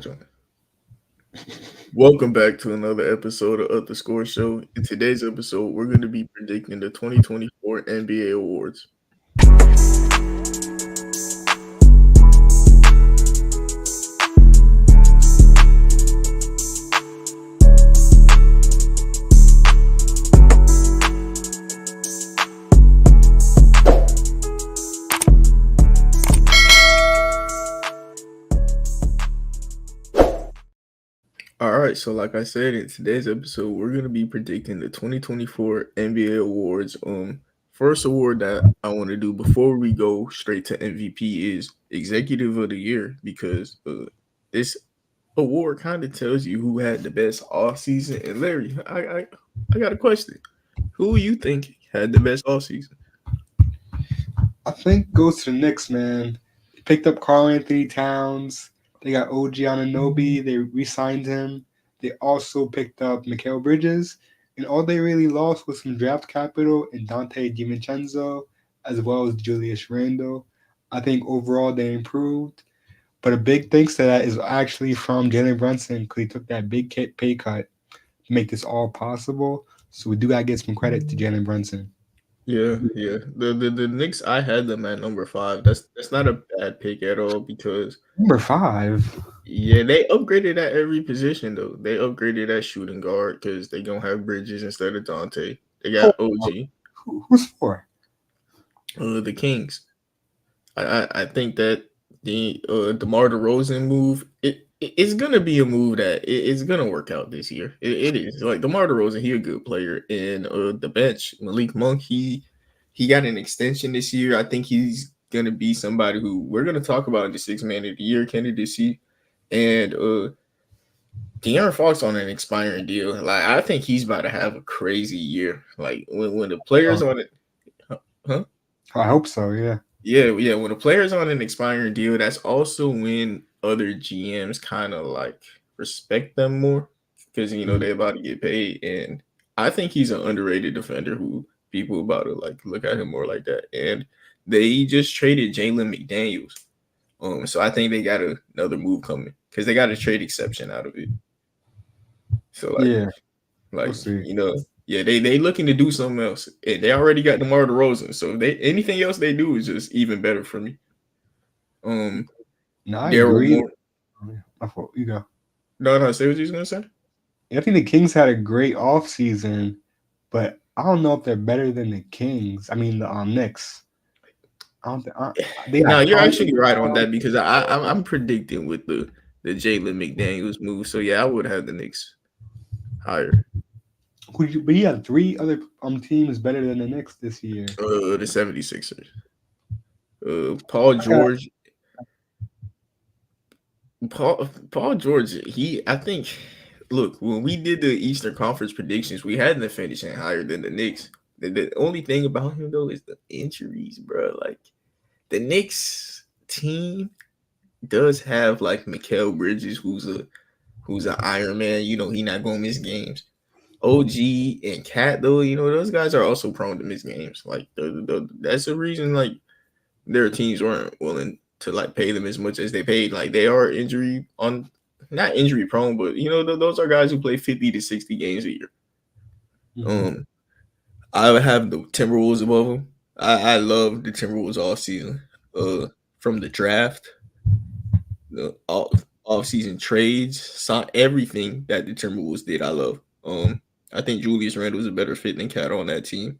joint. Welcome back to another episode of the Score Show. In today's episode, we're going to be predicting the 2024 NBA awards. All right, so like I said, in today's episode, we're going to be predicting the 2024 NBA awards. First award that I want to do before we go straight to MVP is Executive of the Year because this award kind of tells you who had the best off season. And Larry, I got a question. Who you think had the best off season? I think goes to the Knicks, man. They picked up Karl Anthony Towns. They got OG Anunoby. They re-signed him. They also picked up Mikal Bridges. And all they really lost was some draft capital in Dante DiVincenzo as well as Julius Randle. I think overall they improved. But a big thanks to that is actually from Jalen Brunson because he took that big pay cut to make this all possible. So we do got to give some credit to Jalen Brunson. Yeah. The Knicks, I had them at number 5. That's not a bad pick at all because Number 5. yeah, they upgraded at every position though. They upgraded at shooting guard because they gonna have Bridges instead of Dante. They got OG, Who's for? the Kings. I think that the DeMar DeRozan move it's gonna be a move that it's gonna work out this year. It is like DeMar DeRozan, he a good player, and the bench Malik Monk he got an extension this year. I think he's gonna be somebody who we're gonna talk about in the 6 man of the year candidacy, and De'Aaron Fox on an expiring deal. Like I think he's about to have a crazy year. Like when the players on it, huh? I hope so. Yeah. Yeah. When a player's on an expiring deal, that's also when other GMs kind of like respect them more because they're about to get paid. And I think he's an underrated defender who people about to like look at him more like that. And they just traded Jalen McDaniels. So I think they got another move coming because they got a trade exception out of it. So we'll see. yeah, they looking to do something else. And they already got DeMar DeRozan, so if they anything else they do is just even better for me. No, I Daryl agree. Moore. I thought you go. No, say what you was gonna say. I think the Kings had a great off season, but I don't know if they're better than the Kings. I mean the Knicks. I don't think. No, you're actually right on that because I'm predicting with the Jalen McDaniels move. So yeah, I would have the Knicks higher. But he had 3 other teams better than the Knicks this year. The 76ers. Paul George. Paul George, I think look, when we did the Eastern Conference predictions, we had them finishing higher than the Knicks. The only thing about him though is the injuries, bro. Like the Knicks team does have like Mikal Bridges, who's an Iron Man. He not gonna miss games. OG and Cat though, those guys are also prone to miss games. Like that's the reason like their teams weren't willing to like pay them as much as they paid. Like they are not injury prone, but those are guys who play 50 to 60 games a year. Mm-hmm. I would have the Timberwolves above them. I love the Timberwolves all season. From the draft, the off season trades, saw everything that the Timberwolves did. I love. I think Julius Randle is a better fit than Cat on that team.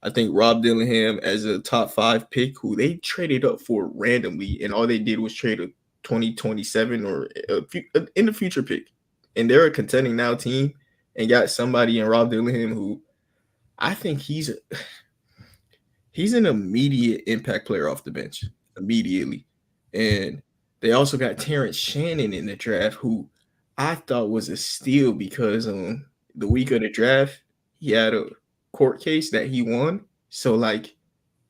I think Rob Dillingham as a top 5 pick who they traded up for randomly, and all they did was trade a 2027 or in the future pick. And they're a contending now team and got somebody in Rob Dillingham who I think he's an immediate impact player off the bench immediately. And they also got Terrence Shannon in the draft who I thought was a steal because the week of the draft, he had a court case that he won. So like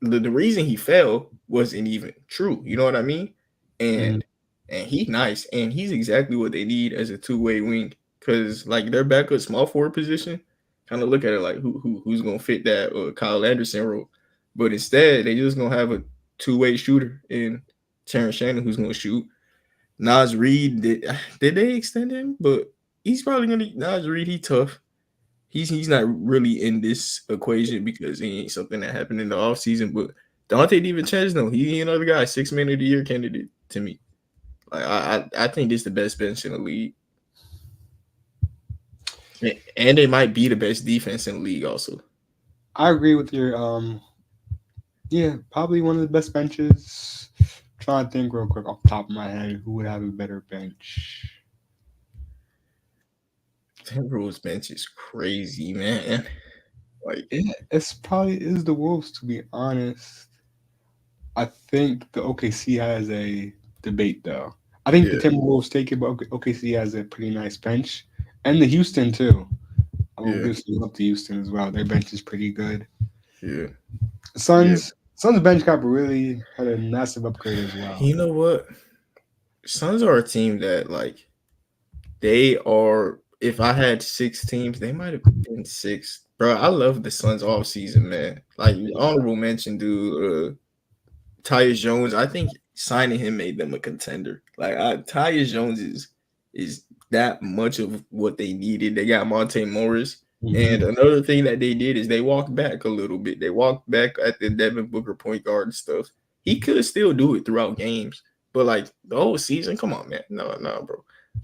the reason he fell wasn't even true. You know what I mean? And he's nice and he's exactly what they need as a two-way wing. Cause like their backup small forward position, kind of look at it like who's gonna fit that Kyle Anderson role. But instead they just gonna have a two-way shooter in Terrence Shannon who's gonna shoot Nas Reed did they extend him? But he's probably gonna Nas Reed. He tough. He's not really in this equation because he ain't something that happened in the offseason. But Dante DiVincenzo, he another guy, 6 man of the year candidate to me. Like I think this is the best bench in the league. And they might be the best defense in the league also. I agree with your yeah, probably one of the best benches. Trying to think real quick off the top of my head who would have a better bench. Timberwolves bench is crazy, man. Like It's probably is the Wolves to be honest. I think the OKC has a debate though. I think the yeah, Timberwolves take it, but OKC has a pretty nice bench, and the Houston too. I will yeah, give some love to Houston as well. Their bench is pretty good. yeah, yeah. Suns bench got really had a massive upgrade as well. You know what? Suns are a team that like they are. If I had 6 teams, they might have been 6. Bro, I love the Suns all season, man. Like honorable mention, dude. Tyus Jones. I think signing him made them a contender. Like Tyus Jones is that much of what they needed. They got Monte Morris. And Mhm. another thing that they did is they walked back a little bit. They walked back at the Devin Booker point guard stuff. He could still do it throughout games, but like the whole season, come on, man, no,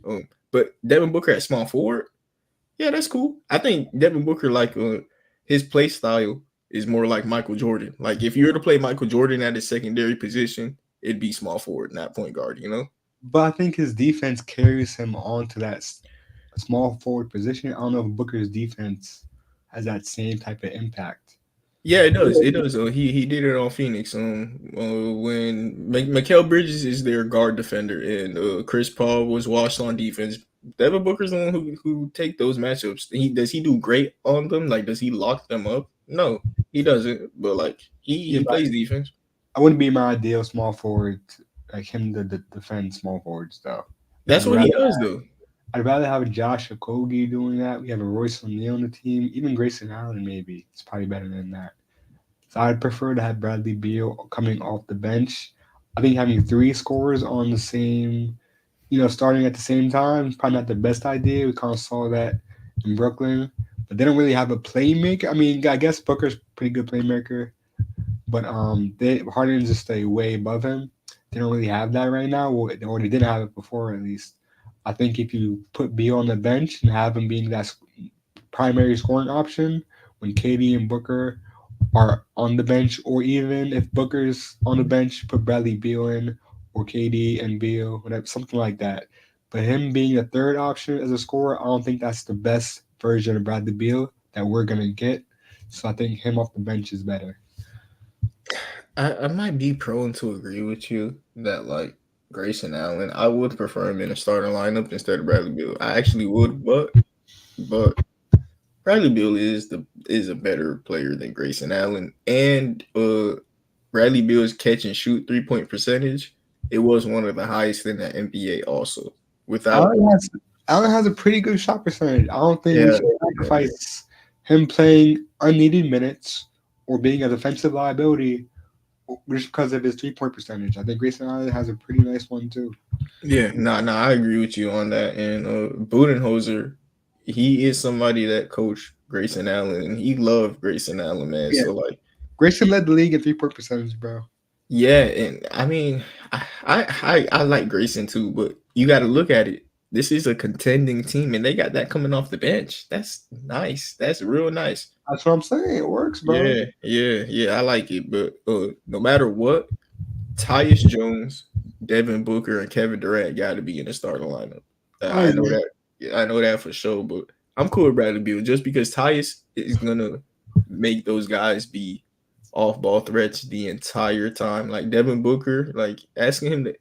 bro. But Devin Booker at small forward, yeah, that's cool. I think Devin Booker, like his play style is more like Michael Jordan. Like if you were to play Michael Jordan at his secondary position, it'd be small forward, not point guard. You know? But I think his defense carries him onto that small forward position. I don't know if Booker's defense has that same type of impact. Yeah, it does. It does. He did it on Phoenix. When Mikal Bridges is their guard defender, and Chris Paul was washed on defense. Devin Booker's the one who take those matchups. He do great on them? Like, does he lock them up? No, he doesn't. But like, Yeah, he but plays defense. I wouldn't be my ideal small forward like him to defend small forwards though. That's I'd what he rather does, though. I'd rather have a Josh Okogie doing that. We have a Royce O'Neal on the team, even Grayson Allen maybe. It's probably better than that. So I'd prefer to have Bradley Beal coming off the bench. I think having 3 scorers on the same, starting at the same time is probably not the best idea. We kind of saw that in Brooklyn, but they don't really have a playmaker. I mean, I guess Booker's a pretty good playmaker, but Harden just stay way above him. They don't really have that right now, or they didn't have it before at least. I think if you put Beal on the bench and have him being that primary scoring option when KD and Booker are on the bench, or even if Booker's on the bench, put Bradley Beal in, or KD and Beal, whatever, something like that. But him being a third option as a scorer, I don't think that's the best version of Bradley Beal that we're gonna get. So I think him off the bench is better. I might be prone to agree with you that like Grayson Allen, I would prefer him in a starting lineup instead of Bradley Beal. I actually would, but Bradley Beal is a better player than Grayson Allen, and Bradley Beal's catch and shoot 3-point percentage, it was one of the highest in the NBA also. Without Allen has, Allen has a pretty good shot percentage. I don't think we yeah, should yeah, sacrifice him playing unneeded minutes or being a defensive liability just because of his 3-point percentage. I think Grayson Allen has a pretty nice one too. yeah, I agree with you on that. And Budenholzer, he is somebody that coached Grayson Allen, and he loved Grayson Allen, man. Yeah, So like, Grayson led the league in 3-point percentage, bro. yeah, and I mean, I like Grayson too, but you got to look at it. This is a contending team, and they got that coming off the bench. That's nice. That's real nice. That's what I'm saying. It works, bro. Yeah. I like it. But no matter what, Tyus Jones, Devin Booker, and Kevin Durant got to be in the starting lineup. I I know agree. that. Yeah, I know that for sure. But I'm cool with Bradley Beal just because Tyus is gonna make those guys be off ball threats the entire time. Like Devin Booker, like asking him to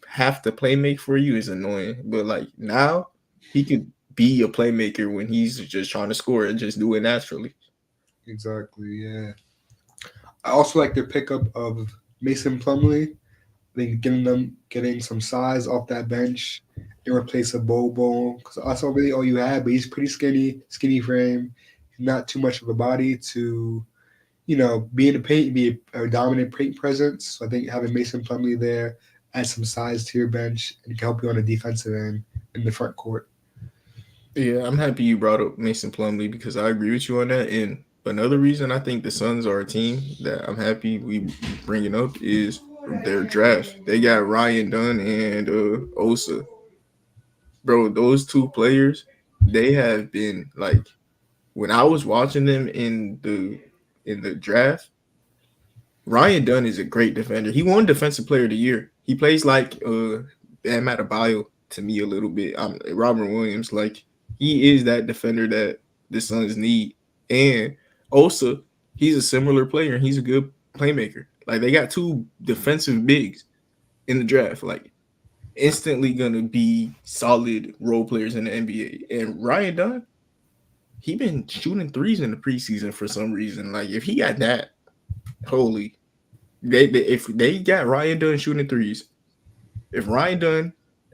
have to play make for you is annoying. But like now, he could be a playmaker when he's just trying to score and just do it naturally. Exactly. Yeah. I also like their pickup of Mason Plumlee. I think getting some size off that bench in replace of Bobo because that's not really all you had. But he's pretty skinny frame, not too much of a body to be in the paint, be a dominant paint presence. So I think having Mason Plumlee there add some size to your bench and can help you on the defensive end in the front court. Yeah, I'm happy you brought up Mason Plumlee because I agree with you on that. And another reason I think the Suns are a team that I'm happy we bringing up is their draft. They got Ryan Dunn and Osa. Bro, those two players, they have been like when I was watching them in the draft. Ryan Dunn is a great defender. He won Defensive Player of the Year. He plays like Bam Adebayo to me a little bit. Robert Williams, like he is that defender that the Suns need. And Osa, he's a similar player. He's a good playmaker. Like they got two defensive bigs in the draft. Like instantly gonna be solid role players in the NBA. And Ryan Dunn, he been shooting threes in the preseason for some reason. Like if he got that, holy, if they got Ryan Dunn shooting threes, if Ryan Dunn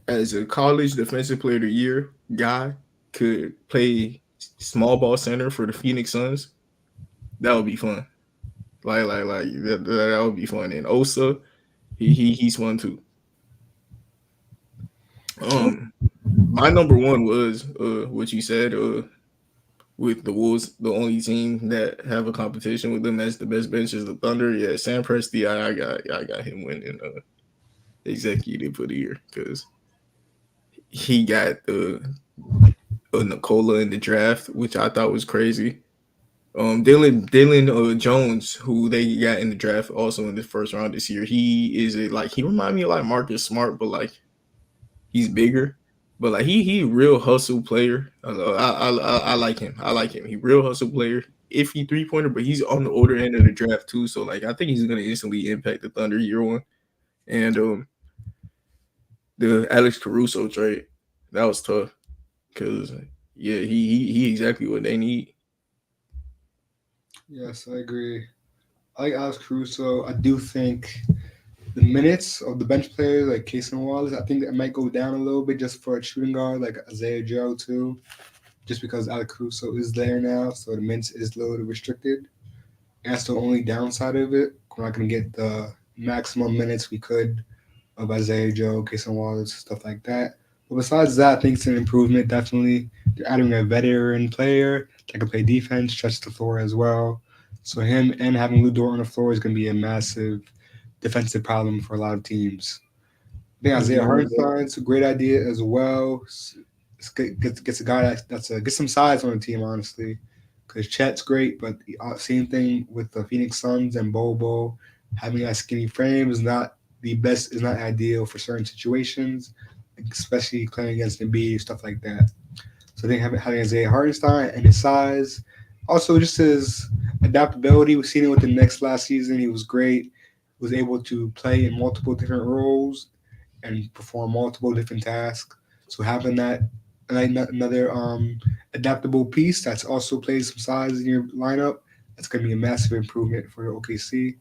as a college defensive player of the year guy could play small ball center for the Phoenix Suns, that would be fun. Like that would be fun. And Osa, he's fun too. My number one was what you said with the Wolves, the only team that have a competition with them as the best bench is the Thunder. Yeah, Sam Presti, I got him winning executive of the year because he got Nicola in the draft, which I thought was crazy. Dylan Jones, who they got in the draft also in the first round this year. He is he remind me of like Marcus Smart, but like he's bigger. But like he real hustle player. I like him. I like him. He real hustle player. Iffy 3-pointer, but he's on the older end of the draft too. So like I think he's gonna instantly impact the Thunder year one. And the Alex Caruso trade, that was tough. Cause yeah, he exactly what they need. Yes, I agree. I like Alex Caruso. I do think the minutes of the bench players like Casey Wallace, I think that might go down a little bit just for a shooting guard like Isaiah Joe too, just because Alex Caruso is there now, so the minutes is a little restricted. And that's the only downside of it. We're not going to get the maximum minutes we could of Isaiah Joe, Casey Wallace, stuff like that. But besides that, I think it's an improvement. Definitely, they're adding a veteran player that can play defense, stretch the floor as well. So him and having Lou Dort on the floor is going to be a massive defensive problem for a lot of teams. I think Isaiah Hartenstein's a great idea as well. Gets a guy gets some size on the team, honestly, because Chet's great, but the same thing with the Phoenix Suns and Bobo. Having that skinny frame is not the best, is not ideal for certain situations, especially playing against Embiid, stuff like that. So I think having Isaiah Hartenstein and his size, also just his adaptability. We've seen it with the Knicks last season. He was great. Was able to play in multiple different roles and perform multiple different tasks. So having that another adaptable piece that's also plays some size in your lineup, that's going to be a massive improvement for OKC.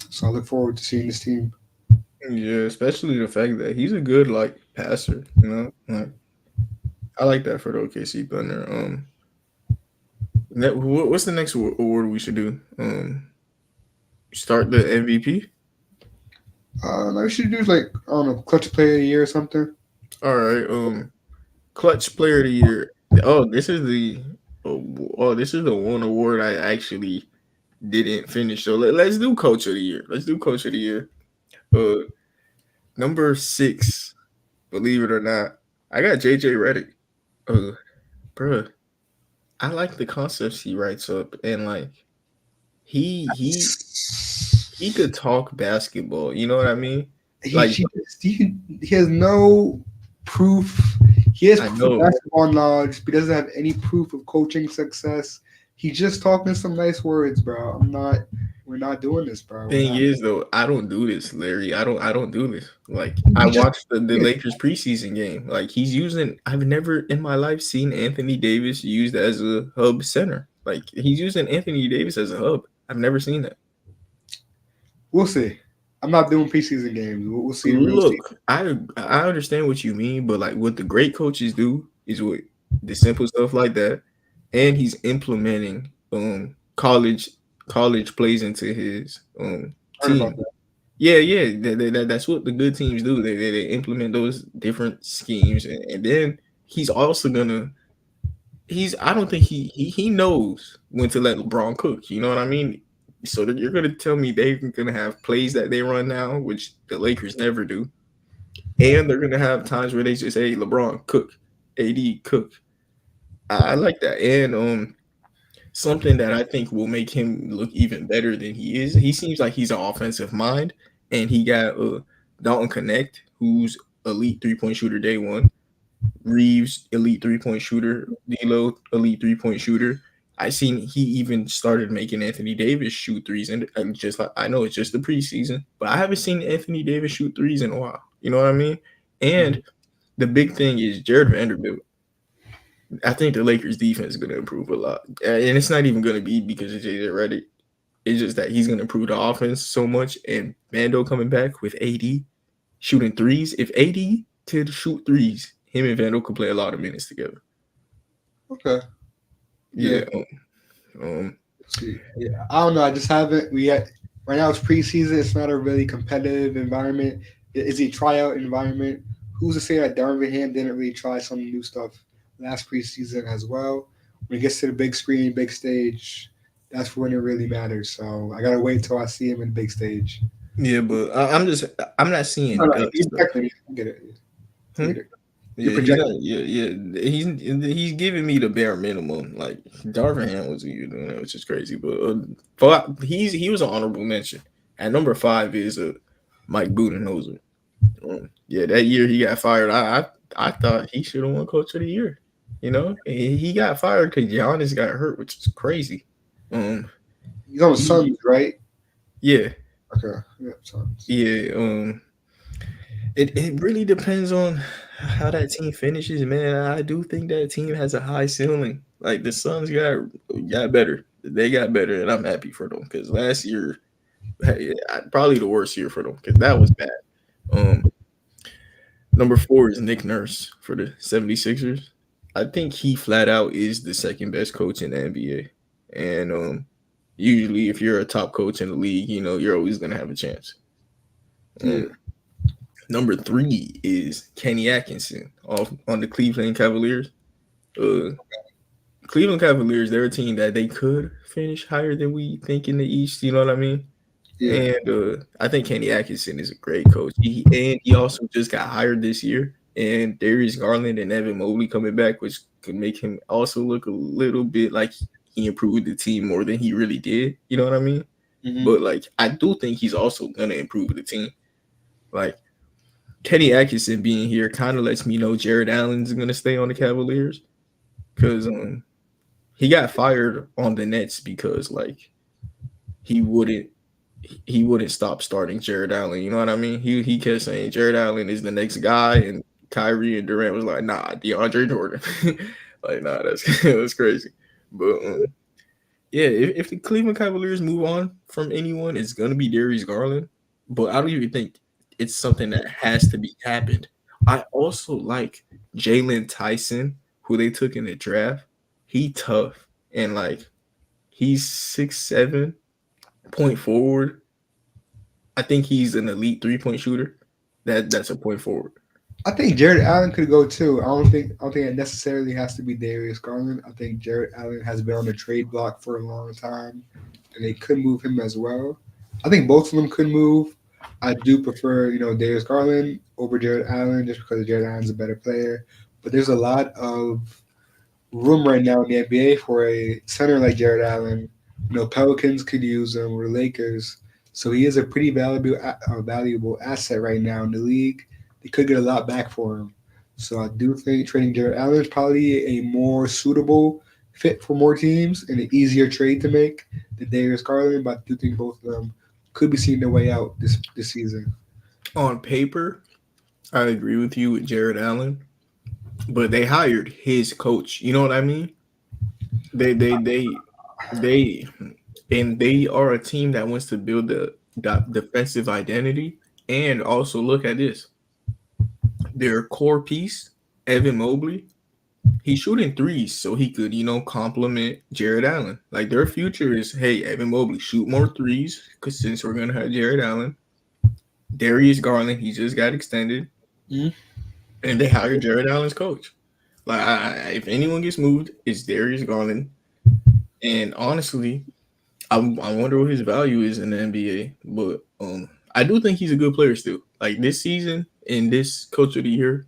So I look forward to seeing this team. Yeah, especially the fact that he's a good like passer. You know, like I like that for the OKC Thunder. What's the next award we should do? Start the MVP. I should do like I don't know, clutch player of the year or something. All right. Clutch player of the year. Oh, this is the this is the one award I actually didn't finish. So let's do coach of the year. Let's do coach of the year. Number 6. Believe it or not, I got JJ Redick. Bruh, I like the concepts he writes up, and like he could talk basketball. You know what I mean? He has no proof. He has proof of basketball knowledge, but he doesn't have any proof of coaching success. He's just talking some nice words, bro. We're not doing this, bro. Thing is, though, I don't do this, Larry. I don't do this. Like I watched the Lakers preseason game. Like I've never in my life seen Anthony Davis used as a hub center. Like he's using Anthony Davis as a hub. I've never seen that. We'll see. I'm not doing preseason games. We'll see. Look, I understand what you mean, but like what the great coaches do is what the simple stuff like that, and he's implementing college plays into his team. Yeah. That's what the good teams do. They implement those different schemes, and then he's also gonna. He's. I don't think he knows when to let LeBron cook. You know what I mean? So that you're gonna tell me they're gonna have plays that they run now, which the Lakers never do, and they're gonna have times where they just say LeBron cook, AD cook. I like that, and something that I think will make him look even better than he is. He seems like he's an offensive mind, and he got Dalton Connect, who's elite 3 point shooter day one. Reeves, elite 3 point shooter. D'Lo, elite 3 point shooter. I seen he even started making Anthony Davis shoot threes, and just like I know it's just the preseason, but I haven't seen Anthony Davis shoot threes in a while. You know what I mean? And the big thing is Jared Vanderbilt. I think the Lakers defense is going to improve a lot, and it's not even going to be because of JJ Redick. It's just that he's going to improve the offense so much, and Vando coming back with AD shooting threes. If AD could shoot threes, him and Vando could play a lot of minutes together. Okay. Yeah. Yeah. See, yeah, I don't know. I just haven't. We had right now. It's preseason. It's not a really competitive environment. It's a tryout environment. Who's to say that Darvin Ham didn't really try some new stuff last preseason as well? When it gets to the big screen, big stage, that's when it really matters. So I gotta wait till I see him in the big stage. Yeah, but I'm not No, seeing no, dust he's though. projecting. I get it. I Hmm? get it. You're Yeah, he's not. projecting. Yeah. He's giving me the bare minimum. Like Darvin Ham was you doing that, which is crazy. But he was an honorable mention. At number 5 is Mike Budenholzer. Yeah, that year he got fired. I thought he should have won Coach of the Year. You know, and he got fired because Giannis got hurt, which is crazy. He's on the He, Suns, right? yeah, Okay. Yeah, Suns. yeah. It really depends on how that team finishes, man. I do think that team has a high ceiling. Like the Suns got better. They got better, and I'm happy for them because last year, probably the worst year for them because that was bad. Um, Number 4 is Nick Nurse for the 76ers. I think he flat out is the second best coach in the NBA. And usually, if you're a top coach in the league, you know, you're always going to have a chance. Yeah. Number 3 is Kenny Atkinson off on the Cleveland Cavaliers. Uh, Cleveland Cavaliers, they're a team that they could finish higher than we think in the East. You know what I mean? Yeah. And I think Kenny Atkinson is a great coach. He also just got hired this year. And Darius Garland and Evan Mobley coming back, which could make him also look a little bit like he improved the team more than he really did. You know what I mean? Mm-hmm. But like I do think he's also gonna improve the team. Like Kenny Atkinson being here kind of lets me know Jared Allen's gonna stay on the Cavaliers because he got fired on the Nets because like he wouldn't he wouldn't stop starting Jared Allen. You know what I mean? He kept saying Jared Allen is the next guy, and Kyrie and Durant was like, nah, DeAndre Jordan. Like, nah, that's crazy. But yeah, if the Cleveland Cavaliers move on from anyone, it's gonna be Darius Garland. But I don't even think it's something that has to be happened. I also like Jalen Tyson, who they took in the draft. He tough and like he's 6'7", point forward. I think he's an elite 3 point shooter. That's a point forward. I think Jared Allen could go too. I don't think it necessarily has to be Darius Garland. I think Jared Allen has been on the trade block for a long time, and they could move him as well. I think both of them could move. I do prefer, Darius Garland over Jared Allen just because Jared Allen's a better player. But there's a lot of room right now in the NBA for a center like Jared Allen. Pelicans could use him or Lakers. So he is a pretty valuable asset right now in the league. They could get a lot back for him. So I do think trading Jared Allen is probably a more suitable fit for more teams and an easier trade to make than Darius Garland. But I do think both of them could be seeing their way out this season. On paper, I agree with you with Jared Allen, but they hired his coach. You know what I mean? They and they are a team that wants to build the defensive identity. And also look at this. Their core piece, Evan Mobley, he's shooting threes so he could, complement Jared Allen. Like their future is, hey, Evan Mobley, shoot more threes because since we're gonna have Jared Allen, Darius Garland, he just got extended, Mhm. and they hired Jared Allen's coach. Like, if anyone gets moved, it's Darius Garland. And honestly, I wonder what his value is in the NBA. But I do think he's a good player still. Like this season in this Coach of the Year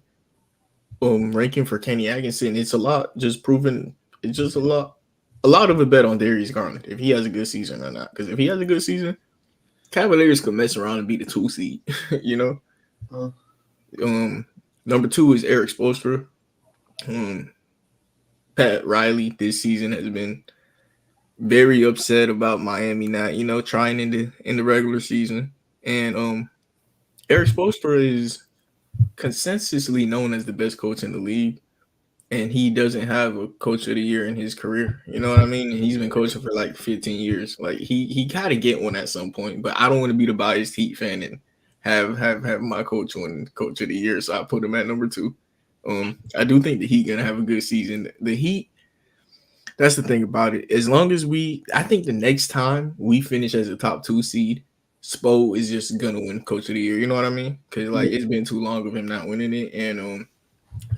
ranking for Kenny Atkinson, it's a lot. Just proving it's just a lot of a bet on Darius Garland if he has a good season or not. Because if he has a good season, Cavaliers could mess around and be the 2 seed. you know. Uh, Um, Number two is Eric Spoelstra. Um, Pat Riley this season has been very upset about Miami not, trying in the regular season. And Eric Spoelstra is consensusly known as the best coach in the league, and he doesn't have a coach of the year in his career. You know what I mean? And he's been coaching for like 15 years. Like he got to get one at some point. But I don't want to be the biased Heat fan and have my coach win coach of the year, so I put him at number two. I do think the Heat gonna have a good season. The Heat, that's the thing about it. As long as I think the next time we finish as a top 2 seed, Spo is just gonna win Coach of the Year. You know what I mean? Because like it's been too long of him not winning it. And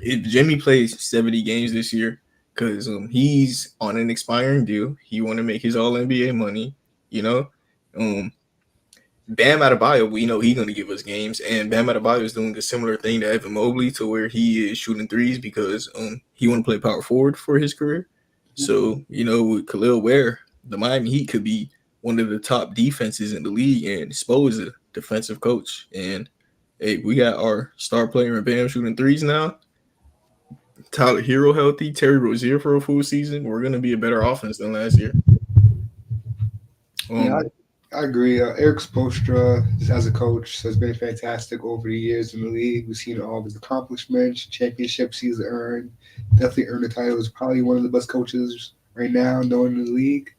if Jimmy plays 70 games this year, because he's on an expiring deal, he want to make his All NBA money. You know, um, Bam Adebayo, we know he's gonna give us games, and Bam Adebayo is doing a similar thing to Evan Mobley, to where he is shooting threes because he want to play power forward for his career. So, with Khalil Ware, the Miami Heat could be one of the top defenses in the league, and Spo is a defensive coach. And hey, we got our star player in Bam shooting threes now. Tyler Hero healthy, Terry Rozier for a full season. We're gonna be a better offense than last year. yeah, I agree. Eric Spoelstra, as a coach, has been fantastic over the years in the league. We've seen all of his accomplishments, championships he's earned. Definitely earned the title. He's probably one of the best coaches right now known in the league.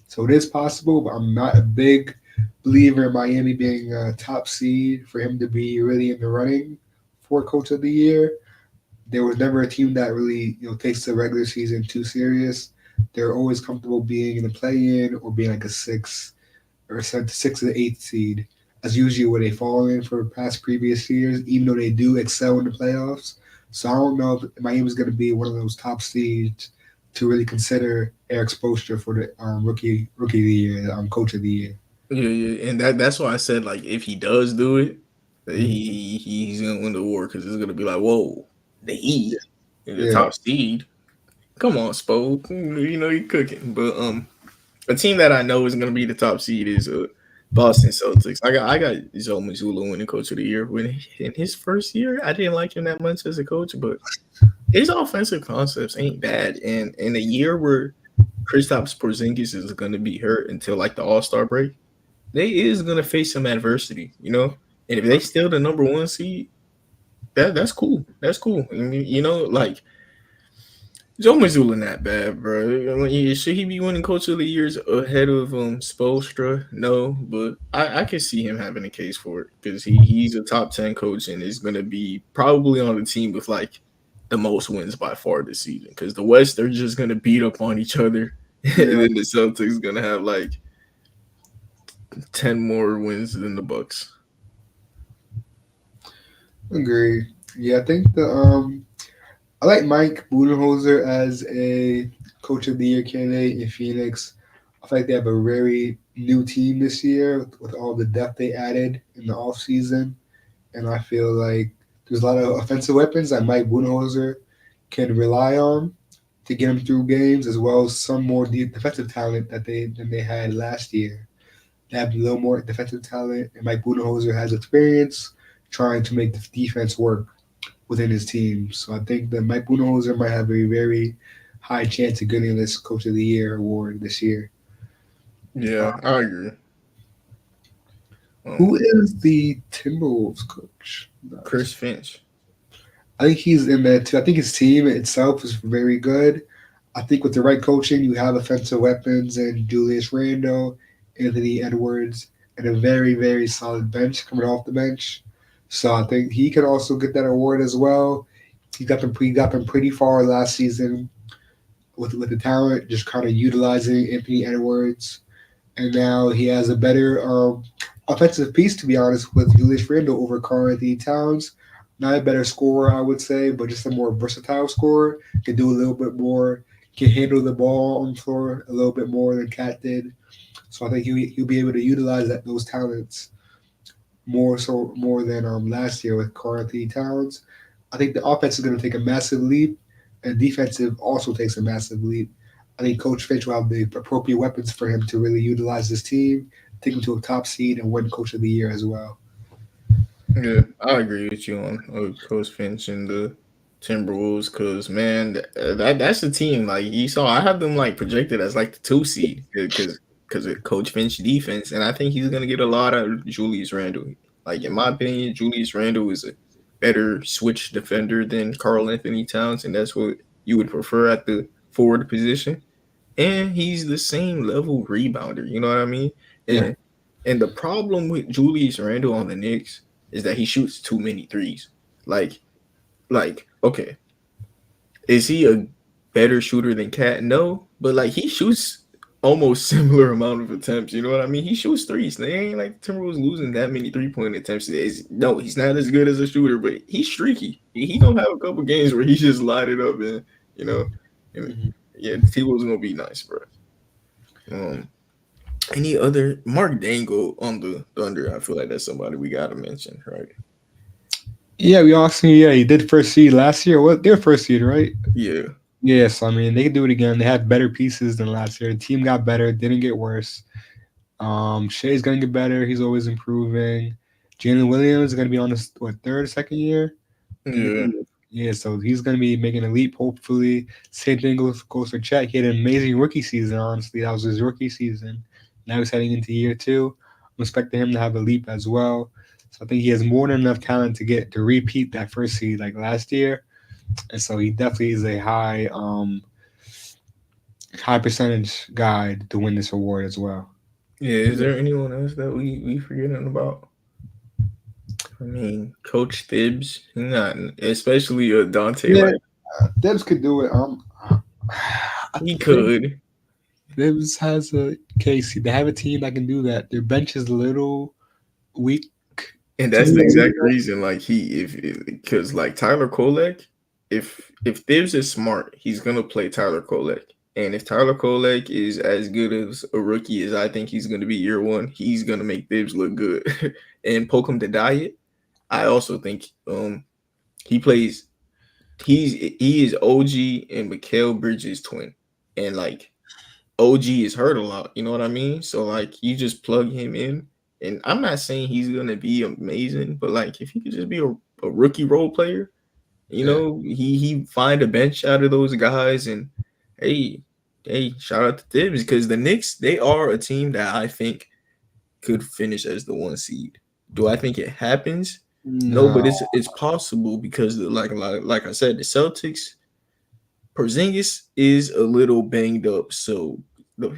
So it is possible, but I'm not a big believer in Miami being a top seed for him to be really in the running for Coach of the Year. There was never a team that really takes the regular season too serious. They're always comfortable being in the play-in or being like a six or the eighth seed. That's usually where they fall in for past previous years, even though they do excel in the playoffs. So I don't know if Miami's going to be one of those top seeds to really consider Eric Spoelstra for the rookie of the year, coach of the year. Yeah, and that's why I said like if he does do it, he's gonna win the award because it's gonna be like, whoa, the Heat, the Yeah, top seed. Come on, Spo, you're cooking. But a team that I know is gonna be the top seed is Boston Celtics. I got Joe Mazzulla winning Coach of the Year. When in his first year, I didn't like him that much as a coach, but his offensive concepts ain't bad. And in a year where Kristaps Porzingis is gonna be hurt until like the All-Star break, they is gonna face some adversity. And if they still the number 1 seed, that's cool. That's cool. I mean, like Joe Mazzulla not bad, bro. I mean, should he be winning Coach of the Years ahead of Spoelstra? No, but I can see him having a case for it because he's a top 10 coach and is gonna be probably on the team with like the most wins by far this season. Because the West, they're just gonna beat up on each other, and then the Celtics gonna have like 10 more wins than the Bucks. agree. Yeah, I think I like Mike Budenholzer as a coach of the year candidate in Phoenix. I feel like they have a very new team this year with all the depth they added in the offseason. And I feel like there's a lot of offensive weapons that Mike Budenholzer can rely on to get them through games, as well as some more defensive talent than they had last year. They have a little more defensive talent, and Mike Budenholzer has experience trying to make the defense work within his team. So I think that Mike Budenholzer might have a very high chance of getting this Coach of the Year award this year. Yeah, I agree. Who is the Timberwolves coach? Chris Finch. I think he's in there too. I think his team itself is very good. I think with the right coaching, you have offensive weapons and Julius Randle, Anthony Edwards, and a very, very solid bench coming off the bench. So I think he can also get that award as well. He got them pretty far last season with the talent, just kind of utilizing Anthony Edwards, and now he has a better offensive piece, to be honest, with Julius Randle over Karl Anthony Towns. Not a better scorer, I would say, but just a more versatile scorer. Can do a little bit more. Can handle the ball on the floor a little bit more than Cat did. So I think he'll be able to utilize those talents more than last year with Karl Anthony Towns. I think the offense is going to take a massive leap, and defensive also takes a massive leap. I think Coach Finch will have the appropriate weapons for him to really utilize this team, take him to a top seed, and win Coach of the Year as well. Yeah, I agree with you on Coach Finch and the Timberwolves because man, that's the team. Like you saw, I have them like projected as like the 2 seed because of Coach Finch defense, and I think he's gonna get a lot out of Julius Randle. Like in my opinion, Julius Randle is a better switch defender than Karl Anthony Towns, and that's what you would prefer at the forward position. And he's the same level rebounder. You know what I mean? Yeah. And the problem with Julius Randle on the Knicks is that he shoots too many threes. Like, okay, is he a better shooter than Cat? No, but like he shoots almost similar amount of attempts. You know what I mean? He shoots threes. They ain't like Timberwolves losing that many 3-point attempts. No, he's not as good as a shooter, but he's streaky. He gonna have a couple games where he just light it up and you know, and Mhm. yeah, the T-Wolves gonna be nice, bro. Any other Mark Dangle on the Thunder? I feel like that's somebody we gotta mention, right? Yeah, we also he did first seed last year. What their first seed, right? Yeah, Yes, I mean they can do it again. They have better pieces than last year. The team got better, didn't get worse. Shea's gonna get better. He's always improving. Jalen Williams is gonna be on his third, second year. yeah, Yeah, so he's gonna be making a leap. Hopefully, same thing goes for Chet. He had an amazing rookie season. Honestly, that was his rookie season. Now he's heading into year two. I'm expecting him to have a leap as well. So I think he has more than enough talent to repeat that first seed like last year. And so he definitely is a high percentage guy to win this award as well. yeah. Is there anyone else that we forgetting about? I mean, Coach Thibs, not especially Dante. Yeah, Like Debs could do it. I he think could, Debs has a case. They have a team that can do that. Their bench is a little weak and to that's me. the exact reason. Like he, if because like Tyler Kolek, if Thibs is smart, he's gonna play Tyler Kolek. And if Tyler Kolek is as good as a rookie as I think he's going to be year one, he's going to make Thibs look good and poke him to diet. I also think he plays he is OG and Mikal Bridges twin. And like OG is hurt a lot, you know what I mean? So like you just plug him in. And I'm not saying he's gonna be amazing, but like if he could just be a rookie role player, you Yeah. know, he find a bench out of those guys and hey, shout out to Tibbs because the Knicks, they are a team that I think could finish as the 1 seed. Do I think it happens? No, but No. it's possible because like I said, the Celtics Porzingis is a little banged up. So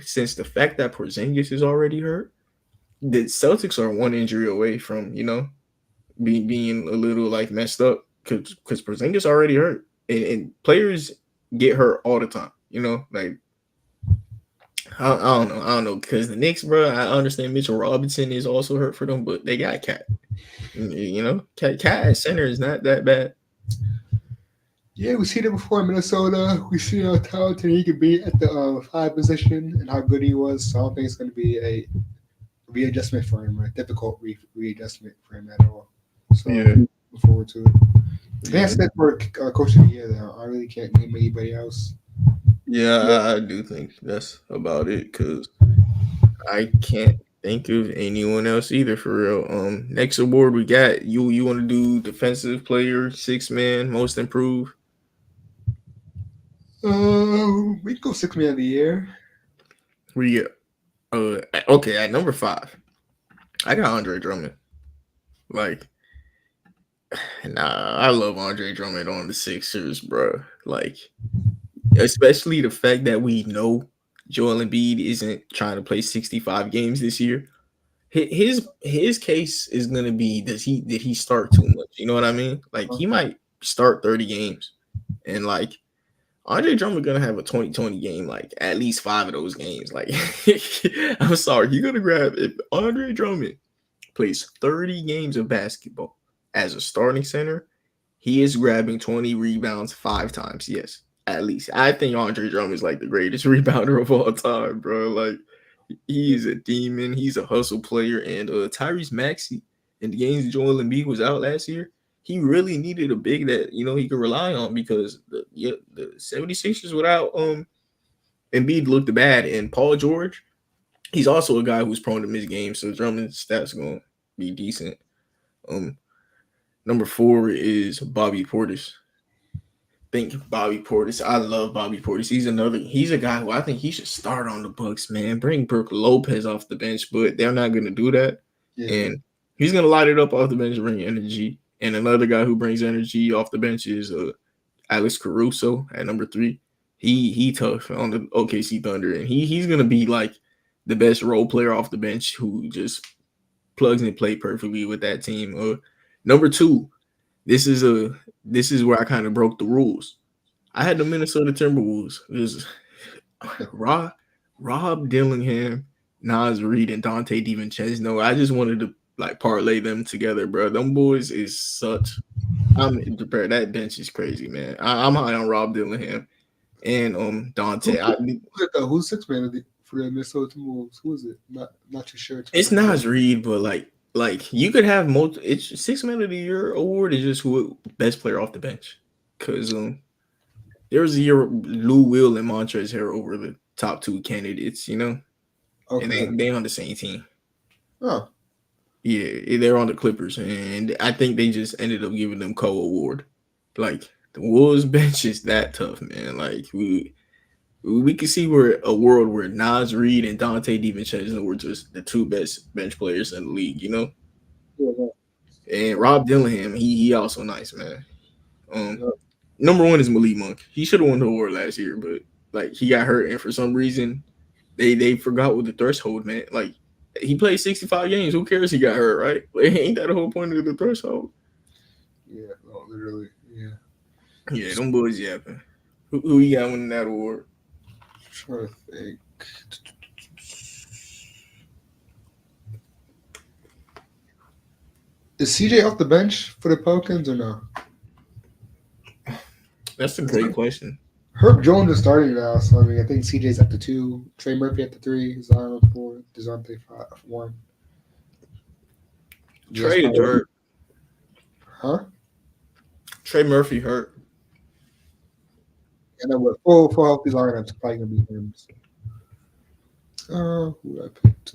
since the fact that Porzingis is already hurt, the Celtics are one injury away from being a little like messed up because Porzingis already hurt, and players get hurt all the time. You know, like I don't know, because the Knicks, bro. I understand Mitchell Robinson is also hurt for them, but they got Cat. You know, Cat at center is not that bad. Yeah, we've seen it before in Minnesota. We see how talented he could be at the five position and how good he was. So I don't think it's going to be a readjustment for him, a difficult readjustment for him at all. So Yeah, look forward to it. yeah, That's that for coach of the year. Though I really can't name anybody else. yeah. I do think that's about it because I can't think of anyone else either for real. Next award we got you. You want to do defensive player, 6 man, most improved? We can go 6 man of the year. We okay at number 5. I got Andre Drummond. Like, nah, I love Andre Drummond on the Sixers, bro. Like, especially the fact that we know Joel Embiid isn't trying to play 65 games this year. His case is gonna be did he start too much? You know what I mean? Like he might start 30 games, and like Andre Drummond gonna have a 2020 game, like at least 5 of those games. Like I'm sorry, you're gonna grab if Andre Drummond plays 30 games of basketball as a starting center, he is grabbing 20 rebounds 5 times. Yes, at least. I think Andre Drummond is like the greatest rebounder of all time, bro. Like he is a demon. He's a hustle player. And Tyrese Maxey in the games Joel Embiid was out last year, he really needed a big that he could rely on because the 76ers without Embiid looked bad. And Paul George, he's also a guy who's prone to miss games, so Drummond's stats gonna be decent. Um, Number 4 is Bobby Portis. Think Bobby Portis. I love Bobby Portis. He's a guy who I think he should start on the Bucks, man. Bring Brooke Lopez off the bench, but they're not gonna do that. Yeah. And he's gonna light it up off the bench, bring energy. And another guy who brings energy off the bench is Alex Caruso at number 3. He tough on the OKC Thunder, and he's gonna be like the best role player off the bench who just plugs and play perfectly with that team. Number 2, this is where I kind of broke the rules. I had the Minnesota Timberwolves. There's Rob Dillingham, Nas Reed, and Dante DiVincenzo. I just wanted to like parlay them together, bro. Them boys is such. Bro, that bench is crazy, man. I'm high on Rob Dillingham and Dante. Who's six man for the Minnesota Timberwolves? Who is it? Not too sure. It's Nas Reed, but like you could have multiple. It's 6 Man of the Year award is just who best player off the bench, because there was a year Lou Will and Montrezl Harrell over the top 2 candidates, Okay. and they on the same team. Oh. Yeah, they're on the Clippers, and I think they just ended up giving them co-award. Like the Wolves bench is that tough, man. Like we can see where a world where Nas Reed and Dante DiVincenzo were just the 2 best bench players in the league, Yeah. And Rob Dillingham, he also nice, man. Number 1 is Malik Monk. He should have won the award last year, but like he got hurt, and for some reason they forgot with the threshold, man. Like he played 65 games. Who cares he got hurt, right? Like, ain't that the whole point of the threshold? Yeah, literally. Yeah. Yeah, them boys yapping. Who you got winning that award? I'm trying to think. Is CJ off the bench for the Pelicans or no? That's a great question. Herb Jones is starting now, so I mean, I think CJ's at the 2, Trey Murphy at the 3, Zion 4, DeJounte 1. Trey is hurt. Huh? Trey Murphy hurt. And then with full healthy lineups, probably gonna be him. Who I picked?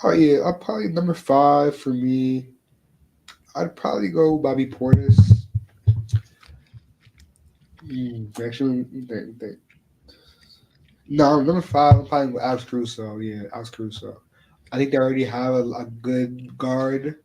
Oh yeah, I'll probably number 5 for me. I'd probably go Bobby Portis. Actually, no, number 5. I'm probably with Alex Caruso. Yeah, Alex Caruso. I think they already have a good guard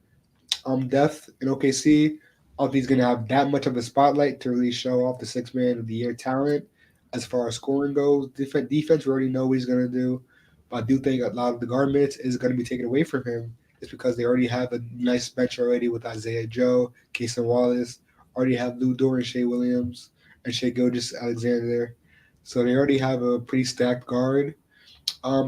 depth in OKC. I don't think he's going to have that much of a spotlight to really show off the 6 Man of the Year talent as far as scoring goes. Defense, we already know what he's going to do. But I do think a lot of the guard minutes is going to be taken away from him just because they already have a nice bench already with Isaiah Joe, Cason Wallace, already have Lou Dort, Shea Williams, and Shea Gilgeous-Alexander there. So they already have a pretty stacked guard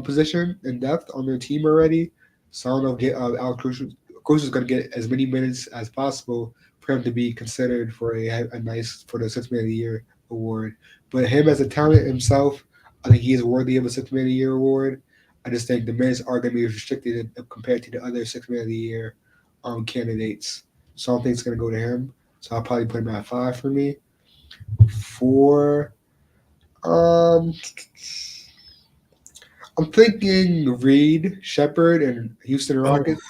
position and depth on their team already. So I don't know if Alex Caruso is going to get as many minutes as possible for him to be considered for for the 6 Man of the Year award. But him as a talent himself, I think he is worthy of a 6 Man of the Year award. I just think the minutes are going to be restricted compared to the other 6 Man of the Year candidates. So I don't think it's going to go to him. So I'll probably put him at 5 for me. 4, I'm thinking Reed, Shepard, and Houston Rockets.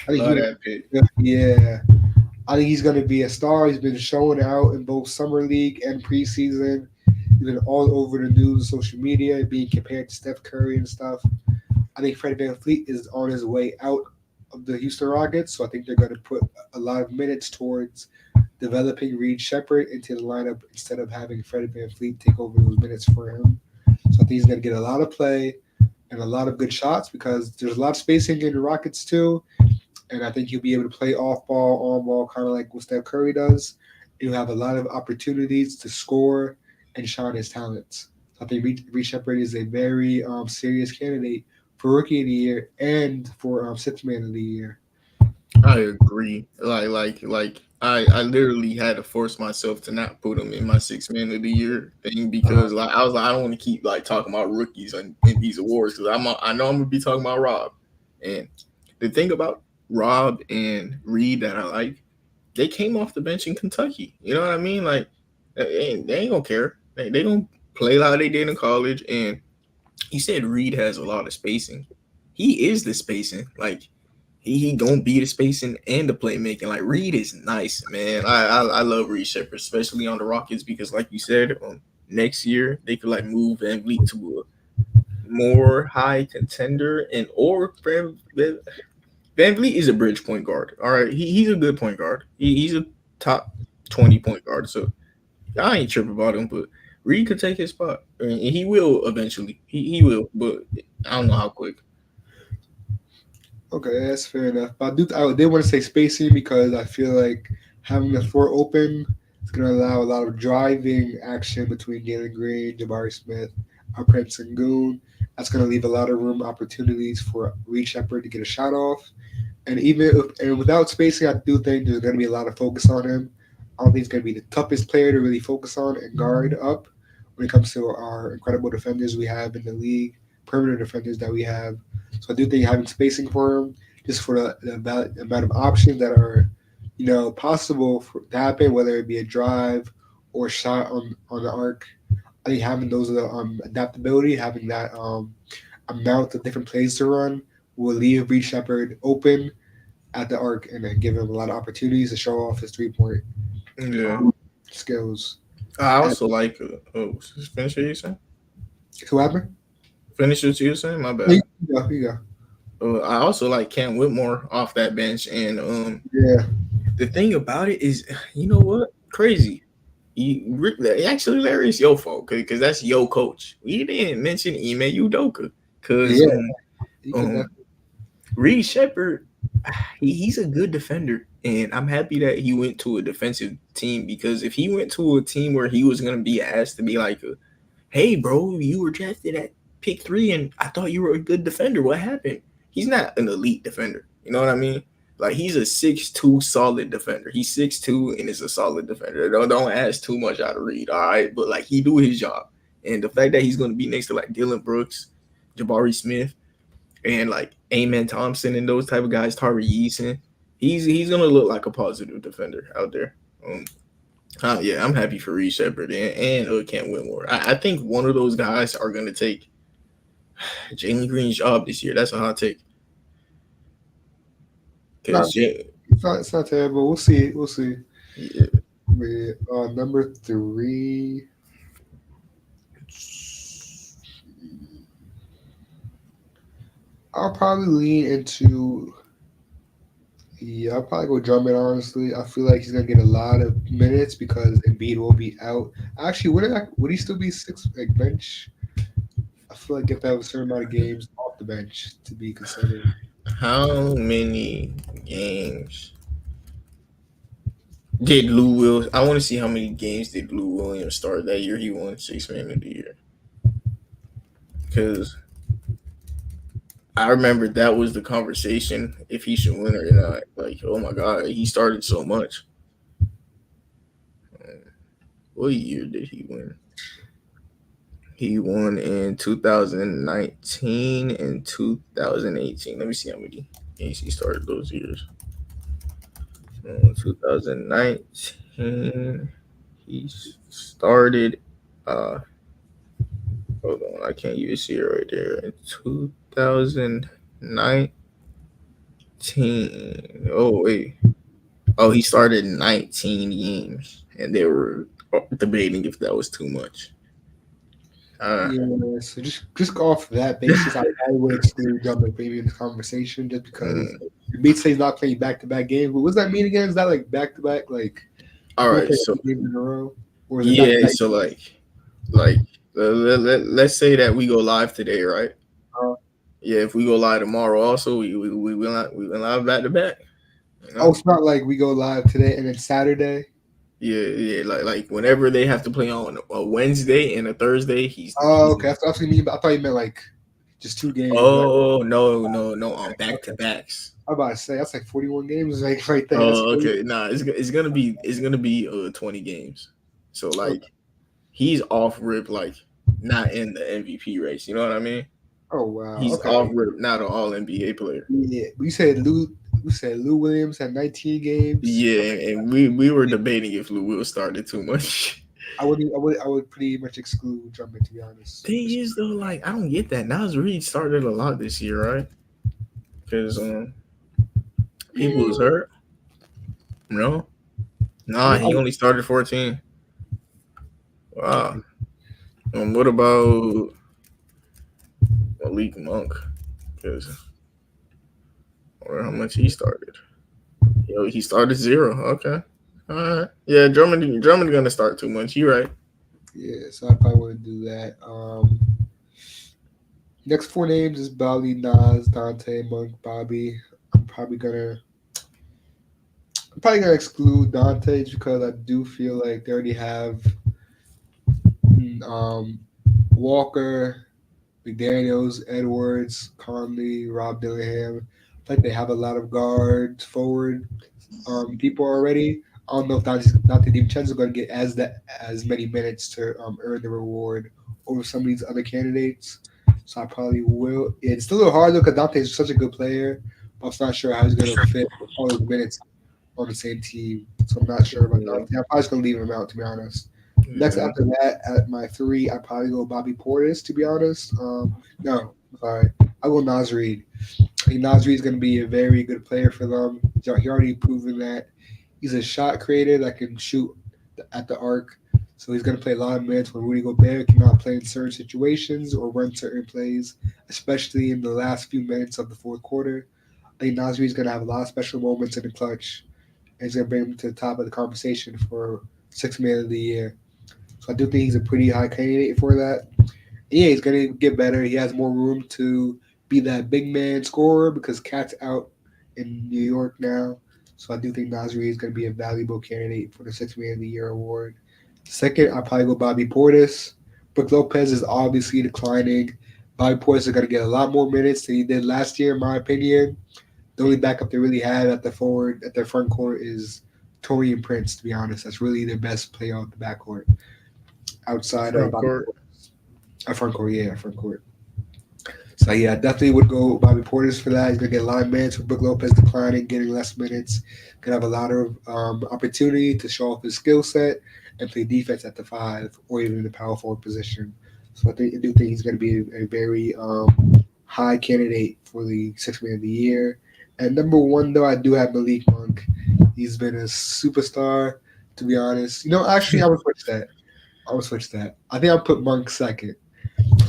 I think that pick. Yeah. I think he's going to be a star. He's been showing out in both summer league and preseason. He's been all over the news, social media, being compared to Steph Curry and stuff. I think Freddie VanVleet is on his way out of the Houston Rockets, so I think they're going to put a lot of minutes towards developing Reed Shepard into the lineup instead of having Freddie VanVleet take over those minutes for him. So I think he's going to get a lot of play and a lot of good shots because there's a lot of spacing in the Rockets too. And I think he'll be able to play off ball, on ball, kind of like what Steph Curry does. He'll have a lot of opportunities to score and shine his talents. So I think Reed Shepard is a very serious candidate for Rookie of the Year and for Sixth Man of the Year. I agree. I literally had to force myself to not put him in my 6 man of the year thing because like I was like I don't want to keep like talking about rookies in these awards because I know I'm gonna be talking about Rob, and the thing about Rob and Reed that I like, they came off the bench in Kentucky. You know what I mean? Like they ain't gonna care. They gonna play like they did in college. And he said Reed has a lot of spacing. He is the spacing. Like he gonna be the spacing and the playmaking. Like Reed is nice, man. I love Reed Shepard, especially on the Rockets because, like you said, next year they could like move Van Vliet to a more high contender and or Van Vliet is a bridge point guard. All right, he's a good point guard. He's a top 20 point guard. So I ain't tripping about him, but Reed could take his spot, and he will eventually. He will, but I don't know how quick. Okay, that's fair enough. But I did want to say spacing because I feel like having the floor open is going to allow a lot of driving action between Jalen Green, Jabari Smith, Prince and Goon. That's going to leave a lot of room opportunities for Reed Shepard to get a shot off. And without spacing, I do think there's going to be a lot of focus on him. I don't think he's going to be the toughest player to really focus on and guard up when it comes to our incredible defenders we have in the league, perimeter defenders that we have. So I do think having spacing for him, just for the amount of options that are, possible to happen, whether it be a drive or shot on the arc. I think having those adaptability, having that amount of different plays to run, will leave Reed Shepard open at the arc and then give him a lot of opportunities to show off his 3 point skills. I also like. Finish what you saying? Who happened? Finish what you saying? My bad. Here you go. I also like Cam Whitmore off that bench, and Yeah. the thing about it is, you know what? Crazy. Actually, Larry, it's your fault because that's your coach. We didn't mention Ime Udoka because Reed Shepard, he's a good defender, and I'm happy that he went to a defensive team because if he went to a team where he was going to be asked to be like, hey, bro, you were drafted at pick 3, and I thought you were a good defender. What happened? He's not an elite defender. You know what I mean? Like, he's a 6'2" solid defender. He's 6'2" and is a solid defender. Don't ask too much out of Reed, all right? But, like, he do his job. And the fact that he's going to be next to, like, Dylan Brooks, Jabari Smith, and, like, Amen Thompson and those type of guys, Tari Eason, he's going to look like a positive defender out there. Yeah, I'm happy for Reed Shepard and Cam Whitmore. I think one of those guys are going to take Jalen Green's job this year. That's a hot take. It's not terrible. We'll see. Yeah. Number 3. I'll probably lean into. Yeah, I'll probably go Drummond, honestly. I feel like he's going to get a lot of minutes because Embiid will be out. Actually, would he still be bench? I feel like if they have a certain amount of games off the bench to be considered. How many games did Lou Williams? I want to see how many games did Lou Williams start that year he won 6 Man of the Year. Because I remember that was the conversation if he should win or not. Like, oh my God, he started so much. What year did he win? He won in 2019 and 2018. Let me see how many games he started those years. 2019, he started. Hold on, I can't even see it right there. In 2019. Oh wait. Oh, he started 19 games, and they were debating if that was too much. So just go off that basis. I would exclude Drummond maybe in the conversation just because Embiid says he's not playing back-to-back games. But what does that mean again? Is that like back-to-back? Like, all right, so games in a row? Or yeah, so let's say that we go live today, right? Yeah, if we go live tomorrow, also we went live back-to-back. You know? Oh, it's not like we go live today and then Saturday. Yeah, like whenever they have to play on a Wednesday and a Thursday, he's. Oh, okay. That's what you mean. I thought you meant like just 2 games. Oh no, on back to backs. I'm about to say that's like 41 games, like right there. That's Oh, crazy. okay. Nah, it's gonna be 20 games. So like he's off rip, like not in the MVP race. You know what I mean? Oh wow. He's Okay. off rip, not an All NBA player. Yeah. You said Lou Williams had 19 games. Yeah, and we were debating if Lou Will started too much. I would pretty much exclude Drummond, to be honest. Thing is though, like I don't get that. Nas Reed started a lot this year, right? Because people was hurt. No, I nah, mean, he only started 14. Wow. What about Malik Monk? Because I wonder how much he started. Yo, he started 0. Okay. All right. Yeah, Drummond gonna start too much. You right. yeah, so I probably wouldn't do that. Next four names is Bali, Nas, Dante, Monk, Bobby. I'm probably gonna exclude Dante just because I do feel like they already have um, Walker, McDaniels, Edwards, Conley, Rob Dillingham. I feel like they have a lot of guards, forward people already. I don't know if Dante DiVincenzo is going to get as many minutes to earn the reward over some of these other candidates. So I probably will. It's still a little hard though because Dante is such a good player. But I'm not sure how he's going to fit all those minutes on the same team. So I'm not sure about Yeah. Dante. I'm probably just going to leave him out to be honest. Next Yeah. after that, at my 3, I probably go Bobby Portis. To be honest, no, sorry, I go Nas Reed. I think Nas Reed is going to be a very good player for them. He already proven that he's a shot creator that can shoot at the arc. So he's going to play a lot of minutes when Rudy Gobert cannot play in certain situations or run certain plays, especially in the last few minutes of the fourth quarter. I think Nas Reed is going to have a lot of special moments in the clutch, and he's going to bring him to the top of the conversation for Sixth Man of the Year. So I do think he's a pretty high candidate for that. Yeah, he's going to get better. He has more room to be that big man scorer because Cat's out in New York now. So I do think Nasri is going to be a valuable candidate for the Sixth Man of the Year award. Second, I'll probably go Bobby Portis. Brook Lopez is obviously declining. Bobby Portis is going to get a lot more minutes than he did last year, in my opinion. The only backup they really have at their front court is Torian Prince, to be honest. That's really their best player off the backcourt outside of Front Bobby court. Portis. Front court, yeah, front court. So yeah, I definitely would go Bobby Portis for that. He's gonna get a lot of minutes with Brook Lopez declining, getting less minutes. Gonna have a lot of opportunity to show off his skill set and play defense at the 5 or even in the power forward position. So I do think he's gonna be a very high candidate for the Sixth Man of the Year. And number 1 though, I do have Malik Monk. He's been a superstar, to be honest. Actually, I would switch that. I think I'll put Monk second.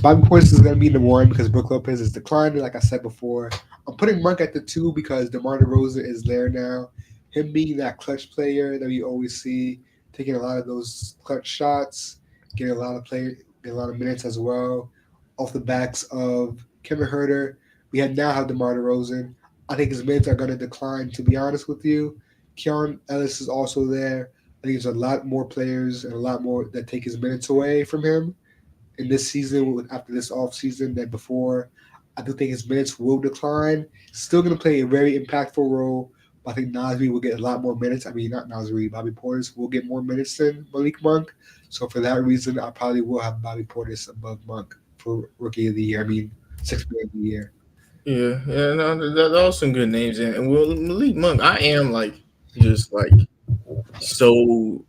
Bobby Portis is going to be the 1 because Brook Lopez is declining, like I said before. I'm putting Monk at the 2 because DeMar DeRozan is there now. Him being that clutch player that we always see, taking a lot of those clutch shots, getting a lot of minutes as well. Off the backs of Kevin Herter, now have DeMar DeRozan. I think his minutes are going to decline, to be honest with you. Keon Ellis is also there. I think there's a lot more players and a lot more that take his minutes away from him in this season, after this offseason, than before. I do think his minutes will decline. Still going to play a very impactful role, but I think Nasri will get a lot more minutes. I mean, not Nasri, Bobby Portis will get more minutes than Malik Monk. So for that reason, I probably will have Bobby Portis above Monk for Rookie of the Year. I mean, Sixth Man of the Year. Yeah, no, that was some good names. And well, Malik Monk, I am just so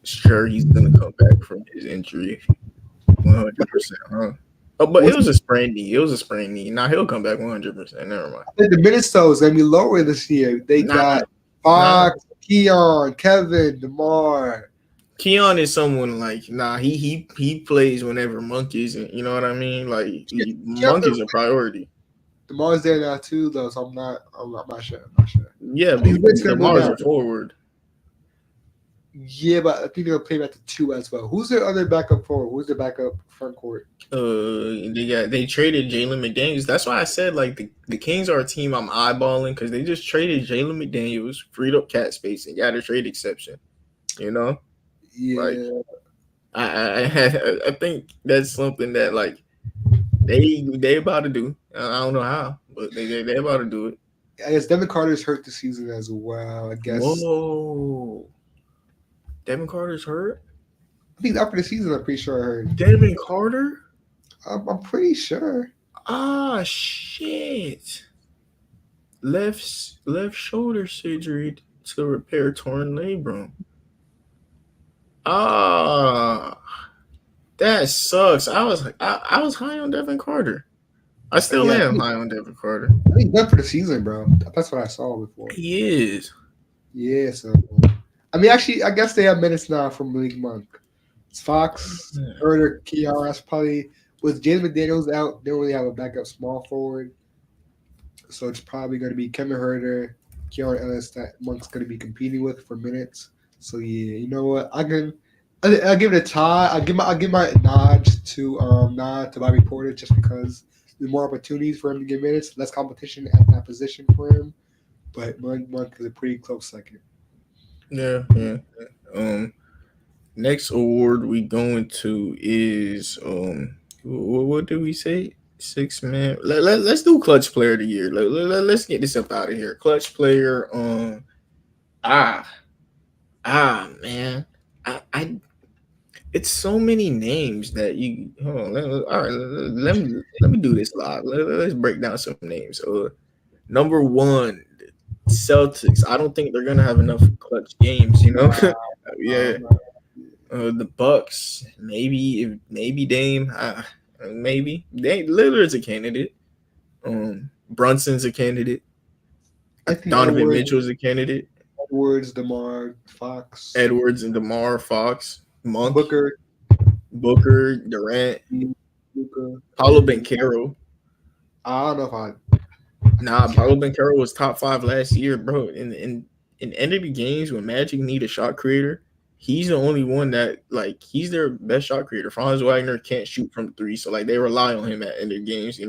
sure he's gonna come back from his injury, 100%. Huh? Oh, but it was a sprained knee. It was a sprained knee. Now he'll come back 100%. Never mind. I think the minutes though is going to be lower this year. They got Fox, Keon, Kevin, DeMar. Keon is someone he plays whenever Monk isn't. You know what I mean? Monk is a priority. DeMar's there now too, though, so I'm not sure. Yeah, but DeMar's a forward. Yeah, but I think they'll play him at the 2 as well. Who's their other backup forward? Who's their backup front court? They traded Jalen McDaniels. That's why I said the Kings are a team I'm eyeballing because they just traded Jalen McDaniels, freed up cap space, and got a trade exception. You know, yeah. I think that's something that They about to do. I don't know how, but they about to do it. I guess Devin Carter's hurt this season as well. I guess. Whoa, Devin Carter's hurt. I think after the season, I'm pretty sure I heard. Devin Carter. I'm pretty sure. Ah, shit. Left shoulder surgery to repair torn labrum. Ah, that sucks. I was high on Devin Carter. I still Yeah, am high on Devin Carter. I think done for the season, bro. That's what I saw before. He is. Yeah, so I mean, actually, I guess they have minutes now from Malik Monk. It's Fox, Herder, Kiara. That's probably with James McDaniels out. They don't really have a backup small forward, so it's probably going to be Kevin Herder, Keon Ellis that Monk's going to be competing with for minutes. So yeah, you know what? I'll give it a tie. I'll give my nod to Bobby Porter just because there's more opportunities for him to get minutes, less competition at that position for him. But Monk is a pretty close second. Yeah. Next award we going to is what do we say? 6 man. Let's do clutch player of the year. Let's get this up out of here. Clutch player. Man. I it's so many names that you. Hold on. All right. Let me do this live. Let's break down some names. Number 1, Celtics. I don't think they're gonna have enough clutch games. Yeah. The Bucks, maybe Dame, maybe Lillard's a candidate. Brunson's a candidate. I think Donovan Mitchell's a candidate. Edwards, DeMar, Fox. Edwards and DeMar, Fox, Monk, Booker, Durant, Luka, Paolo Banchero. I don't know if I. Paolo Banchero was top 5 last year, bro. In end of the games when Magic need a shot creator, he's the only one that he's their best shot creator. Franz Wagner can't shoot from 3, so they rely on him at end of games,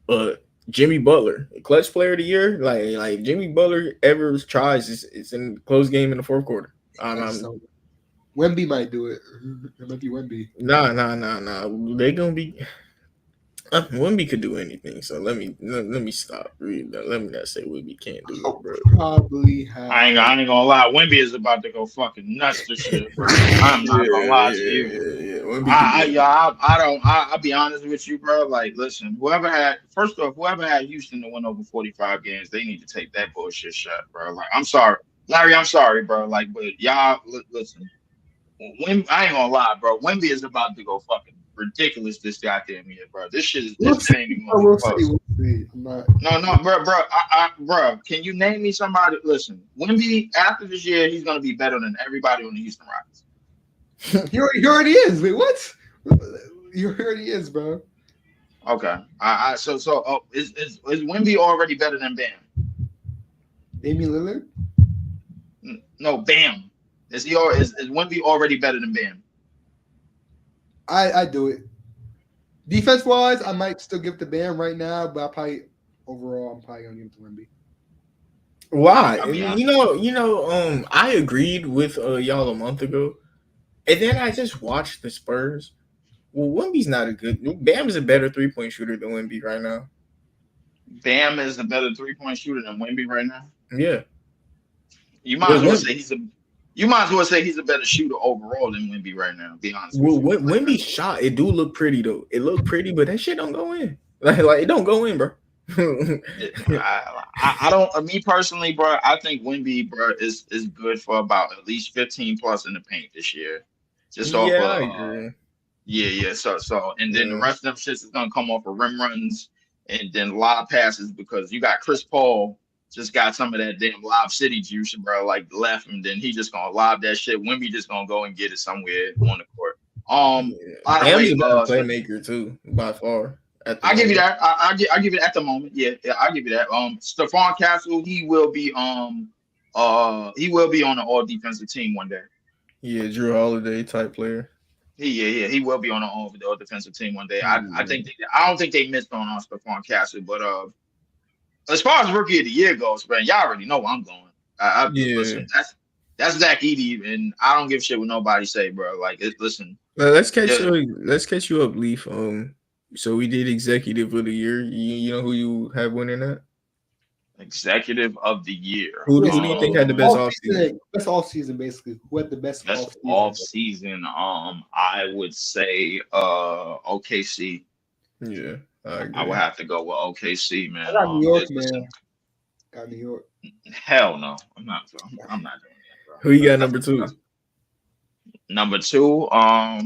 But Jimmy Butler, clutch player of the year, like Jimmy Butler ever tries is in close game in the fourth quarter. Wemby might do it. It might be Wemby. Nah. They gonna be. Wemby could do anything, so let me stop reading that. Let me not say Wemby can't do it, bro. Probably have. I ain't gonna lie. Wemby is about to go fucking nuts this shit, bro. I'm not gonna lie to you. I'll be honest with you, bro. Like, listen, whoever had Houston to win over 45 games, they need to take that bullshit shot, bro. Like, I'm sorry, Larry. I'm sorry, bro. Like, but y'all, listen. I ain't gonna lie, bro. Wemby is about to go fucking ridiculous this goddamn year, bro. This shit is insane. We'll see. No, bro. Can you name me somebody? Listen, Wemby after this year, he's gonna be better than everybody on the Houston Rockets. He already is. Wait, what? He already is, bro. Okay. So is Wemby already better than Bam? Damian Lillard? No, Bam. Is Wemby already better than Bam? I do it. Defense wise, I might still give it to Bam right now, but I'm probably gonna give it to Wemby. Why? I agreed with y'all a month ago, and then I just watched the Spurs. Well, Wemby's not Bam is a better 3-point shooter than Wemby right now. Bam is a better 3-point shooter than Wemby right now. Yeah. You might as well say he's a better shooter overall than Wemby right now. Be honest. Well, Wemby's shot, it do look pretty though. It look pretty, but that shit don't go in. Like it don't go in, bro. I don't. Me personally, bro, I think Wemby, bro, is good for about at least 15 plus in the paint this year. Just off I agree. Yeah. So, and then the rest of them shits is gonna come off of rim runs and then lob passes because you got Chris Paul just got some of that damn Lob City juice, bro. Like left him, then he just gonna lob that shit. Wemby just gonna go and get it somewhere on the court. Bam's a better playmaker too, by far. I give you that. I give it at the moment. Yeah, I give you that. Stephon Castle, he will be on the all defensive team one day. Yeah, Jrue Holiday type player. He will be on the all defensive team one day. I don't think they missed on Stephon Castle, but as far as rookie of the year goes, man, y'all already know where I'm going. Listen, that's Zach Edey, and I don't give a shit what nobody say, bro. Like, listen. Let's catch you up, Leaf. So we did executive of the year. You know who you have winning that? Executive of the year. Who do you think had the best offseason? Best offseason, basically. Who had the best offseason? I would say OKC. Yeah, I would have to go with OKC, man. I got New York, man. Got New York. Hell no, I'm not doing that, bro. Who you got number 2? Number 2, I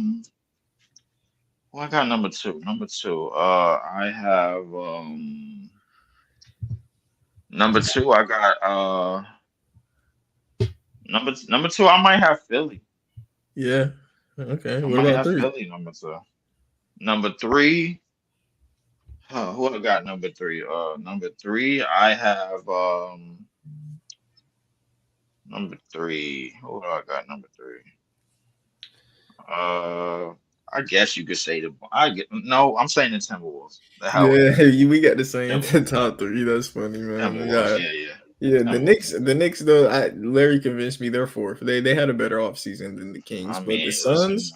got number 2. Number 2, I have number 2. I got number 2. I might have Philly. Yeah. Okay. What about 3? Philly number 2. Number 3. Who I got number 3? Number 3, I have number 3. Who do I got number 3? I guess you could say I'm saying the Timberwolves. We got the same top 3. That's funny, man. Yeah. The Knicks though, Larry convinced me they're 4th. They had a better offseason than the Kings, but the Suns.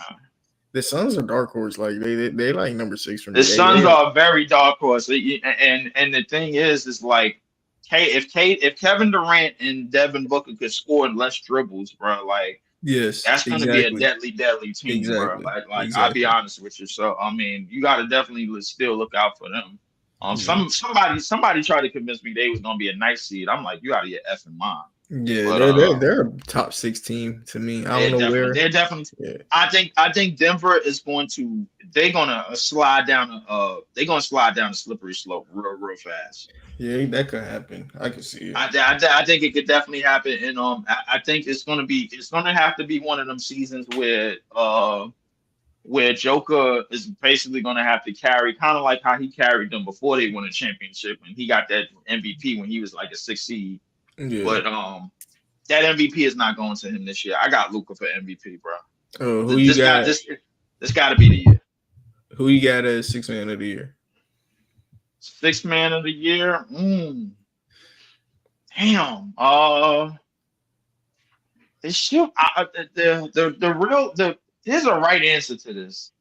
The Suns are dark horse. Like they like number 6 for me. The Suns are a very dark horse, and the thing is like, hey, if Kevin Durant and Devin Booker could score less dribbles, bro, like. Yes, that's going to be a deadly team, bro. Like I'll be honest with you. So I mean, you got to definitely still look out for them. Somebody tried to convince me they was going to be a nice seed. I'm like, you out of your effing mind. Yeah, but, they're a top 6 team to me. I don't know where they're definitely. Yeah. I think Denver is going to. They're gonna slide down. They're gonna slide down a slippery slope real fast. Yeah, that could happen. I can see it. I think it could definitely happen, and I think it's gonna have to be one of them seasons where Joker is basically gonna have to carry, kind of like how he carried them before they won a championship, and he got that MVP when he was like a 6th seed. Yeah. But that MVP is not going to him this year. I got Luka for MVP, bro. Oh, who you got? This got to be the year. Who you got as 6th man of the year? 6th man of the year. Damn. It should. Here's a right answer to this.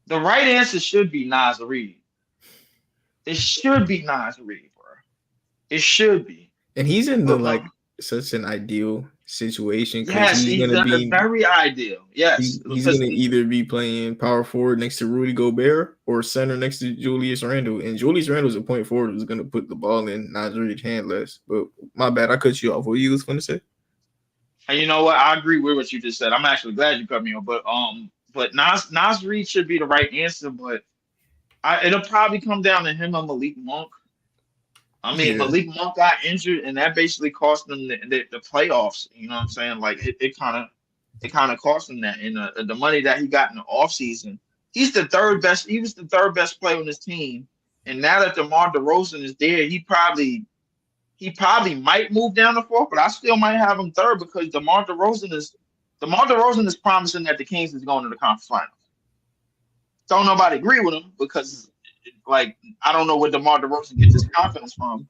The right answer should be Naz Reid. It should be Naz Reid, bro. It should be. And he's in such an ideal situation. Yes, he's gonna be very ideal. Yes, he's gonna either be playing power forward next to Rudy Gobert or center next to Julius Randle. And Julius Randle's a point forward who's gonna put the ball in Naz Reid's hand less. But my bad, I cut you off. What you was gonna say? And you know what? I agree with what you just said. I'm actually glad you cut me off. But Naz Reid should be the right answer. But it'll probably come down to him and Malik Monk. I mean, Malik Monk got injured, and that basically cost them the playoffs. You know what I'm saying? Like it kind of cost him that. And the money that he got in the offseason, he's the 3rd best. He was the 3rd best player on his team. And now that DeMar DeRozan is there, he probably might move down to 4th, but I still might have him 3rd because DeMar DeRozan is promising that the Kings is going to the conference finals. Don't nobody agree with him because. Like, I don't know where DeMar DeRozan gets his confidence from,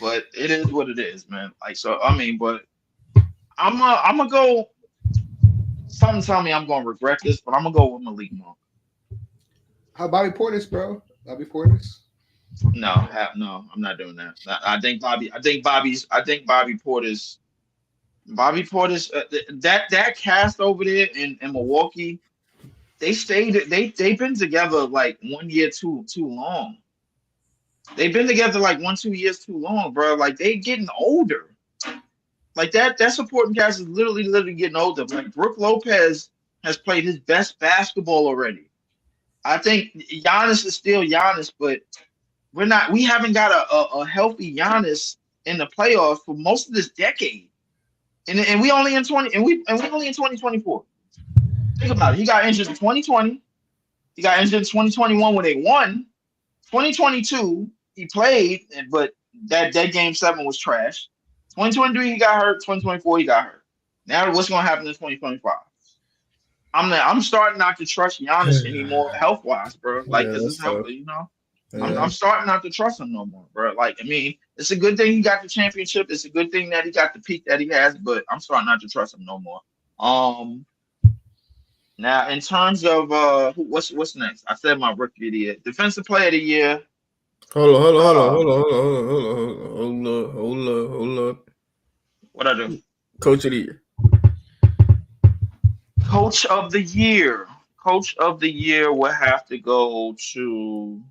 but it is what it is, man. Like, so I mean, but I'm gonna go. Something tell me I'm gonna regret this, but I'm gonna go with Malik Monk. How Bobby Portis, bro? Bobby Portis? No, I'm not doing that. I think Bobby Portis. That cast over there in Milwaukee. They've been together like 1 year too long. They've been together like 1-2 years too long, bro. Like they getting older. Like that supporting cast is literally getting older. Like Brook Lopez has played his best basketball already. I think Giannis is still Giannis, but we haven't got a healthy Giannis in the playoffs for most of this decade. And we only in 2024. Think about it. He got injured in 2020. He got injured in 2021 when they won. 2022, he played, but that game 7 was trash. 2023, he got hurt. 2024, he got hurt. Now, what's going to happen in 2025? I'm starting not to trust Giannis anymore, health wise, bro. Like this is healthy, you know. Yeah. I'm starting not to trust him no more, bro. Like, I mean, it's a good thing he got the championship. It's a good thing that he got the peak that he has, but I'm starting not to trust him no more. Now, in terms of what's next? I said my rookie of the year, defensive player of the year. Hold on, hold on, hold on, Uh, hold on, hold on, hold on, hold up. what I do? Coach of the year. Coach of the year. Coach of the year will have to go to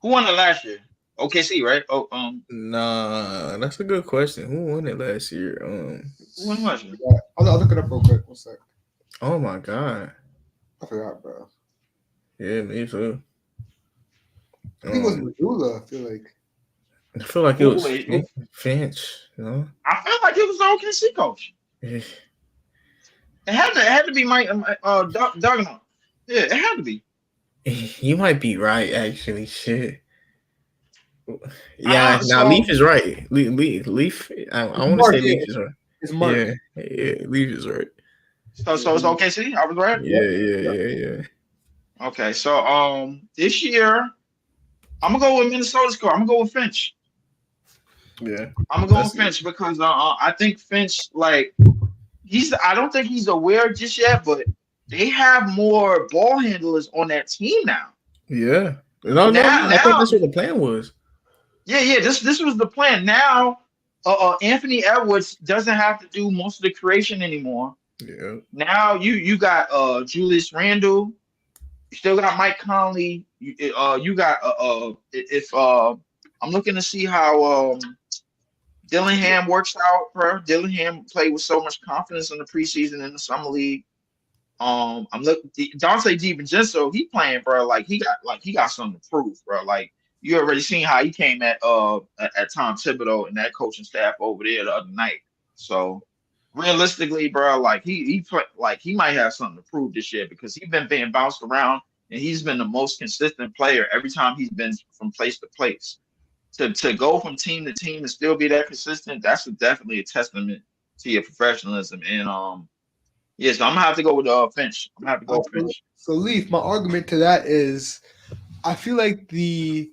who won it last year? OKC, right? Oh, Nah, that's a good question. Who won it last year? who won last year? Yeah, I'll look it up real quick. One sec. Oh my god. I forgot, bro. Yeah, me too. I think it was Missoula. I feel like. I feel like it Who, was wait, Finch, you know? I felt like it was the OKC coach. Yeah. It had to be Mike Duggan. Yeah, it had to be. You might be right, actually. Shit. Yeah, now So Leaf is right. Leaf. I want to Mark, say yeah, Leaf is right. it's Mark. Yeah, Leaf is right. so it's OKC. I was right. Yeah. Okay, so this year I'm gonna go with Minnesota's score. I'm gonna go with Finch. Yeah. I'm gonna go with Finch because I think Finch I don't think he's aware just yet, but they have more ball handlers on that team now. Yeah. No. Now, I thought that's what the plan was. yeah. This was the plan. Now, Anthony Edwards doesn't have to do most of the creation anymore. Yeah. Now you got Julius Randle. You still got Mike Conley. You got if I'm looking to see how Dillingham works out, bro. Dillingham played with so much confidence in the preseason in the summer league. I'm looking Dante DiVincenzo, he playing, bro. He got something to prove, bro. Like you already seen how he came at Tom Thibodeau and that coaching staff over there the other night. So realistically, bro, he might have something to prove this year because he's been being bounced around and he's been the most consistent player every time he's been from place to place. To go from team to team and still be that consistent, that's definitely a testament to your professionalism. And so I'm gonna have to go with Finch. I'm gonna have to go with Finch. So Leaf, my argument to that is, I feel like the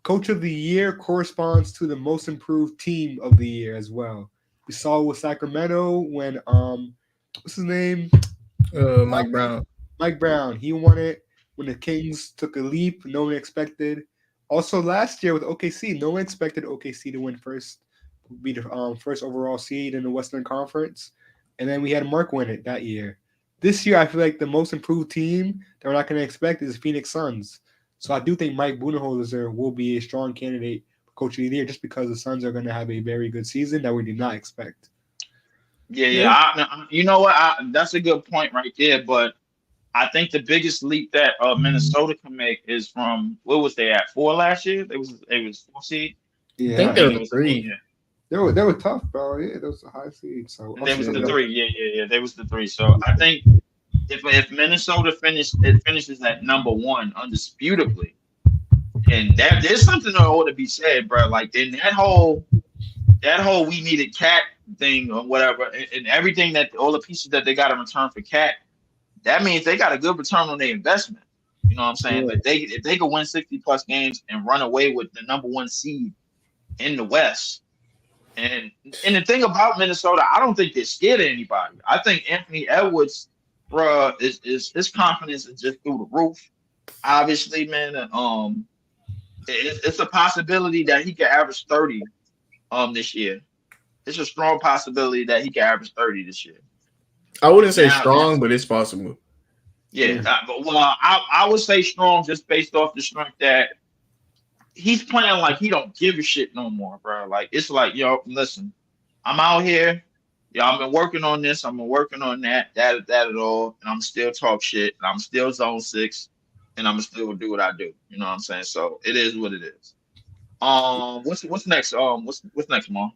coach of the year corresponds to the most improved team of the year as well. We saw with Sacramento when what's his name? Mike Brown. Mike Brown. He won it when the Kings took a leap no one expected. Also last year with OKC, no one expected OKC to win first, be the first overall seed in the Western Conference, and then we had Mark win it that year. This year, I feel like the most improved team that we're not going to expect is Phoenix Suns. So I do think Mike Budenholzer will be a strong candidate for Coach of the Year just because the Suns are going to have a very good season that we did not expect. Yeah. You know what? That's a good point right there. But I think the biggest leap that Minnesota can make is from what was they at 4 last year? It was 4 seed. Yeah, I think they were 3. They were tough, bro. Yeah, that was a high seed. So they was the 3. Yeah. They was the 3. So I think if Minnesota finishes at number 1 undisputably, and there's something that ought to be said, bro. Like in that whole we needed Cat thing or whatever, and everything that all the pieces that they got in return for Cat, that means they got a good return on their investment. You know what I'm saying? Yeah. If they could win 60 plus games and run away with the number 1 seed in the West. And the thing about Minnesota, I don't think they're scared of anybody. I think Anthony Edwards, bro, is his confidence is just through the roof. Obviously, man, it's a possibility that he could average 30 this year. It's a strong possibility that he could average 30 this year. I wouldn't say strong, but it's possible. Yeah, I would say strong just based off the strength that he's playing like he don't give a shit no more, bro. Like it's like, yo, listen, I'm out here. Yeah, I've been working on this. I've been working on that at all, and I'm still talk shit. And I'm still zone 6, and I'm still do what I do. You know what I'm saying? So it is what it is. What's next? What's next, Mom?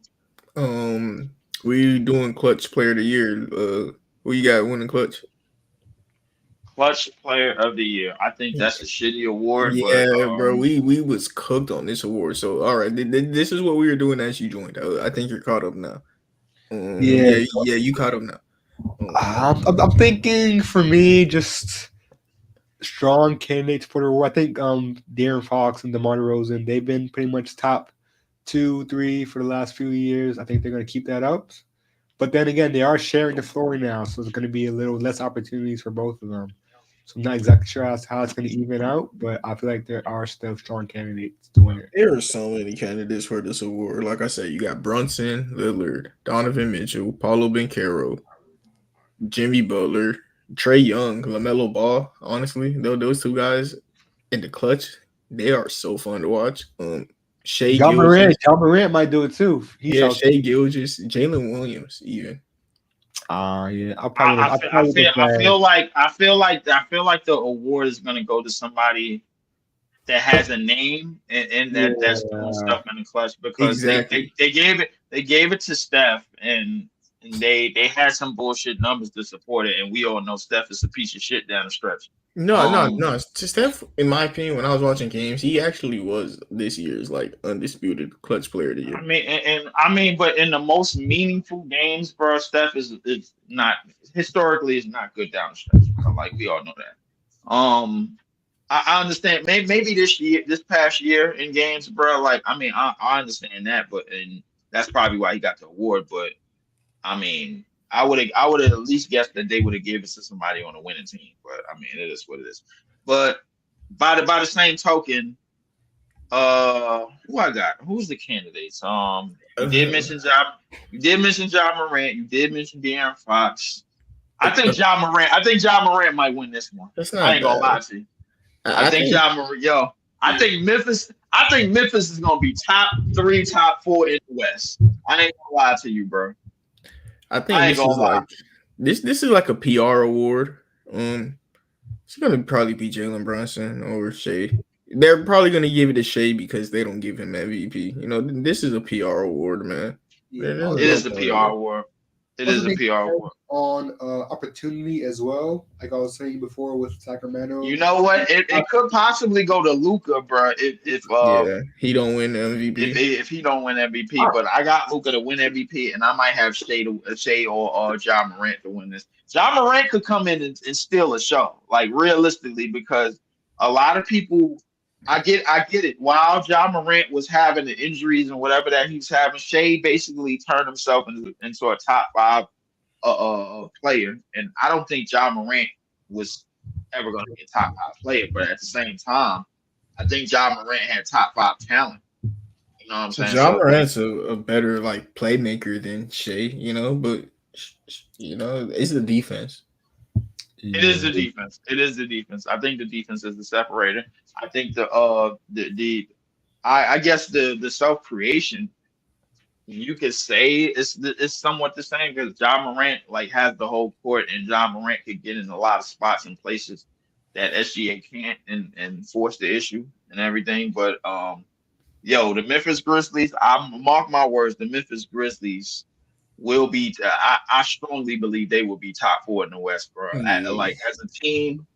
We doing clutch player of the year. Who you got winning clutch? Clutch player of the year. I think that's a shitty award. Yeah, but, bro, we was cooked on this award. So all right, this is what we were doing as you joined. I think you're caught up now. Yeah, you caught up now. I'm thinking for me, just strong candidates for the award. I think De'Aaron Fox and DeMar DeRozan, they've been pretty much top 2, 3 for the last few years. I think they're going to keep that up. But then again, they are sharing the floor now, so there's going to be a little less opportunities for both of them. So I'm not exactly sure how it's going to even out, but I feel like there are still strong candidates to win it. There are so many candidates for this award. Like I said, you got Brunson, Lillard, Donovan Mitchell, Paulo Banchero, Jimmy Butler, Trae Young, LaMelo Ball. Honestly, those two guys in the clutch, they are so fun to watch. Shea John Gilgeous, Morant might do it too. Shea Gilgeous, Jalen Williams, even. Yeah. I feel like the award is gonna go to somebody that has a name and that's doing stuff in the clutch, because exactly. they gave it to Steph, and they had some bullshit numbers to support it, and we all know Steph is a piece of shit down the stretch. No. Steph, in my opinion, when I was watching games, he actually was this year's like undisputed clutch player of the year. I mean, but in the most meaningful games, bro, Steph is not historically is not good down the stretch. Bro. Like we all know that. I understand. Maybe this past year in games, bro. Like I understand that, but and that's probably why he got the award. But I mean, I would have at least guessed that they would have given it to somebody on a winning team. But I mean, it is what it is. But by the same token, who I got? Who's the candidates? You did mention Ja Morant. You did mention De'Aaron Fox. I think Ja Morant might win this one. I ain't gonna lie to you. I think Ja Morant. Yo, I think Memphis is gonna be top 3, top 4 in the West. I ain't gonna lie to you, bro. I think this is like a PR award. It's gonna probably be Jalen Brunson or Shea. They're probably gonna give it to Shea because they don't give him MVP. You know, this is a PR award, man. Yeah, it is a PR award. It is a PR award. On opportunity as well, like I was saying before with Sacramento. You know what? It could possibly go to Luka, bro. If he don't win the MVP. If he don't win MVP, but I got Luka to win MVP, and I might have Shea or Ja Morant to win this. Ja Morant could come in and steal a show, like realistically, because a lot of people. I get it. While Ja Morant was having the injuries and whatever that he's having, Shea basically turned himself into a top 5 player, and I don't think Ja Morant was ever going to be a top 5 player. But at the same time, I think Ja Morant had top 5 talent. You know what I'm saying? Ja Morant's a better like playmaker than Shea, you know, but you know, it's the defense. It is the defense. It is the defense. I think the defense is the separator. I think I guess the self creation, you could say it's somewhat the same, because Ja Morant like has the whole court, and Ja Morant could get in a lot of spots and places that SGA can't, and force the issue and everything. But the Memphis Grizzlies, I mark my words, the Memphis Grizzlies will be. I strongly believe they will be top 4 in the West, bro. Like as a team,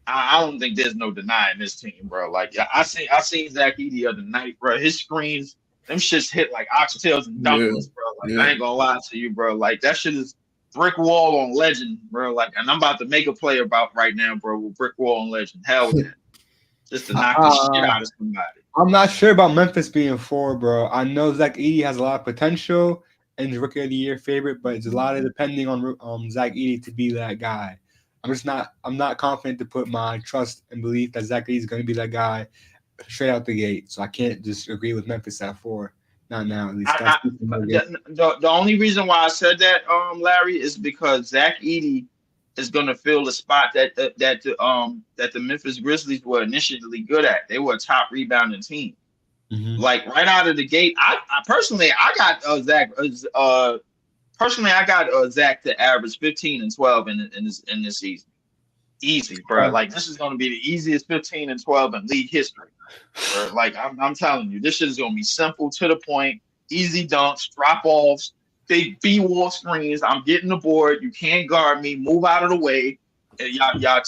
I don't think there's no denying this team, bro. Like I seen Zach Edey the other night, bro. His screens, them shits hit like oxtails and dumplings, bro. Like I ain't gonna lie to you, bro. Like that shit is brick wall on legend, bro. Like, and I'm about to make a play about right now, bro, with brick wall on legend. Hell with that. Just to knock the shit out of somebody. I'm not sure about Memphis being 4, bro. I know Zach Edey has a lot of potential and the Rookie of the Year favorite, but it's a lot of depending on Zach Edey to be that guy. I'm not confident to put my trust and belief that Zach Edey is going to be that guy straight out the gate. So I can't just agree with Memphis at 4. Not now, at least. The only reason why I said that, Larry, is because Zach Edey is going to fill the spot that the Memphis Grizzlies were initially good at. They were a top rebounding team. Mm-hmm. Like right out of the gate, I personally got Zach. Personally, I got Zach to average 15 and 12 in this season. Easy, bro. Like this is going to be the easiest 15 and 12 in league history. Bro. Like I'm telling you, this shit is going to be simple, to the point, easy dunks, drop offs, big B-wall screens. I'm getting the board. You can't guard me. Move out of the way. Y'all not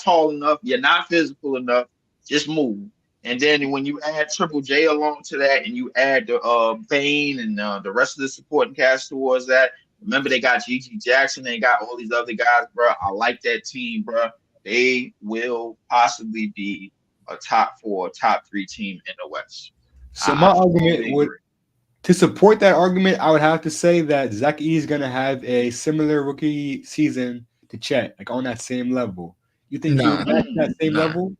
tall enough. You're not physical enough. Just move. And then when you add Triple J along to that, and you add the Bane and the rest of the supporting cast towards that, remember they got G.G. Jackson, they got all these other guys, bro. I like that team, bro. They will possibly be a top 4, top 3 team in the West. So my argument To support that argument, I would have to say that Zach E is gonna have a similar rookie season to Chet, like on that same level. You think he'll Nah, match that same nah. level?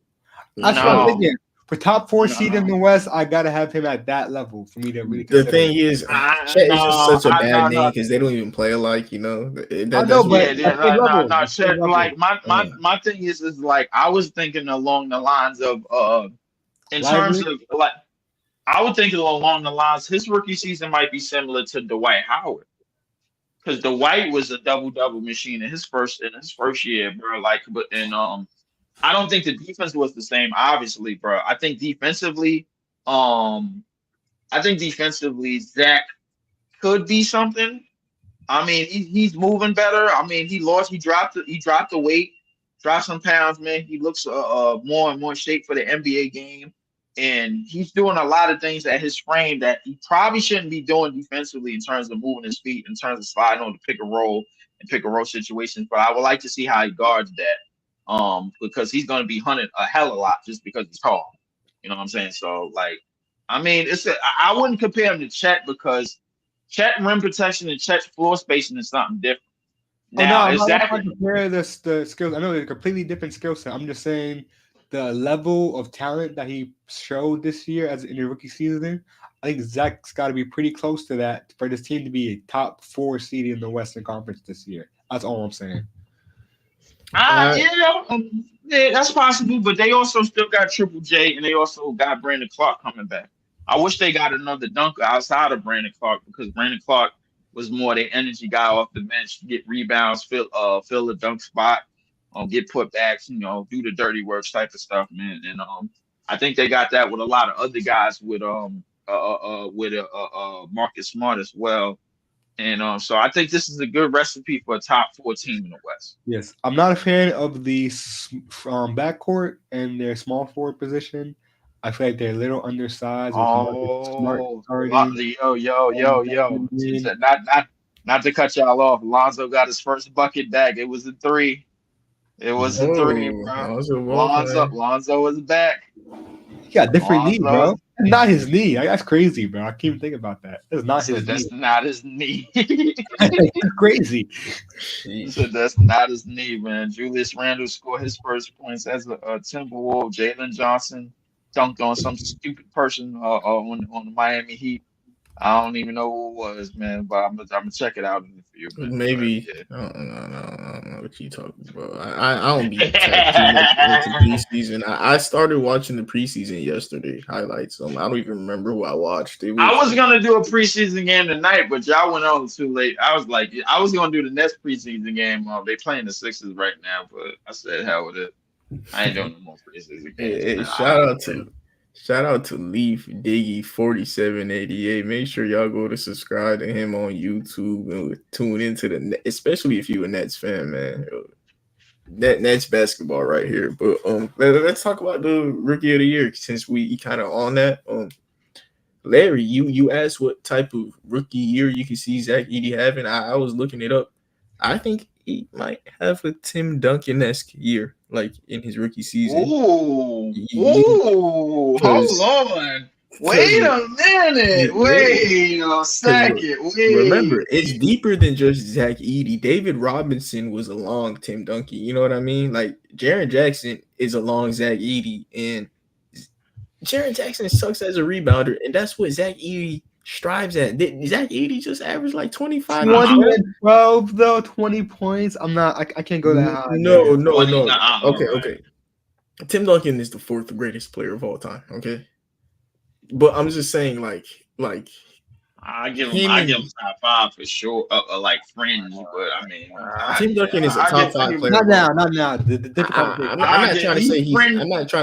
That's what I'm No. thinking. For top 4 seed in No. the West, I gotta have him at that level for me to really The consider. thing is, Chet is just such a bad name because they don't even play alike. You know, I know, but no. Chet, like my thing is like I was thinking along the lines of in terms of like I would think along the lines his rookie season might be similar to Dwight Howard. Because Dwight was a double machine in his first year, bro. Like, but I don't think the defense was the same, obviously, bro. I think defensively, Zach could be something. I mean, he's moving better. I mean, he dropped the weight, dropped some pounds, man. He looks more and more shape for the NBA game. And he's doing a lot of things at his frame that he probably shouldn't be doing defensively in terms of moving his feet, in terms of sliding on the pick and roll situations. But I would like to see how he guards that, because he's going to be hunted a hell of a lot just because he's tall. You know what I'm saying? So, like, I mean, I wouldn't compare him to Chet because Chet rim protection and Chet's floor spacing is something different. Now, I'm not going to compare the skills. I know they're a completely different skill set. I'm just saying the level of talent that he showed this year as in the rookie season, I think Zach's got to be pretty close to that for this team to be a top 4 seed in the Western Conference this year. That's all I'm saying. Yeah, that's possible, but they also still got Triple J and they also got Brandon Clark coming back. I wish they got another dunker outside of Brandon Clark because Brandon Clark was more the energy guy off the bench, get rebounds, fill the dunk spot. Get putbacks, do the dirty work type of stuff, man. And I think they got that with a lot of other guys with Marcus Smart as well. And so I think this is a good recipe for a top 4 team in the West. Yes, I'm not a fan of the backcourt and their small forward position. I feel like they're a little undersized. Yo. Not to cut y'all off. Lonzo got his first bucket back. It was a 3. It was a 3, bro. Lonzo was back. He got a different knee, bro. That's not his knee. That's crazy, bro. I can't even think about that. That's not his knee. That's not his knee. That's crazy. So that's not his knee, man. Julius Randle scored his first points as a Timberwolf. Jalen Johnson dunked on some stupid person on the Miami Heat. I don't even know who it was, man, but I'm gonna check it out in a few minutes. Maybe I don't know what you talking about. I don't be into preseason. I started watching the preseason yesterday highlights. I don't even remember who I watched. I was gonna do a preseason game tonight, but y'all went on too late. I was like, I was gonna do the next preseason game. They playing the Sixers right now, but I said hell with it. I ain't doing no more preseason games. Shout out to Leaf Diggy 4788. Make sure y'all go to subscribe to him on YouTube and tune into the, especially if you're a Nets fan, man. Nets basketball right here. But let's talk about the rookie of the year since we kind of on that. Larry, you asked what type of rookie year you can see Zach Edey having. I was looking it up. I think he might have a Tim Duncan-esque year, like in his rookie season. Ooh, hold on. Wait a minute. Wait a second. Remember, it's deeper than just Zach Edey. David Robinson was along Tim Duncan. You know what I mean? Like, Jaren Jackson is along Zach Edey, and Jaren Jackson sucks as a rebounder, and that's what Zach Edey strives at. Zach Edey just averaged like 25. 20 and 12, though, 20 points. I can't go that high. No. Okay. Tim Duncan is the 4th greatest player of all time, okay? But I'm just saying, like I give him top 5 for sure, like fringe. But I mean, Tim Duncan is a top 5 player. Not now. I'm not trying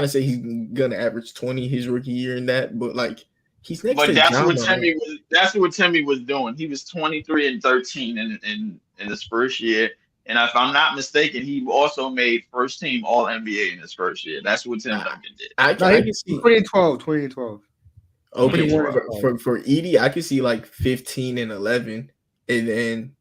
to say he's gonna average 20 his rookie year in that, but like he's next. But that's what Timmy was doing. He was 23 and 13 in his first year. And if I'm not mistaken, he also made first team All NBA in his first year. That's what Tim Duncan did. I can see 2012. Okay, for Edey, I could see like 15 and 11, and then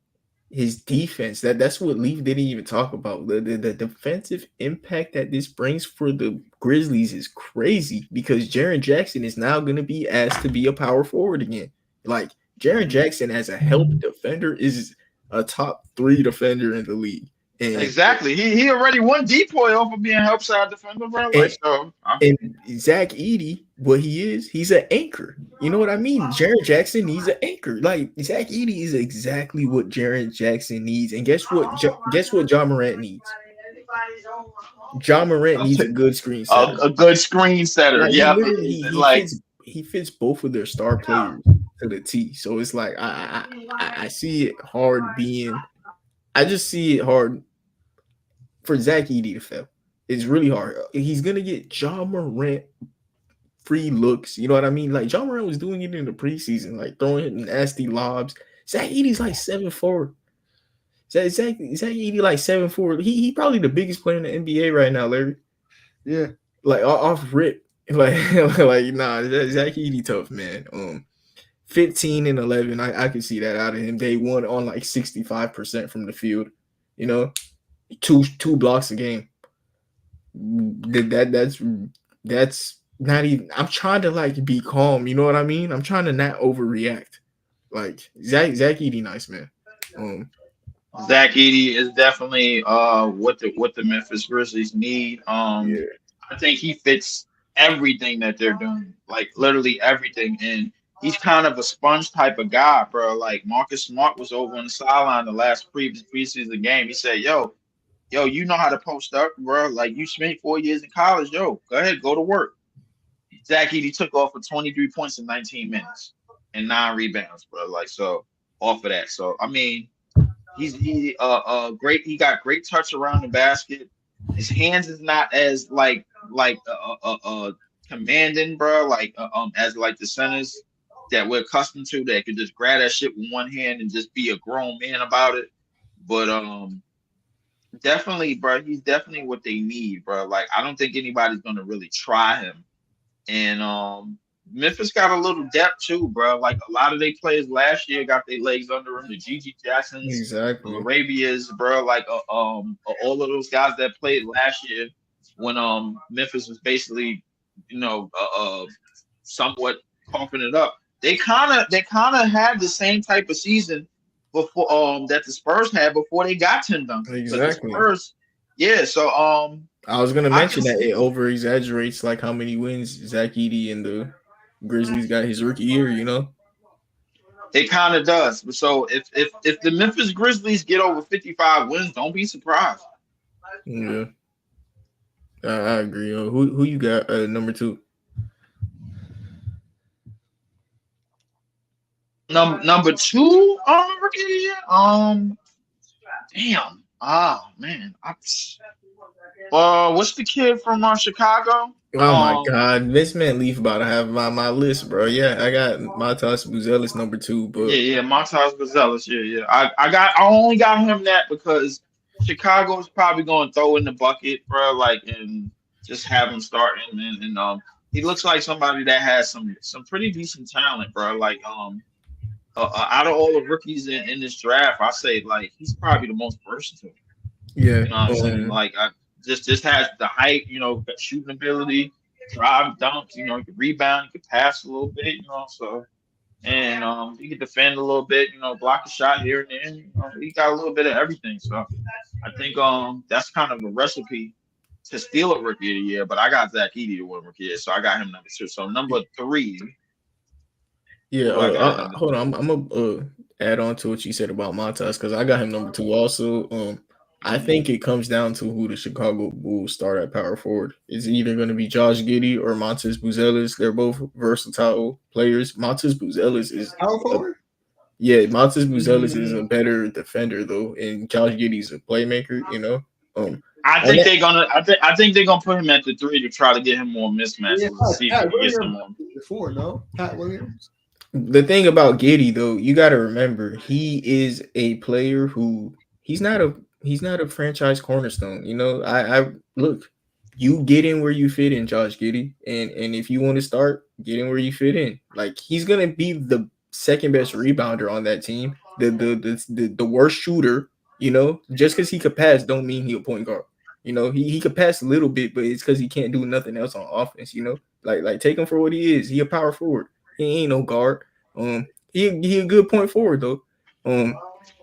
his defense. That's what Leaf didn't even talk about. The defensive impact that this brings for the Grizzlies is crazy because Jaren Jackson is now going to be asked to be a power forward again. Like Jaren Jackson as a help defender is a top 3 defender in the league. And exactly. He already won depoy off of being help side defender, bro. Like so. And Zach Edey, what he's an anchor. You know what I mean? Jaren Jackson needs an anchor. Like Zach Edey is exactly what Jaren Jackson needs. And guess what? Guess what Ja Morant needs? Ja Morant needs a good screen setter. A good screen setter. Like, yeah, he fits both of their star players to the T. So it's like I see it hard being. I just see it hard for Zach Edey to fail. It's really hard. He's gonna get Ja Morant free looks. You know what I mean? Like Ja Morant was doing it in the preseason, like throwing nasty lobs. Zach Edey's like 7'4". Zach Edey like 7'4". He probably the biggest player in the NBA right now, Larry. Yeah. Like off rip. Like nah, Zach Edey tough, man. 15 and 11. I can see that out of him. Day one on like 65% from the field. You know, two blocks a game. That's not even. I'm trying to like be calm. You know what I mean? I'm trying to not overreact. Like Zach Edey, nice man. Zach Edey is definitely what the Memphis Grizzlies need. Yeah. I think he fits everything that they're doing, like literally everything. And he's kind of a sponge type of guy, bro. Like Marcus Smart was over on the sideline the last preseason game. He said, yo, you know how to post up, bro. Like you spent 4 years in college. Yo, go ahead, go to work. Zach Edey took off for 23 points in 19 minutes and 9 rebounds, bro. Like so off of that. So I mean, he great. He got great touch around the basket. His hands is not as like commanding, bro. Like as like the centers that we're accustomed to that could just grab that shit with one hand and just be a grown man about it. But definitely, bro, he's definitely what they need, bro. Like I don't think anybody's gonna really try him. And Memphis got a little depth too, bro. Like a lot of their players last year got their legs under them. The Gigi Jacksons, exactly. the Arabias, bro. Like all of those guys that played last year when Memphis was basically, somewhat pumping it up. They kind of had the same type of season before that the Spurs had before they got Tim Duncan. Exactly. The Spurs, yeah. So I was gonna mention that it over exaggerates like how many wins Zach Edey and the Grizzlies got his rookie year. You know, it kind of does. So if the Memphis Grizzlies get over 55 wins, don't be surprised. Yeah, I agree. Who you got number 2? Number 2 rookie of the year? Damn. Oh man. What's the kid from Chicago? Oh my God, this man Leaf about to have my list, bro. Yeah, I got Matas Buzelis number 2, but Matas Buzelis. Yeah. I only got him that because Chicago is probably going to throw in the bucket, bro. Like and just have him starting, and he looks like somebody that has some pretty decent talent, bro. Like out of all the rookies in this draft, I say like he's probably the most versatile. Yeah, you know what I'm saying? Like I just has the height, shooting ability, drive, dunks, he can rebound, he can pass a little bit, so and he can defend a little bit, block a shot here and there. He got a little bit of everything. So I think that's kind of a recipe to steal a rookie of the year. But I got Zach Edey to win rookie of the year, so I got him number 2. So number 3. Yeah, hold on. I'm gonna add on to what you said about Matas because I got him number 2 also. I think it comes down to who the Chicago Bulls start at power forward. It's either going to be Josh Giddey or Matas Buzelis. They're both versatile players. Matas Buzelis is power forward. Matas Buzelis is a better defender though, and Josh Giddey's a playmaker. I think they're gonna put him at the 3 to try to get him more mismatches. See if he can get some more. Before, no, Pat Williams. The thing about Giddey though, you got to remember he is a player who he's not a franchise cornerstone. I look, you get in where you fit in, Josh Giddey, and if you want to start, get in where you fit in. Like he's gonna be the second best rebounder on that team, the worst shooter. Just because he could pass, don't mean he's a point guard. He could pass a little bit, but it's because he can't do nothing else on offense. Like take him for what he is. He a power forward. He ain't no guard. He a good point forward though.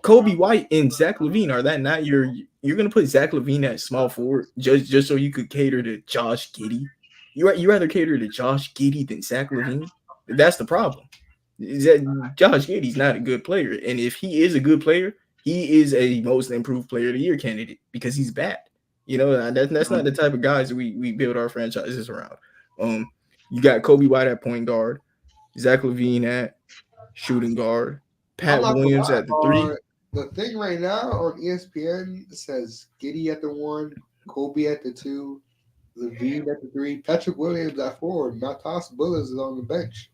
Kobe White and Zach LaVine, are that not you're gonna put Zach LaVine at small forward just so you could cater to Josh Giddey? You rather cater to Josh Giddey than Zach LaVine? That's the problem. Is that Josh Giddey's not a good player, and if he is a good player, he is a most improved player of the year candidate because he's bad. You know, that's not the type of guys that we build our franchises around. You got Kobe White at point guard, Zach LaVine at shooting guard, Pat Williams at the 3. The thing right now on ESPN says Giddey at the 1, Kobe at the 2, LaVine at the 3, Patrick Williams at 4, Matas Bullis is on the bench.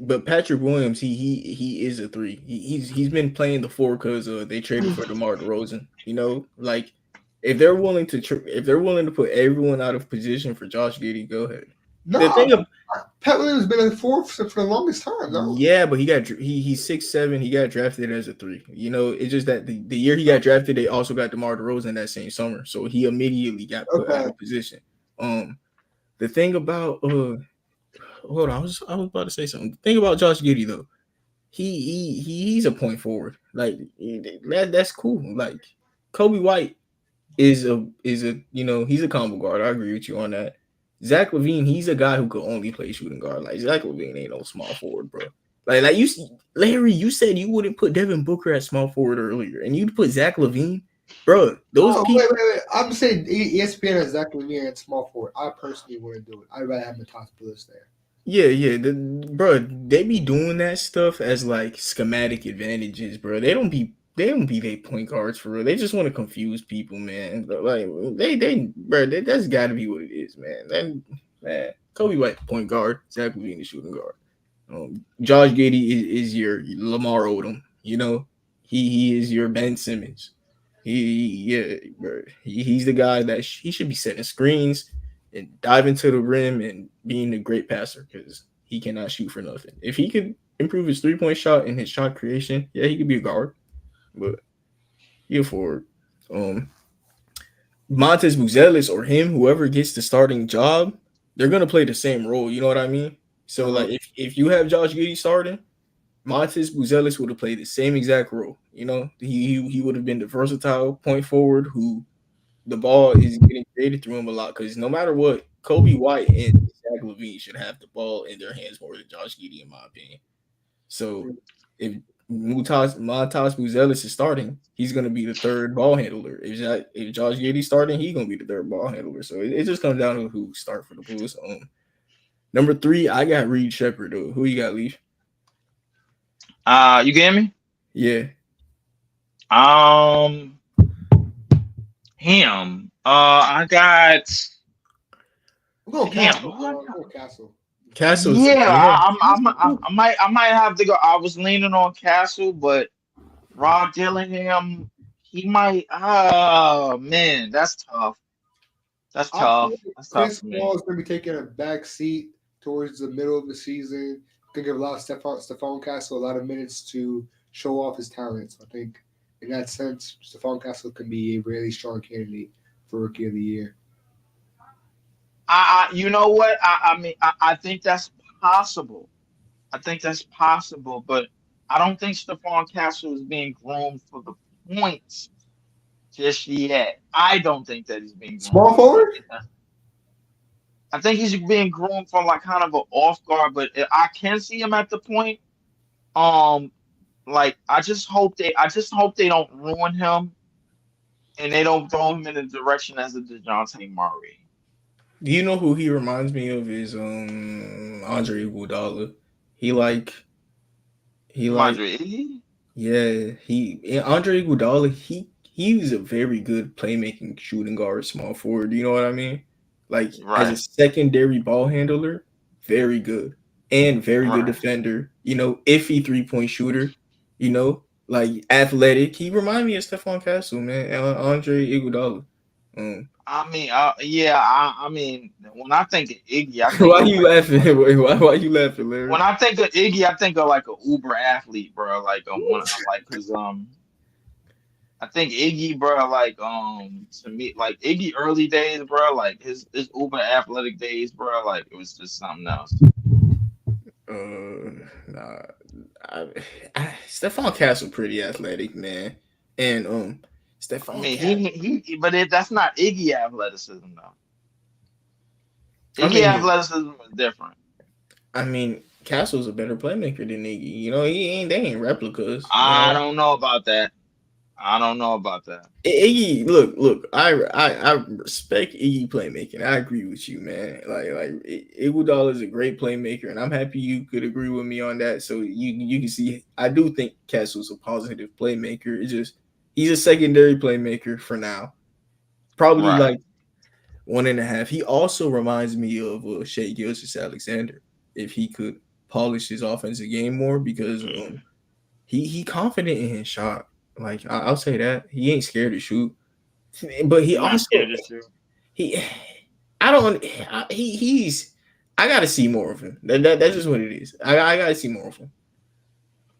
But Patrick Williams, he is a 3. He's been playing the 4 because they traded for DeMar DeRozan. You know, like if they're willing to put everyone out of position for Josh Giddey, go ahead. No, Pat Williams has been in 4 for the longest time. No? Yeah, but he's 6'7". He got drafted as a 3. You know, it's just that the year he got drafted, they also got DeMar DeRozan that same summer, so he immediately got put out of position. The thing about hold on, I was about to say something. The thing about Josh Giddey though, he's a point forward. Like that's cool. Like Kobe White is a you know, he's a combo guard. I agree with you on that. Zach LaVine, he's a guy who could only play shooting guard. Like Zach LaVine ain't no small forward, bro. Like you, Larry, you said you wouldn't put Devin Booker at small forward earlier, and you'd put Zach LaVine, bro. Those people. Wait. I'm saying ESPN has Zach LaVine at small forward. I personally wouldn't do it. I'd rather have Matas Bullis there. Yeah, bro. They be doing that stuff as like schematic advantages, bro. They don't be their point guards for real. They just want to confuse people, man. But like that's got to be what it is, man. Kobe White point guard, Zach LaVine the shooting guard. Josh Giddey is your Lamar Odom. You know, he is your Ben Simmons. He's the guy that he should be setting screens and diving to the rim and being a great passer because he cannot shoot for nothing. If he could improve his 3-point shot and his shot creation, yeah, he could be a guard. But he'll forward. Montez Buzelis or him, whoever gets the starting job, they're gonna play the same role. You know what I mean? So like if you have Josh Giddey starting, Montez Buzelis would have played the same exact role. You know, he would have been the versatile point forward who the ball is getting created through him a lot because no matter what, Kobe White and Zach LaVine should have the ball in their hands more than Josh Giddey, in my opinion. So if Matas Buzelis is starting, he's going to be the third ball handler. If Josh Giddey's starting, he's going to be the third ball handler. So it just comes down to who start for the Bulls. Number 3, I got Reed Sheppard. Who you got, Leaf? You get me? Yeah. Him. I got. We'll go Castle. Castle. Yeah, I might have to go. I was leaning on Castle, but Rob Dillingham, he might. Oh man, that's tough. That's tough. Chris Paul is going to be taking a back seat towards the middle of the season. Going to give a lot of Stephon Castle a lot of minutes to show off his talents. I think in that sense, Stephon Castle can be a really strong candidate for Rookie of the Year. You know what? I think that's possible. But I don't think Stephon Castle is being groomed for the points just yet. I don't think that he's being groomed. Small forward? I think he's being groomed for like kind of an off guard, but I can see him at the point. Like I just hope they don't ruin him and they don't throw him in the direction as a DeJounte Murray. Do you know who he reminds me of is Andre Iguodala. Andre Iguodala, he's a very good playmaking shooting guard, small forward. You know what I mean? Like as a secondary ball handler, very good. And very good defender, you know, iffy 3-point shooter, you know, like athletic. He reminds me of Stephon Castle, man, Andre Iguodala. I mean, when I think of Iggy, why you laughing? Why you laughing, Larry? When I think of Iggy, I think of like an Uber athlete, bro. Like, because I think Iggy, bro, like, to me, like Iggy early days, bro, like his Uber athletic days, bro, like it was just something else. Nah, Stephon Castle pretty athletic, man, and I Stephon mean, Castle. but that's not Iggy athleticism though. I Iggy mean, athleticism is different. I mean, Castle's a better playmaker than Iggy. You know, they ain't replicas. You I know, don't know about that. I don't know about that. Iggy, look. I respect Iggy playmaking. I agree with you, man. Like Iguodala is a great playmaker, and I'm happy you could agree with me on that. So you can see, I do think Castle's a positive playmaker. It's just he's a secondary playmaker for now. Probably Right. like 1.5. He also reminds me of Shai Gilgeous-Alexander if he could polish his offensive game more because he confident in his shot. Like I'll say that he ain't scared to shoot, but he I'm not also scared of you. he I don't he's I gotta see more of him. That's just what it is. I gotta see more of him.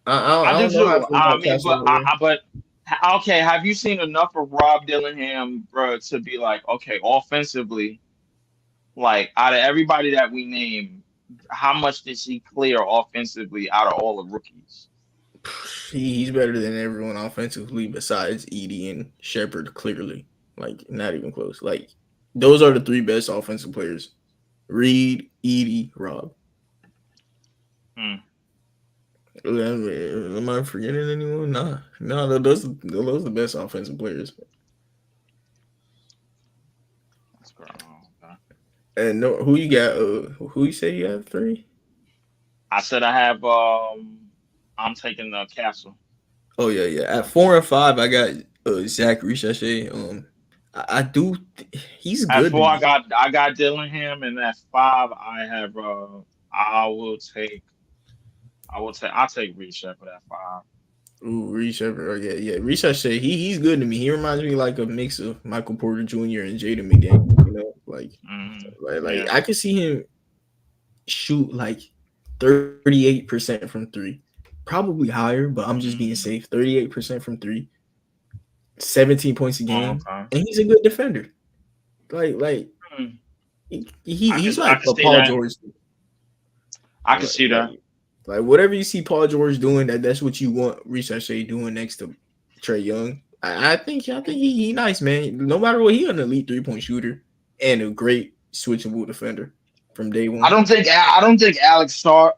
I I do don't know how I too. feel I about mean, Castle over there. but okay. Have you seen enough of Rob Dillingham, bro, to be like, okay, offensively, like out of everybody that we name, how much did she clear offensively out of all the rookies? He's better than everyone offensively besides Edie and Shepard. Clearly, like not even close. Like those are the three best offensive players: Reed, Edie, Rob. Am I forgetting anyone? Nah, no, those are the best offensive players. That's correct. Okay. And no, who you got? Who you say you have three? I said I have. I'm taking the Castle. Oh yeah. At 4 and 5, I got Zach Richache. I do. He's At good to 4, me. I got Dillingham, and at 5, I have. I'll take Reed Shepard at 5. Ooh, Richache. Oh yeah. Richache. He's good to me. He reminds me like a mix of Michael Porter Jr. and Jaden McDaniel. You know, like Yeah. I could see him shoot like 38% from three. Probably higher, but I'm just being safe. 38% from three. 17 points a game, Okay. and he's a good defender. Like he's I like can see Paul that. George. I can see that. Like whatever you see Paul George doing, that's what you want Richache doing next to Trae Young. I think he nice, man. No matter what, he an elite 3-point shooter and a great switchable defender from day one. I don't think Alex Star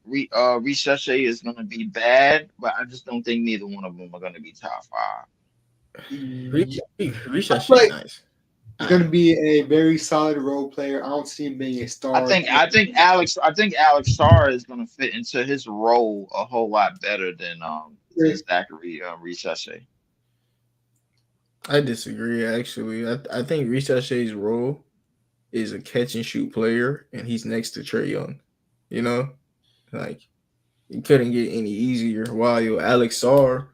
Richache is gonna be bad, but I just don't think neither one of them are gonna be top 5. Richache like- nice. He's going to be a very solid role player. I don't see him being a star. I think Alex Star is gonna fit into his role a whole lot better than Zachary Richache. I disagree. Actually, I think Richache's role is a catch and shoot player, and he's next to Trae Young. You know, like he couldn't get any easier. While Alex Sarr,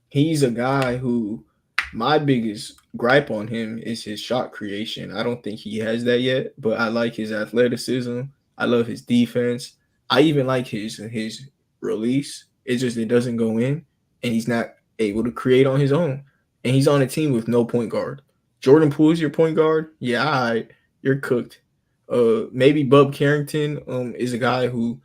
he's a guy who my biggest gripe on him is his shot creation. I don't think he has that yet, but I like his athleticism. I love his defense. I even like his release. It's just it doesn't go in, and he's not able to create on his own. And he's on a team with no point guard. Jordan Poole's your point guard. Yeah, all right, you're cooked. Maybe Bub Carrington is a guy who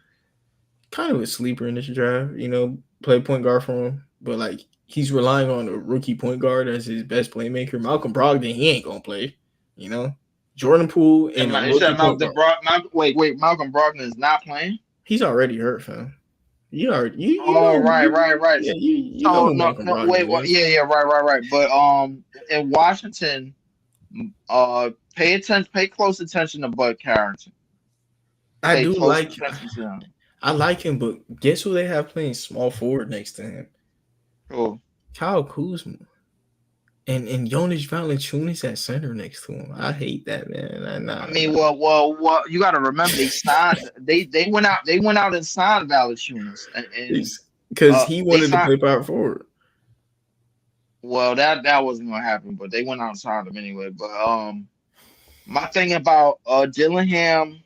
kind of a sleeper in this draft. You know, play point guard for him, but like he's relying on a rookie point guard as his best playmaker. Malcolm Brogdon, he ain't gonna play. You know, Jordan Poole and Malcolm Brogdon is not playing. He's already hurt, fam. You already. You right. Yeah, you Oh know no, Malcolm Brogdon wait, is. yeah, right. But in Washington, pay close attention to Bud Carrington. I like him, but guess who they have playing small forward next to him? Cool. Kyle Kuzma. And Jonas Valanciunas at center next to him. I hate that, man. I mean, well, you got to remember they signed. they went out and signed Valanciunas, because he wanted to play power forward. Well, that wasn't gonna happen, but they went out and signed him anyway. But my thing about Dillingham,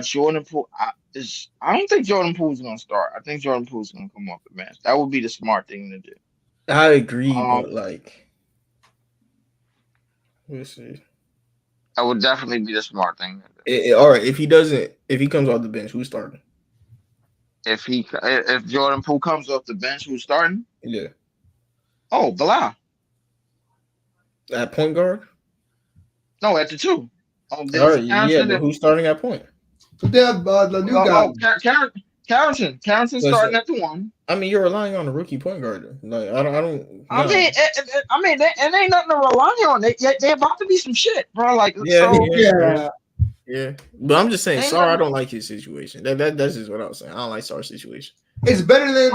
Jordan Poole, I don't think Jordan Poole's gonna start. I think Jordan Poole's gonna come off the bench. That would be the smart thing to do. I agree, but like, we'll see. That would definitely be the smart thing to do. All right, if he comes off the bench, who's starting? if Jordan Poole comes off the bench, who's starting? Yeah. Oh, Bilal. At point guard? No, at the 2. All right, yeah, but who's starting at point? But they have the new guy. Carrington starting at the 1. I mean, you're relying on a rookie point guard. Like, I don't. I mean, it ain't nothing to rely on. They about to be some shit, bro. Like, Yeah. But I'm just saying, Sarr, I don't like his situation. That's just what I was saying. I don't like Sarr's situation. It's better than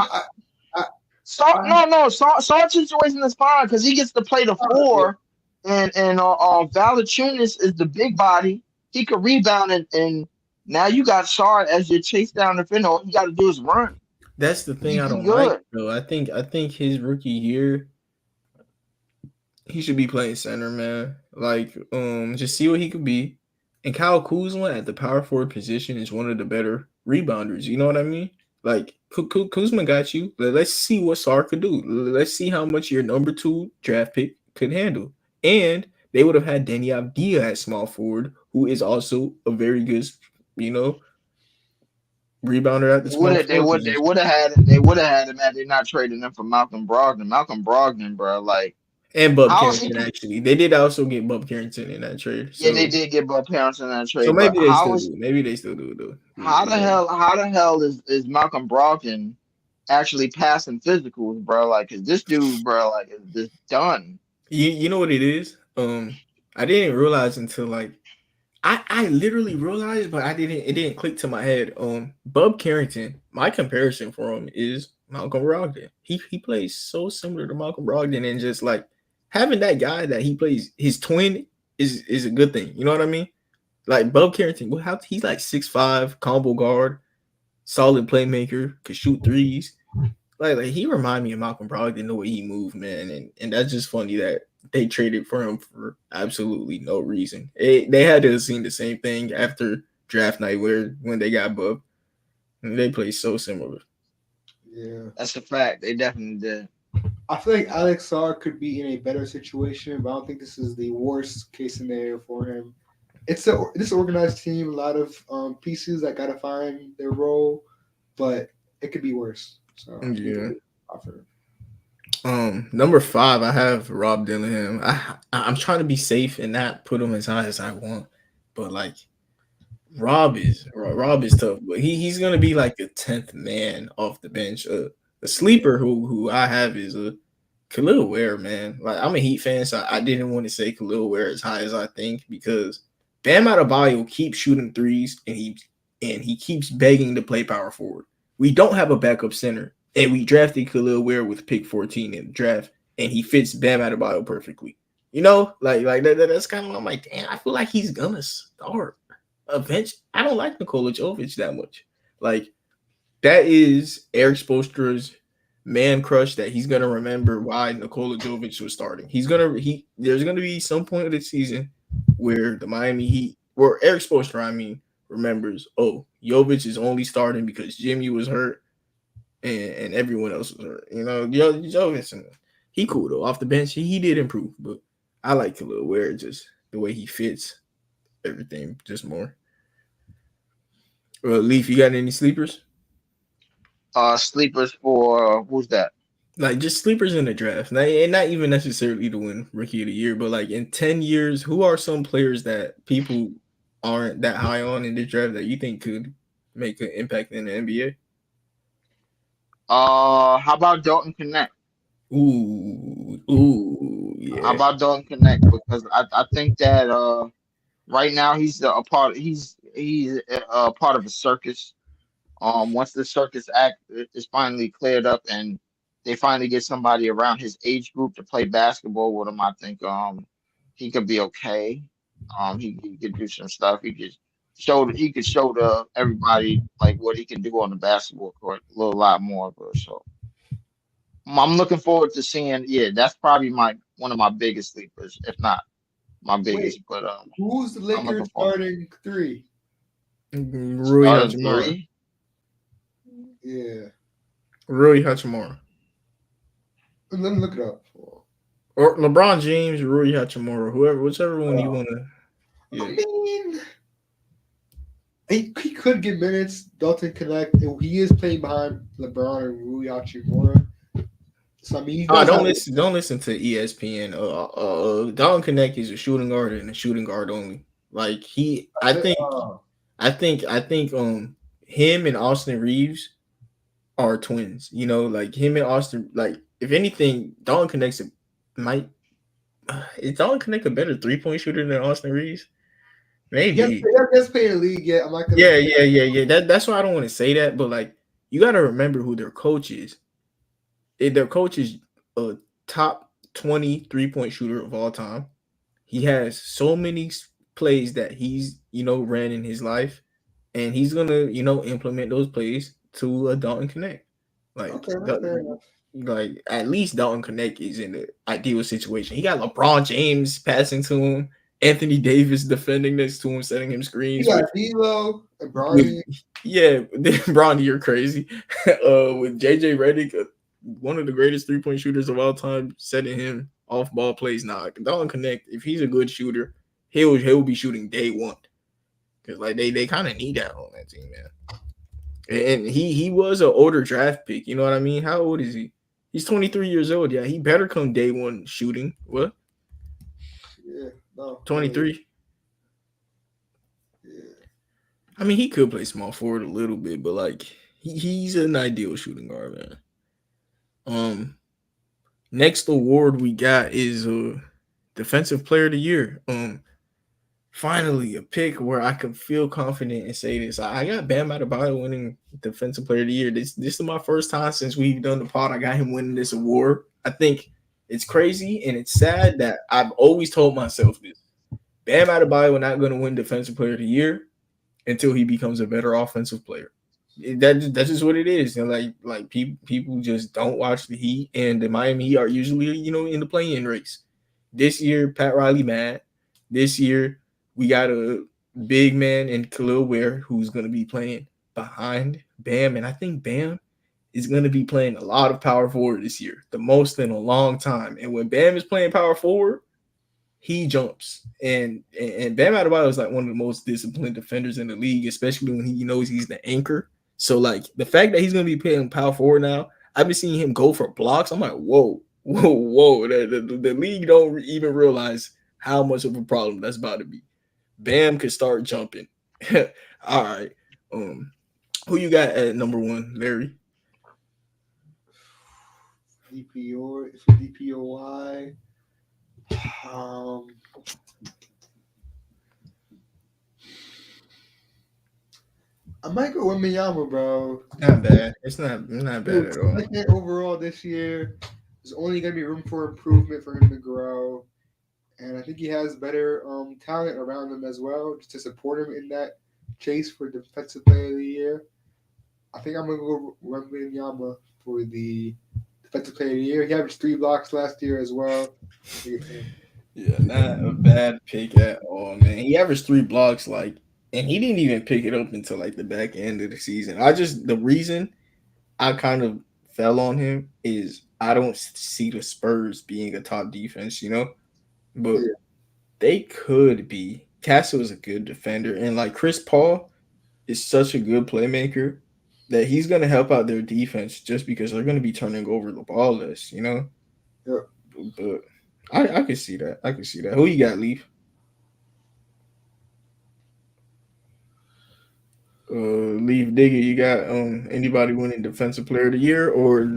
Sarr's situation is fine because he gets to play the 4, and Valanciunas is the big body. He could rebound, and now you got Sarr as your chase down defender. All you got to do is run. That's the thing I don't like, though. I think his rookie year, he should be playing center, man. Like, just see what he could be. And Kyle Kuzma at the power forward position is one of the better rebounders. You know what I mean? Like, Kuzma got you. Let's see what Sarr could do. Let's see how much your number 2 draft pick could handle. And they would have had Deni Avdija at small forward, who is also a very good, rebounder at the small forward. They would have had him had they not traded him for Malcolm Brogdon. Malcolm Brogdon, bro, like. And Bub Carrington, actually. They did also get Bub Carrington in that trade. So. Yeah, they did get Bub Carrington in that trade. So maybe they still do it, though. How the hell is Malcolm Brogdon actually passing physicals, bro? Like, is this dude, bro, like, is this done? You know what it is? I didn't realize until, like, I literally realized, but it didn't click to my head. Bub Carrington, my comparison for him is Malcolm Brogdon. He plays so similar to Malcolm Brogdon, and just like having that guy that he plays his twin is a good thing. You know what I mean? Like Bub Carrington, he's like 6'5", combo guard, solid playmaker, could shoot threes. Like he remind me of Malcolm Brogdon the way he moved, man, and that's just funny that they traded for him for absolutely no reason. They had to have seen the same thing after draft night when they got Bub. And they play so similar. Yeah. That's a fact. They definitely did. I feel like Alex Sarr could be in a better situation, but I don't think this is the worst case scenario for him. It's a disorganized team, a lot of pieces that got to find their role, but it could be worse. So yeah. Number 5, I have Rob Dillingham. I'm trying to be safe and not put him as high as I want, but like Rob is tough. But he's gonna be like the 10th man off the bench. The sleeper who I have is Khalil Ware, man. Like I'm a Heat fan, so I didn't want to say Khalil Ware as high as I think because Bam Adebayo keeps shooting threes and he keeps begging to play power forward. We don't have a backup center. And we drafted Khalil Ware with pick 14 in the draft, and he fits Bam Adebayo perfectly. You know, like that's kind of I'm like, damn, I feel like he's gonna start eventually. I don't like Nikola Jovic that much. Like that is Eric Spoelstra's man crush that he's gonna remember why Nikola Jovic was starting. There's gonna be some point of the season where the Miami Heat, where Eric Spoelstra, remembers, oh, Jovic is only starting because Jimmy was hurt. And everyone else was hurt. You know, Jovic, he cool though. Off the bench, he did improve, but I like Khalil Ware, just the way he fits everything, just more. Leaf, you got any sleepers? Sleepers for who's that? Like just sleepers in the draft, and not even necessarily to win Rookie of the Year, but like in 10 years, who are some players that people aren't that high on in the draft that you think could make an impact in the NBA? How about Dalton Connect? Ooh, yeah. How about Dalton Connect? Because I think that right now he's a part of a circus. Once the circus act is finally cleared up and they finally get somebody around his age group to play basketball with him, I think he could be okay. He could do some stuff. He could show to everybody like what he can do on the basketball court a little lot more. So I'm looking forward to seeing. Yeah, that's probably one of my biggest sleepers, if not my biggest. But who's the Lakers starting 3? Rui Hachimura. Yeah, Rui Hachimura. Let me look it up. Or LeBron James, Rui Hachimura, whichever one you want to. Yeah. He could get minutes. Dalton Connect. He is playing behind LeBron and Rui Hachimura. So I mean, he does don't listen to ESPN. Dalton Connect is a shooting guard and a shooting guard only. Like I think him and Austin Reeves are twins. You know, like him and Austin. Like if anything, Dalton Connect's might. Is Dalton Connect a better 3-point shooter than Austin Reeves? Maybe. Yes, playing in the league. Yeah, I'm not gonna. Yeah. That's why I don't want to say that. But like, you got to remember who their coach is. Their coach is a top 20 3-point shooter of all time. He has so many plays that he's ran in his life, and he's gonna implement those plays to a Dalton Connect. Like, like at least Dalton Connect is in the ideal situation. He got LeBron James passing to him, Anthony Davis defending next to him, setting him screens. You got D'Lo and Bronny. Yeah, Bronny, you're crazy. With JJ Redick, one of the greatest 3-point shooters of all time, setting him off ball plays. Now, Dalton Connect, if he's a good shooter, he'll be shooting day one. Because like they kind of need that on that team, man. And he was an older draft pick. You know what I mean? How old is he? He's 23 years old. Yeah, he better come day one shooting. What? Yeah, no. 23. Yeah. I mean, he could play small forward a little bit, but like he's an ideal shooting guard, man. Next award we got is Defensive Player of the Year. Finally a pick where I can feel confident and say this. I got Bam Adebayo winning Defensive Player of the Year. This is my first time since we've done the pod. I got him winning this award. I think it's crazy and it's sad that I've always told myself this. Bam Adebayo not going to win Defensive Player of the Year until he becomes a better offensive player. That's just what it is. And like people just don't watch the Heat, and the Miami Heat are usually in the play-in race. This year, Pat Riley mad. This year, we got a big man in Khalil Ware who's going to be playing behind Bam, and I think Bam is going to be playing a lot of power forward this year, the most in a long time. And when Bam is playing power forward, he jumps. And Bam Adebayo is like one of the most disciplined defenders in the league, especially when he knows he's the anchor. So like the fact that he's going to be playing power forward now, I've been seeing him go for blocks. I'm like, whoa. The league don't even realize how much of a problem that's about to be. Bam could start jumping. All right. Who you got at number one, Larry? DPOY. I might go with Wembanyama, bro. Not bad. It's not bad at all. Overall this year, there's only going to be room for improvement for him to grow. And I think he has better talent around him as well just to support him in that chase for Defensive Player of the Year. I think I'm going to go Wembanyama for the Defensive Player of the Year. He averaged 3 blocks last year as well. Yeah, not a bad pick at all, man. He averaged 3 blocks, and he didn't even pick it up until the back end of the season. The reason I kind of fell on him is I don't see the Spurs being a top defense, but they could be. Castle is a good defender, and Chris Paul is such a good playmaker that he's going to help out their defense just because they're going to be turning over the ball less, Yeah. But I can see that. Who you got, Leaf? Leaf Digger, you got anybody winning Defensive Player of the Year, or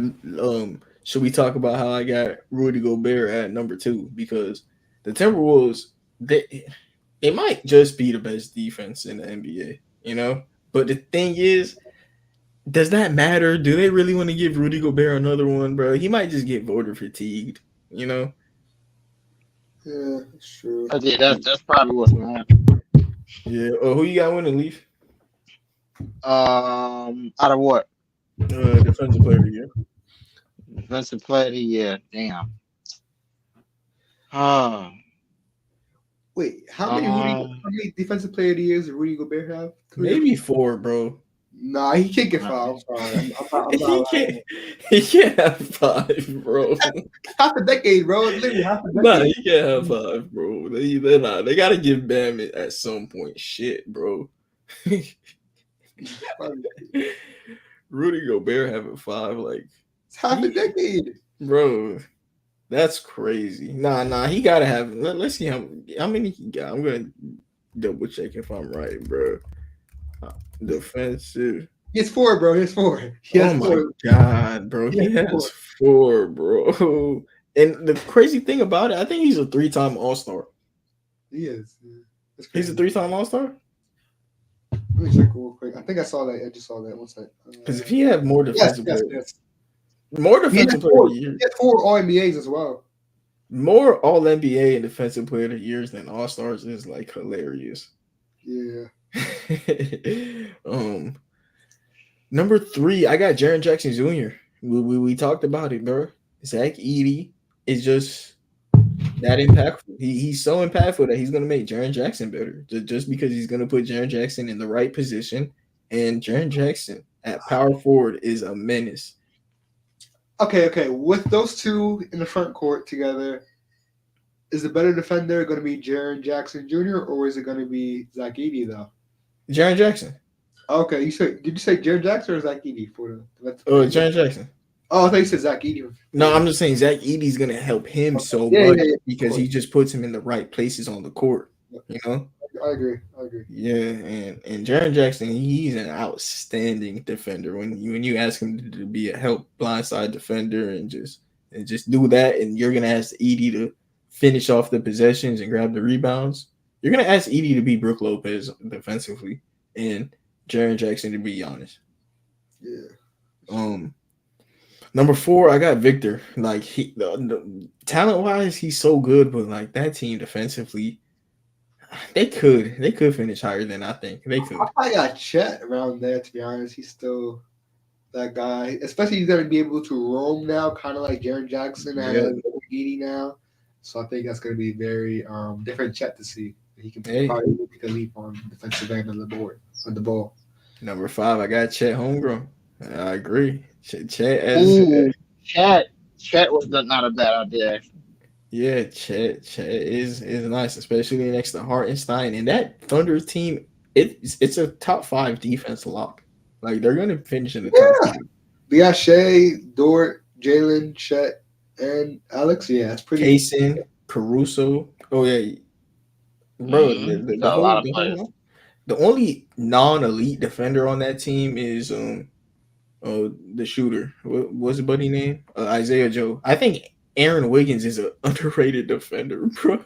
should we talk about how I got Rudy Gobert at number 2? Because the Timberwolves, they might just be the best defense in the NBA, But the thing is, does that matter? Do they really want to give Rudy Gobert another one, bro? He might just get voter fatigued, Yeah, that's true. That's probably what's going to happen. Yeah. Who you got winning, Leaf? Out of what? Defensive Player of the Year. Defensive Player of the Year. Damn. Wait, how many Defensive Player of the Years does Rudy Gobert have? Maybe 4, bro. Nah, he can't get 5. I'm sorry. He can't have 5, bro. Half a decade, bro. It's literally half a decade. Nah, he can't have 5, bro. They gotta give Bam it at some point. Shit, bro. Rudy Gobert having 5, like It's half a decade, bro. That's crazy. Nah. He gotta have. Let's see how many he got. I'm gonna double check if I'm right, bro. Defensive. He has 4, bro. He has 4. Oh my god, bro. He has 4, bro. And the crazy thing about it, I think he's a 3-time All-Star. He is. He's a 3-time All-Star? Let me check real quick. I think I saw that. I just saw that. One second. Because if he had more defensive yes. More defensive player of the year. He had 4 All-NBAs as well. More All-NBA and defensive player of the years than All-Stars is like hilarious. Yeah. Number 3, I got Jaren Jackson Jr. We talked about it, bro. Zach Edey is just that impactful. He's so impactful that he's gonna make Jaren Jackson better. Just because he's gonna put Jaren Jackson in the right position, and Jaren Jackson at power forward is a menace. Okay. With those two in the front court together, is the better defender going to be Jaren Jackson Jr. or is it going to be Zach Edey though? Jaren Jackson. Okay, did you say Jaren Jackson or Zach Edey for the? Jaren Jackson. Oh, I thought you said Zach Edey. No, I'm just saying Zach Edey's going to help him so much because he just puts him in the right places on the court. You know. I agree. Yeah, and Jaren Jackson, he's an outstanding defender. When you ask him to be a help blindside defender and just do that, and you're gonna ask Edey to finish off the possessions and grab the rebounds, you're gonna ask Edey to be Brook Lopez defensively, and Jaren Jackson to be Giannis. Yeah. Number 4, I got Victor. Like the talent wise, he's so good, but like that team defensively. They could finish higher than I think they could. I got Chet around there, to be honest. He's still that guy. Especially he's going to be able to roam now, kind of like Jaren Jackson and Edey now. So I think that's going to be very different Chet to see. He can probably make a leap on the defensive end of the ball. Number 5, I got Chet Holmgren. I agree. Chet was not a bad idea, actually. Yeah, Chet is nice, especially next to Hartenstein. And that Thunder team, it's a top 5 defense lock. Like they're gonna finish in the top 5. We got Shea, Dort, Jalen, Chet, and Alex. Yeah, that's pretty. Jason, Caruso. Oh yeah, bro. The only non-elite defender on that team is the shooter. What's his buddy name? Isaiah Joe. I think Aaron Wiggins is an underrated defender, bro.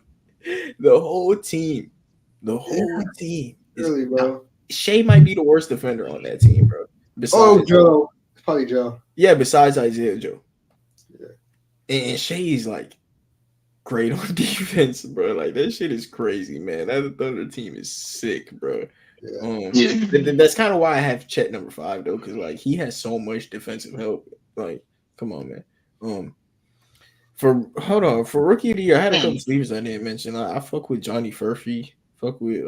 The whole team. Really, bro. Shea might be the worst defender on that team, bro. Joe. It's probably Joe. Yeah, besides Isaiah Joe. Yeah. And Shea's like great on defense, bro. Like that shit is crazy, man. That Thunder team is sick, bro. That's kind of why I have Chet number 5 though, because like he has so much defensive help. Like, come on, man. For rookie of the year, I had a couple sleepers I didn't mention. I fuck with Johnny Furphy. Fuck with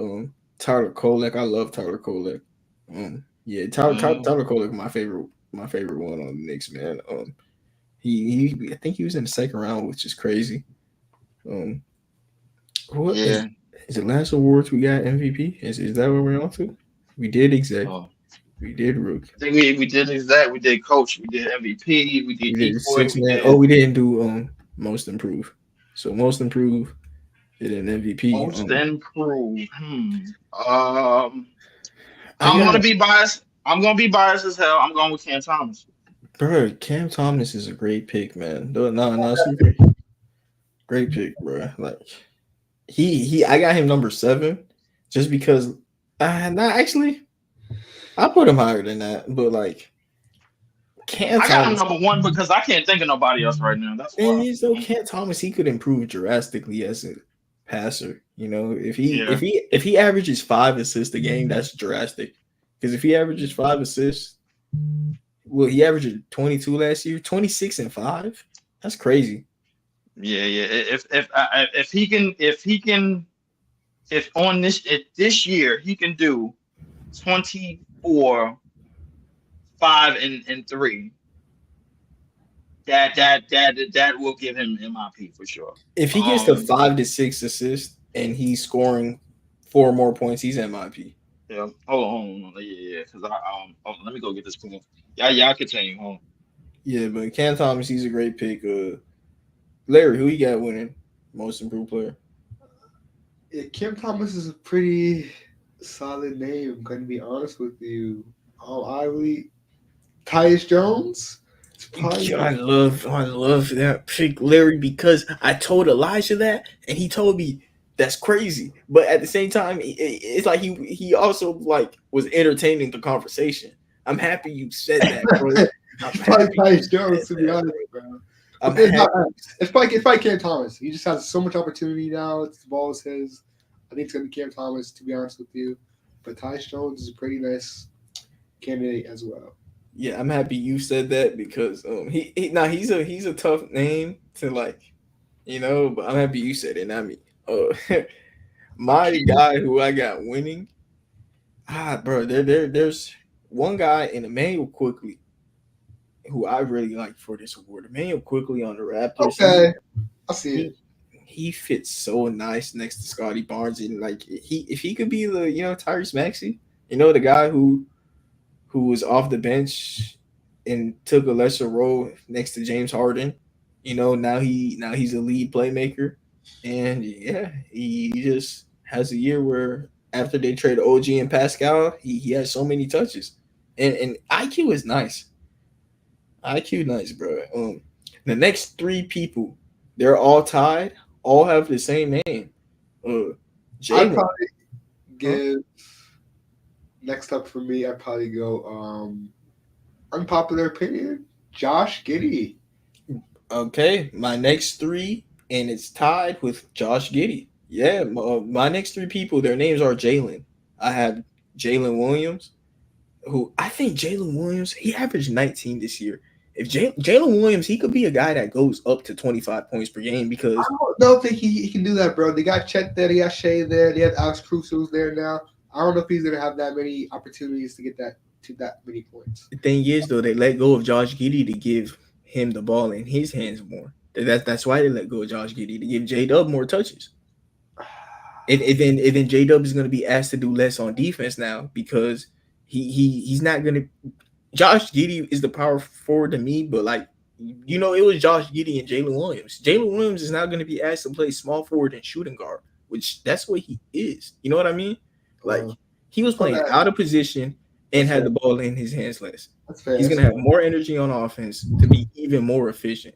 Tyler Kolek. I love Tyler Kolek. Tyler Kolek, my favorite one on the Knicks, man. He I think he was in the second round, which is crazy. Is it last awards we got MVP? Is that what we're on to? We did exec. We did rookie. I think we did exec. We did coach. We did MVP. We did 6 man. Oh, we didn't do most improved. So most improved did an MVP. Most improved. I'm gonna be biased. I'm gonna be biased as hell. I'm going with Cam Thomas. Bro, Cam Thomas is a great pick, man. Great pick, bro. Like I got him number 7 just because actually I put him higher than that, but like I got him number 1 because I can't think of nobody else right now. That's why. Cam Thomas, he could improve drastically as a passer. You know, if he averages 5 assists a game, that's drastic. Because if he averages 5 assists, well, he averaged 22 last year, 26 and 5. That's crazy. Yeah. If on this year he can do 24, 5 and 3, that will give him MIP for sure. If he gets to 5 to 6 assists and he's scoring 4 more points, he's MIP. Yeah. Hold on. Yeah. Because let me go get this phone. Yeah. I continue. Hold on. Yeah, but Cam Thomas, he's a great pick. Larry, who you got winning most improved player? Yeah, Cam Thomas is a pretty solid name. I'm going to be honest with you. Tyus Jones. It's probably I love that pick, Larry, because I told Elijah that, and he told me that's crazy. But at the same time, it's like he also like was entertaining the conversation. I'm happy you said that, bro. it's probably Tyus Jones, to be honest, bro. It's probably Cam Thomas. He just has so much opportunity now. The ball is his. I think it's going to be Cam Thomas, to be honest with you. But Tyus Jones is a pretty nice candidate as well. Yeah, I'm happy you said that because he's a tough name to like, but I'm happy you said it, not me. My guy who I got winning, bro, there's one guy in Emmanuel Quickly who I really like for this award. Emmanuel Quickly on the Raptors. Okay, I see it. He fits so nice next to Scotty Barnes, and like if he could be the Tyrese Maxey, the guy who was off the bench and took a lesser role next to James Harden. Now he's a lead playmaker, and yeah, he just has a year where after they trade OG and Pascal, he has so many touches, and IQ is nice. IQ nice, bro. The next three people, they're all tied, all have the same name. I'd Jalen. probably give next up for me. I'd probably go unpopular opinion, Josh Giddey. Okay, my next three, and it's tied with Josh Giddey. Yeah, my next three people, their names are Jalen. I have Jalen Williams, who I think Jalen Williams, he averaged 19 this year. If Jalen Williams, he could be a guy that goes up to 25 points per game because I don't think he can do that, bro. They got Chet there, they got Shea there, they have Alex Crusoe there now. I don't know if he's gonna have that many opportunities to get that many points. The thing is, though, they let go of Josh Giddey to give him the ball in his hands more. That's why they let go of Josh Giddey to give J-Dub more touches. And then J-Dub is going to be asked to do less on defense now because he's not going to. Josh Giddey is the power forward to me, but like it was Josh Giddey and Jalen Williams. Jalen Williams is not going to be asked to play small forward and shooting guard, which that's what he is. You know what I mean? Like he was playing out of position and had the ball in his hands less. That's fair. He's going to have more energy on offense to be even more efficient.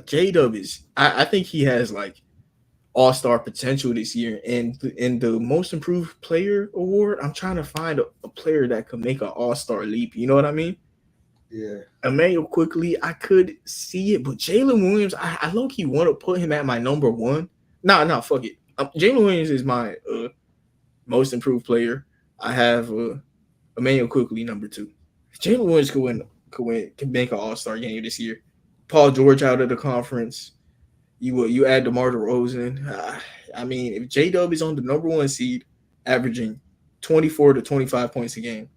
J-Dub is I think he has like all-star potential this year, and in the most improved player award, I'm trying to find a player that could make an all-star leap. You know what I mean? Yeah. Emmanuel Quickly, I could see it, but Jalen Williams, I low-key want to put him at my number one. Nah, fuck it. Jalen Williams is my most improved player. I have Emmanuel Quickly number two. Jalen Williams could make an all-star game this year. Paul George out of the conference. You add DeMar DeRozan. I mean, if J-Dub is on the number one seed, averaging 24 to 25 points a game,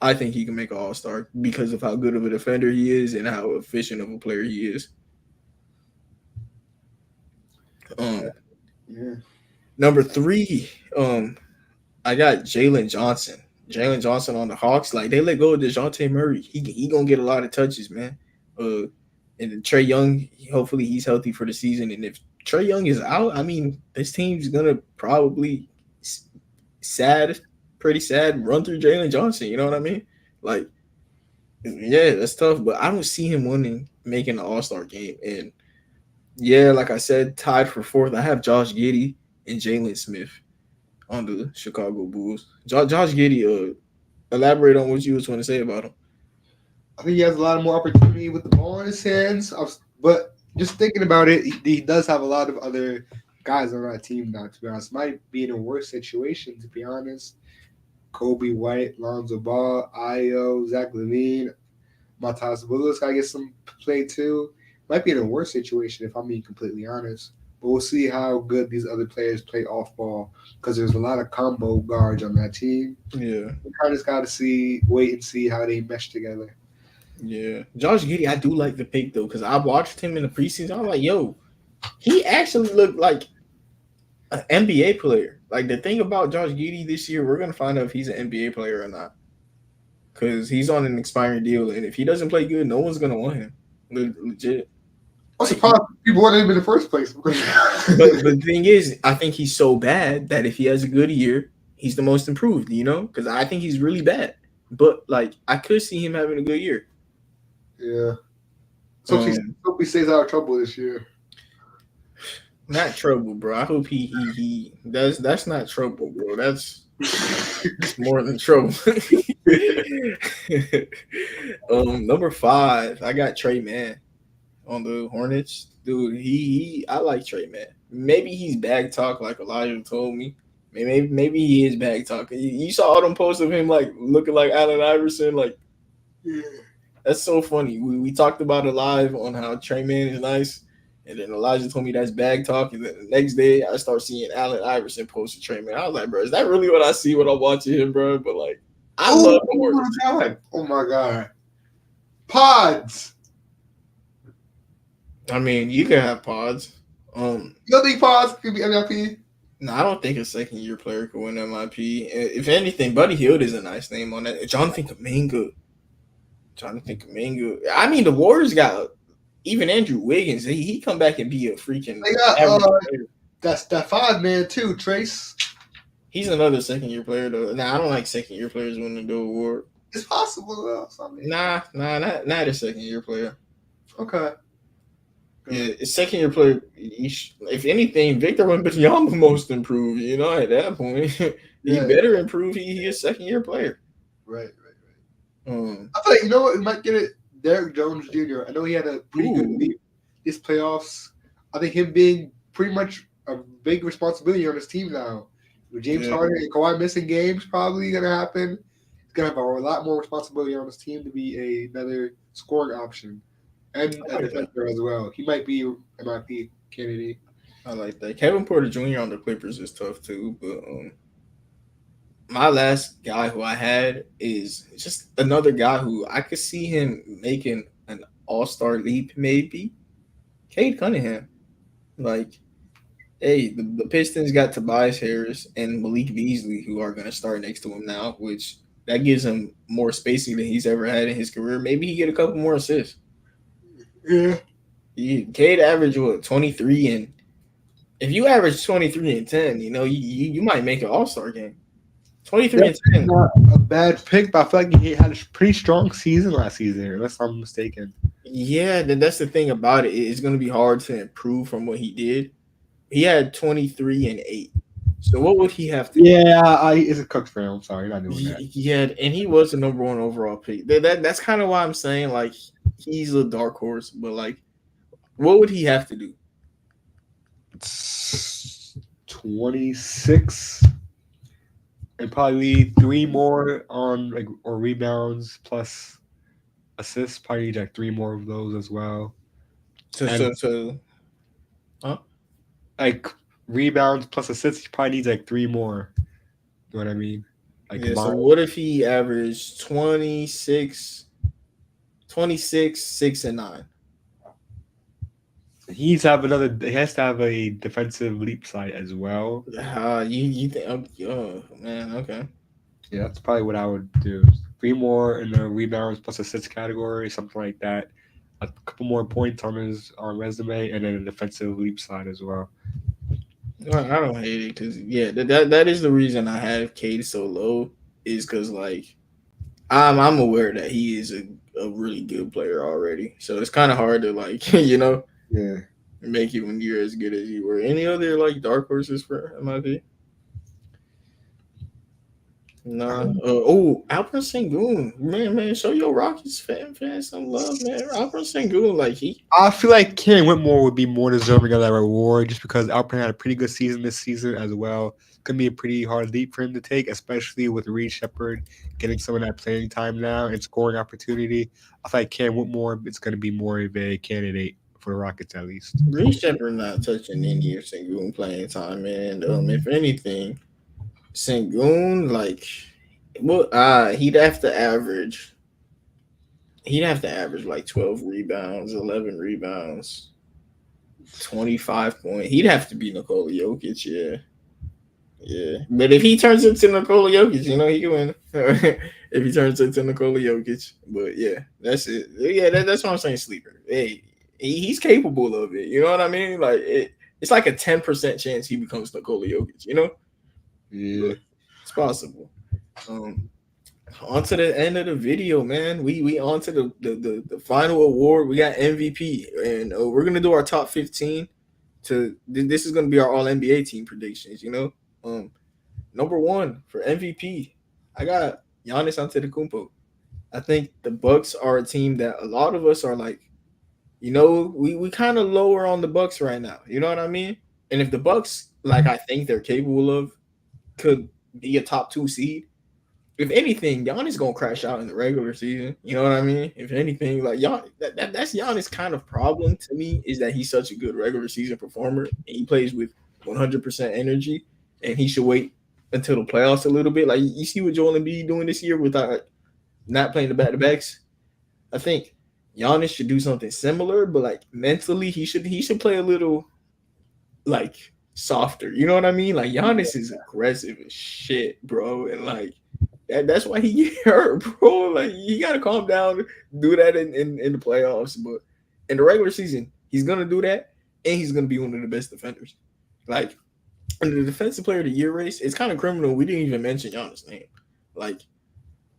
I think he can make an all-star because of how good of a defender he is and how efficient of a player he is. Number three, I got Jalen Johnson. Jalen Johnson on the Hawks. Like, they let go of DeJounte Murray. He gonna get a lot of touches, man. And Trae Young, hopefully he's healthy for the season. And if Trae Young is out, I mean, this team's gonna probably pretty sad run through Jalen Johnson. You know what I mean? Like, yeah, that's tough. But I don't see him making an all-star game. And yeah, like I said, tied for fourth. I have Josh Giddey and Jalen Smith on the Chicago Bulls. Josh Giddey, elaborate on what you was going to say about him. I think he has a lot more opportunity with the ball in his hands. But just thinking about it, he does have a lot of other guys on that team now, to be honest. Might be in a worse situation, to be honest. Kobe White, Lonzo Ball, Ayo, Zach LaVine, Matas Willis got to get some play too. Might be in a worse situation, if I'm being completely honest. But we'll see how good these other players play off ball because there's a lot of combo guards on that team. Yeah. We kind of just got to wait and see how they mesh together. Yeah. Josh Giddey, I do like the pick, though, because I watched him in the preseason. I'm like, yo, he actually looked like an NBA player. Like the thing about Josh Giddey this year, we're gonna find out if he's an NBA player or not. Because he's on an expiring deal, and if he doesn't play good, no one's gonna want him. Legit. I'm surprised people wanted him in the first place. But the thing is, I think he's so bad that if he has a good year, he's the most improved. You know, because I think he's really bad. But like, I could see him having a good year. Yeah. So hope he stays out of trouble this year. Not trouble, bro. I hope he does. That's not trouble, bro. That's more than trouble. Number 5, I got Trey Mann on the Hornets. Dude, I like Trey Mann. Maybe he's bag talk like Elijah told me. Maybe he is bag talk. You saw all them posts of him like looking like Allen Iverson. Like, yeah, that's so funny. We talked about it live on how Trey Mann is nice. And then Elijah told me that's bag talk. And then the next day, I start seeing Allen Iverson post a Trey Mann. I was like, bro, is that really what I see when I'm watching him, bro? But, like, I love the Hornets. Oh, my God. Pods. I mean, you can have Pods. You don't think Pods could be MIP? No, I don't think a second-year player could win MIP. If anything, Buddy Hield is a nice name on that. Jonathan Kuminga. I mean, the Warriors got – even Andrew Wiggins, he come back and be a freaking. They got, that's that 5-man too, Trace. He's another second-year player though. Nah, I don't like second-year players winning the award. It's possible though. Nah, not a second-year player. Okay. Yeah, a second-year player. If anything, Victor Wembanyama most improved. You know, at that point, he better improve. He a second-year player. Right. I feel like, you know what, we might get it. Derek Jones Jr. I know he had a pretty good leap this playoffs. I think him being pretty much a big responsibility on his team now. With James Harden and Kawhi missing games probably going to happen. He's going to have a lot more responsibility on his team to be another scoring option. And a defender as well. He might be an MIP candidate. I like that. Kevin Porter Jr. on the Clippers is tough too, but my last guy who I had is just another guy who I could see him making an all-star leap, maybe. Cade Cunningham. Like, hey, the Pistons got Tobias Harris and Malik Beasley who are going to start next to him now, which that gives him more spacing than he's ever had in his career. Maybe he get a couple more assists. Yeah. Cade averaged, 23, and if you average 23 and 10, you know, you might make an all-star game. 23 and 10. Not a bad pick, but I feel like he had a pretty strong season last season, unless I'm mistaken. Yeah, that's the thing about it. It's going to be hard to improve from what he did. He had 23 and 8. So what would he have to do? Yeah, it's a cook for him. I'm sorry, not doing that. Yeah, and he was the number 1 overall pick. That's kind of why I'm saying, like, he's a dark horse. But, like, what would he have to do? 26. And probably 3 more on or rebounds plus assists. Probably need like 3 more of those as well. Like rebounds plus assists, he probably needs like 3 more. You know what I mean? Like, so what if he averaged 26, 6, and 9? He has to have a defensive leap side as well. You think? Oh man, okay. Yeah, that's probably what I would do. 3 more in the rebounds plus assists category, something like that. A couple more points on his resume, and then a defensive leap side as well. I don't hate it because that is the reason I have Cade so low is because like I'm aware that he is a really good player already, so it's kind of hard to like make it when you're as good as you were. Any other like dark horses for MIP? Nah. Alperen Sengun. Man, show your Rockets fans some love, man. Alperen Sengun, like I feel like Karen Whitmore would be more deserving of that reward just because Alperen had a pretty good season this season as well. Could be a pretty hard leap for him to take, especially with Reed Shepherd getting some of that playing time now and scoring opportunity. I feel like Karen Whitmore is going to be more of a candidate for the Rockets at least. Reed Shepherd not touching any of Sengun playing time, man. If anything, Sengun, like, he'd have to average like 12 rebounds, 11 rebounds, 25 point. He'd have to be Nikola Jokic, yeah. Yeah. But if he turns into Nikola Jokic, he can win. If he turns into Nikola Jokic. But yeah, that's it. Yeah, that's what I'm saying, sleeper. Hey, he's capable of it. You know what I mean? Like it's like a 10% chance he becomes Nikola Jokic, Yeah. But it's possible. On to the end of the video, man. We on to the final award. We got MVP, and we're gonna do our top 15. This is gonna be our All NBA team predictions. Number one for MVP, I got Giannis Antetokounmpo. I think the Bucks are a team that a lot of us are like, we kind of lower on the Bucks right now. You know what I mean? And if the Bucks, like I think they're capable of, could be a top 2 seed. If anything, Giannis gonna crash out in the regular season. You know what I mean? If anything, like that's Giannis' kind of problem to me, is that he's such a good regular season performer and he plays with 100% energy, and he should wait until the playoffs a little bit. Like you see what Joel Embiid doing this year without not playing the back-to-backs. I think Giannis should do something similar, but like mentally, he should play a little like softer. You know what I mean? Like Giannis is aggressive as shit, bro, and like. That's why he get hurt, bro. Like you gotta calm down, do that in the playoffs. But in the regular season, he's gonna do that, and he's gonna be one of the best defenders. Like in the defensive player of the year race, it's kind of criminal. We didn't even mention Giannis' name. Like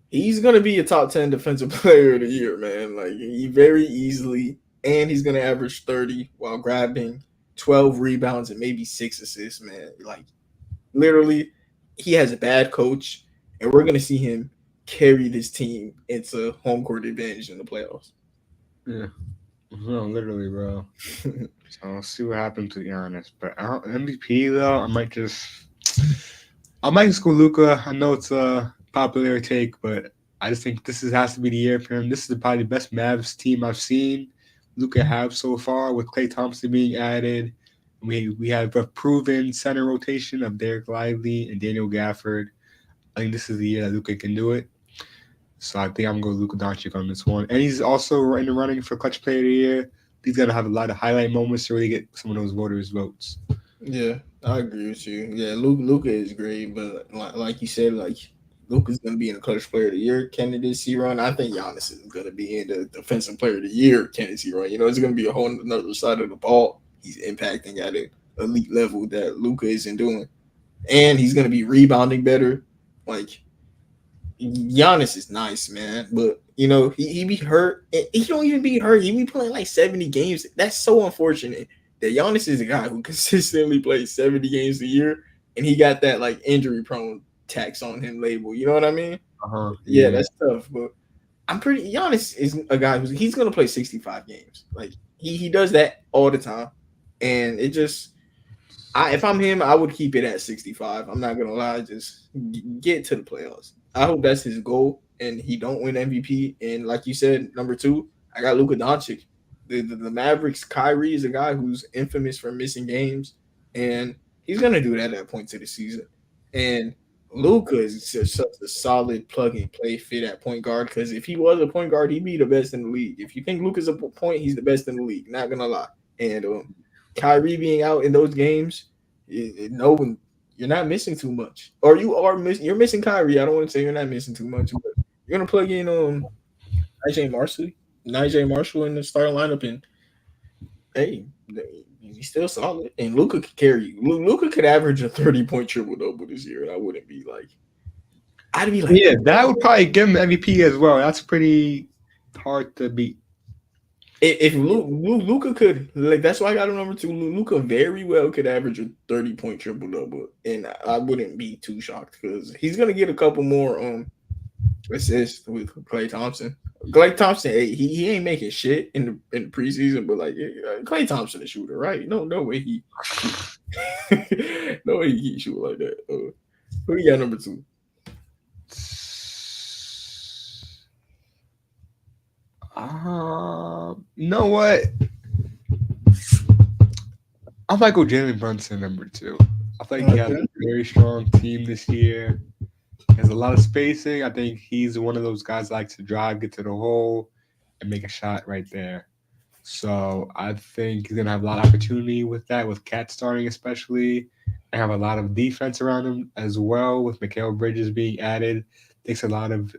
he's gonna be a top 10 defensive player of the year, man. Like he very easily, and he's gonna average 30 while grabbing 12 rebounds and maybe 6 assists, man. Like literally, he has a bad coach. And we're going to see him carry this team into home court advantage in the playoffs. Yeah. No, literally, bro. So I'll see what happens with Giannis. But MVP, though, I might just go Luka. I know it's a popular take, but I just think this has to be the year for him. This is probably the best Mavs team I've seen Luka have so far, with Klay Thompson being added. We have a proven center rotation of Derek Lively and Daniel Gafford. I think this is the year that Luka can do it. So I think I'm going to go Luka Doncic on this one. And he's also in the running for Clutch Player of the Year. He's going to have a lot of highlight moments to really get some of those voters' votes. Yeah, I agree with you. Yeah, Luka is great, but like you said, like Luka's going to be in the Clutch Player of the Year candidacy run. I think Giannis is going to be in the Defensive Player of the Year candidacy run. It's going to be a whole another side of the ball. He's impacting at an elite level that Luka isn't doing. And he's going to be rebounding better. Like Giannis is nice, man, but he be hurt. He don't even be hurt. He be playing like 70 games. That's so unfortunate that Giannis is a guy who consistently plays 70 games a year, and he got that like injury prone tax on him label. You know what I mean? Yeah, that's tough. But Giannis is a guy he's gonna play 65 games. Like he does that all the time, and it just. If I'm him, I would keep it at 65. I'm not gonna lie, just get to the playoffs. I hope that's his goal, and he don't win MVP. And like you said, number 2, I got Luka Doncic. The Mavericks, Kyrie is a guy who's infamous for missing games, and he's gonna do that at that point to the season. And Luka is just such a solid plug and play fit at point guard, because if he was a point guard, he'd be the best in the league. If you think Luka's a point, he's the best in the league. Not gonna lie. And Kyrie being out in those games, you're not missing too much, or you're missing Kyrie. I don't want to say you're not missing too much, but you're gonna plug in Nigel Marshall in the starting lineup, and hey, he's still solid. And Luka could carry you. Luka could average a 30-point triple double this year, and I wouldn't be like, I'd be like, yeah, that would probably give him MVP as well. That's pretty hard to beat. If Luka could, like, that's why I got him number 2. Luka very well could average a 30-point triple double, and I wouldn't be too shocked because he's gonna get a couple more assists with Klay Thompson. Klay Thompson, he ain't making shit in the preseason, but like Klay Thompson a shooter, right? No way he no way he shoot like that. Who you got number 2? You know what? I might go Jalen Brunson number 2. I think he has a very strong team this year. He has a lot of spacing. I think he's one of those guys that likes to drive, get to the hole, and make a shot right there. So I think he's gonna have a lot of opportunity with that, with Cat starting especially, and have a lot of defense around him as well. With Mikal Bridges being added, takes a lot of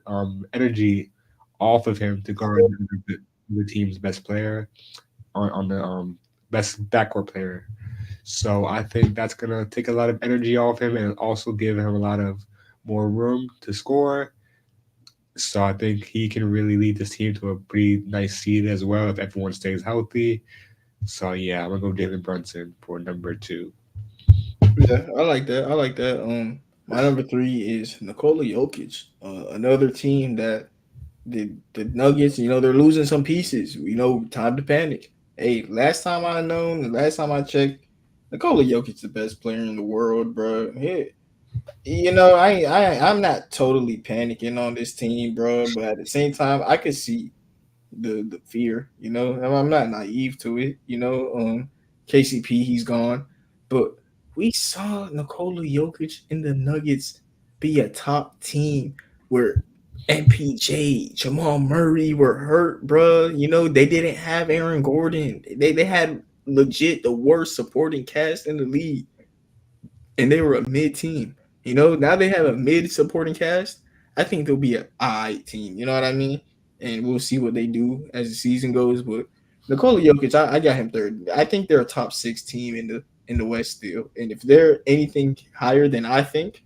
energy off of him to guard the team's best player on the best backcourt player. So I think that's gonna take a lot of energy off him and also give him a lot of more room to score. So I think he can really lead this team to a pretty nice seed as well if everyone stays healthy. So yeah, I'm gonna go Jalen Brunson for number 2. Yeah, I like that. I like that. My number three is Nikola Jokic, another team that the Nuggets. They're losing some pieces. Time to panic. Hey, last time I known, the last time I checked, Nikola Jokic the best player in the world, bro. I'm not totally panicking on this team, bro. But at the same time, I could see the fear. I'm not naive to it. KCP he's gone, but we saw Nikola Jokic and the Nuggets be a top team where MPJ, Jamal Murray were hurt, bro. They didn't have Aaron Gordon. They had legit the worst supporting cast in the league, and they were a mid team. Now they have a mid supporting cast. I think they'll be an I team. You know what I mean? And we'll see what they do as the season goes. But Nikola Jokic, I got him third. I think they're a top 6 team in the West still. And if they're anything higher than I think,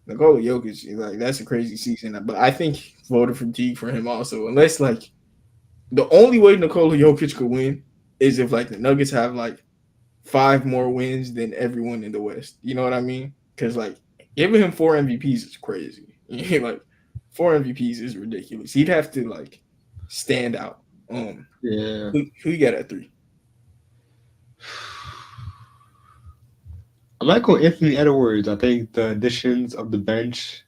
Nikola Jokic, like that's a crazy season. But I think voter fatigue for him also. Unless like the only way Nikola Jokic could win is if like the Nuggets have like 5 more wins than everyone in the West. You know what I mean? Because like giving him 4 MVPs is crazy. Like 4 MVPs is ridiculous. He'd have to like stand out. Yeah. Who you got at 3? I might go Anthony Edwards. I think the additions of the bench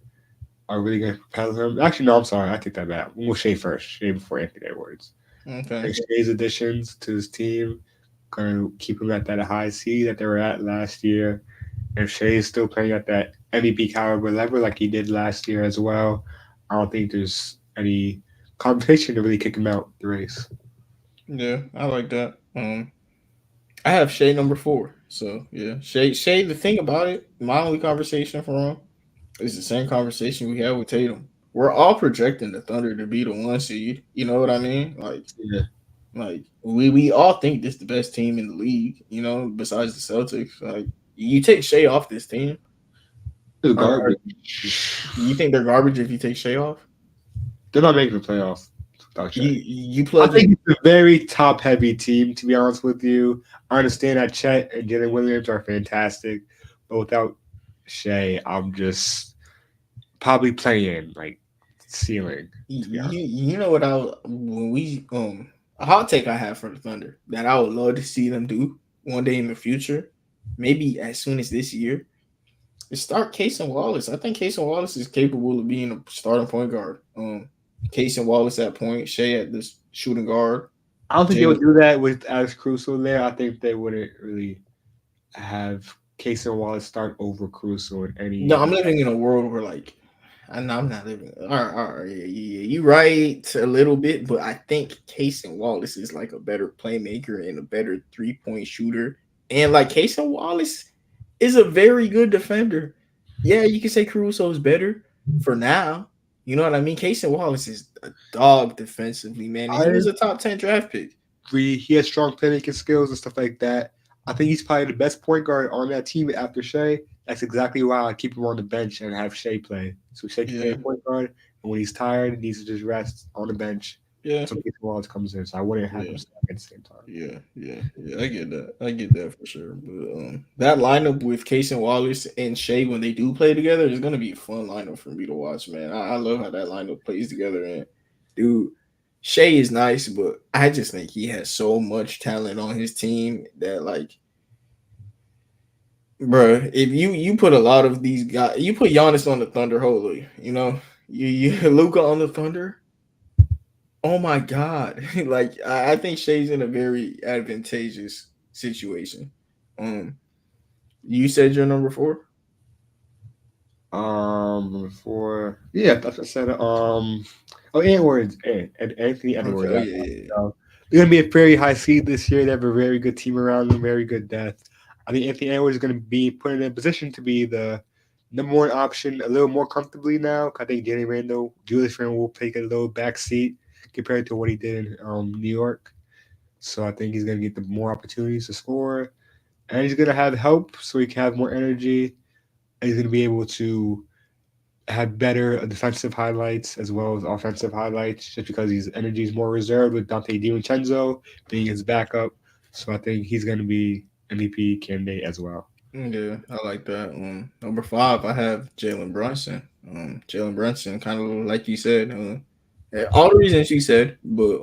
are really going to propel him. Actually, no, I'm sorry. I take that back. We'll Shea first. Shea before Anthony Edwards. I Okay. think Shea's additions to his team going to keep him at that high seed that they were at last year. If Shea is still playing at that MVP caliber level like he did last year as well, I don't think there's any competition to really kick him out the race. Yeah, I like that. I have Shea number 4. So yeah, Shea. The thing about it, my only conversation for him is the same conversation we had with Tatum. We're all projecting the Thunder to be the 1 seed. You know what I mean? Yeah. Like we all think this is the best team in the league, besides the Celtics. Like you take Shea off this team, It's or garbage. you think they're garbage if you take Shea off? They're not making the playoffs without You Shea. you I plug think in. it's a very top heavy team, to be honest with you. I understand that Chet and Jalen Williams are fantastic, but without Shea, I'm just probably playing like ceiling, to be honest. You know what when we a hot take I have for the Thunder that I would love to see them do one day in the future, maybe as soon as this year, is start Case and Wallace. I think Case and Wallace is capable of being a starting point guard. Case and Wallace at point, Shea at this shooting guard. I don't think they Jalen. would do that with Alex Caruso there. I think they wouldn't really have Case and Wallace start over Caruso in No, any. I'm living in a world where like I'm not living. All right, yeah, you right a little bit, but I think Case and Wallace is like a better playmaker and a better 3-point shooter, and like Case and Wallace is a very good defender. Yeah, you can say Caruso is better for now. You know what I mean? Case and Wallace is a dog defensively, man, and I he was a top 10 draft pick. agree. He has strong playmaking skills and stuff like that. I think he's probably the best point guard on that team after Shea. That's exactly why I keep him on the bench and have Shea play. So Shea can play Yeah, point guard, and when he's tired, he needs to just rest on the bench. yeah. So Case Wallace comes in. So I wouldn't have Yeah. him start at the same time. Yeah. I get that. I get that for sure. But that lineup with Case and Wallace and Shea when they do play together is gonna be a fun lineup for me to watch, man. I love how that lineup plays together. And dude, Shea is nice, but I just think he has so much talent on his team that like, bro, if you put a lot of these guys, you put Giannis on the Thunder, holy, you Luca on the Thunder. Oh my god! Like I think Shea's in a very advantageous situation. Um, you said you're number 4. Before, yeah, that's what I said. Oh, Edwards, and Anthony Okay. Edwards. Oh yeah. Uh, They're going to be a very high seed this year. They have a very good team around them, very good depth. I think Anthony Edwards is going to be put in a position to be the number one option a little more comfortably now. I think Jalen Randall, Julius Randle will take a little back seat compared to what he did in New York. So I think he's going to get the more opportunities to score. And he's going to have help so he can have more energy. And he's going to be able to have better defensive highlights as well as offensive highlights just because his energy is more reserved with Dante DiVincenzo being his backup. So I think he's going to be MVP candidate as well. Yeah, I like that. Number 5, I have Jalen Brunson. Jalen Brunson, kind of like you said, all the reasons you said, but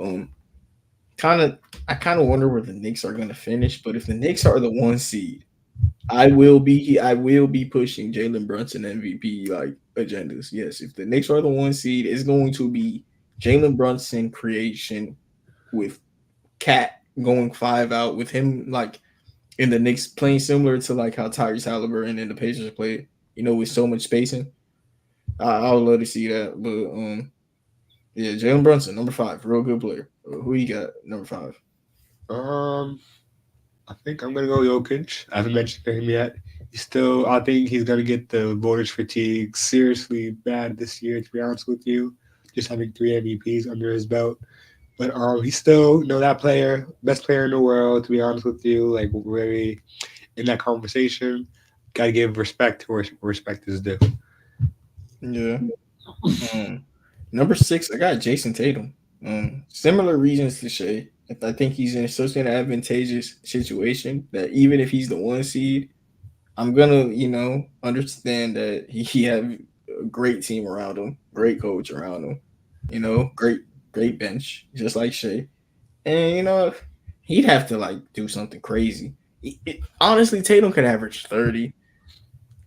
I kind of wonder where the Knicks are going to finish. But if the Knicks are the 1 seed, I will be pushing Jalen Brunson MVP like agendas. Yes, if the Knicks are the 1 seed, it's going to be Jalen Brunson creation with Cat going 5 out with him like in the Knicks playing similar to like how Tyrese Halliburton and the Pacers played, with so much spacing. I would love to see that. But yeah, Jalen Brunson, number 5, real good player. Who you got, number 5? I think I'm gonna go Jokic. I haven't mentioned him yet. I think he's gonna get the voters fatigue seriously bad this year. To be honest with you, just having 3 MVPs under his belt. But he's still, that player, best player in the world. To be honest with you, like really in that conversation, gotta give respect to where respect is due. Yeah. Number 6, I got Jason Tatum. Similar reasons to Shea. I think he's in such an advantageous situation that even if he's the 1 seed, I'm gonna, understand that he have a great team around him, great coach around him, great bench, just like Shea. And he'd have to like do something crazy. Honestly, Tatum could average 30.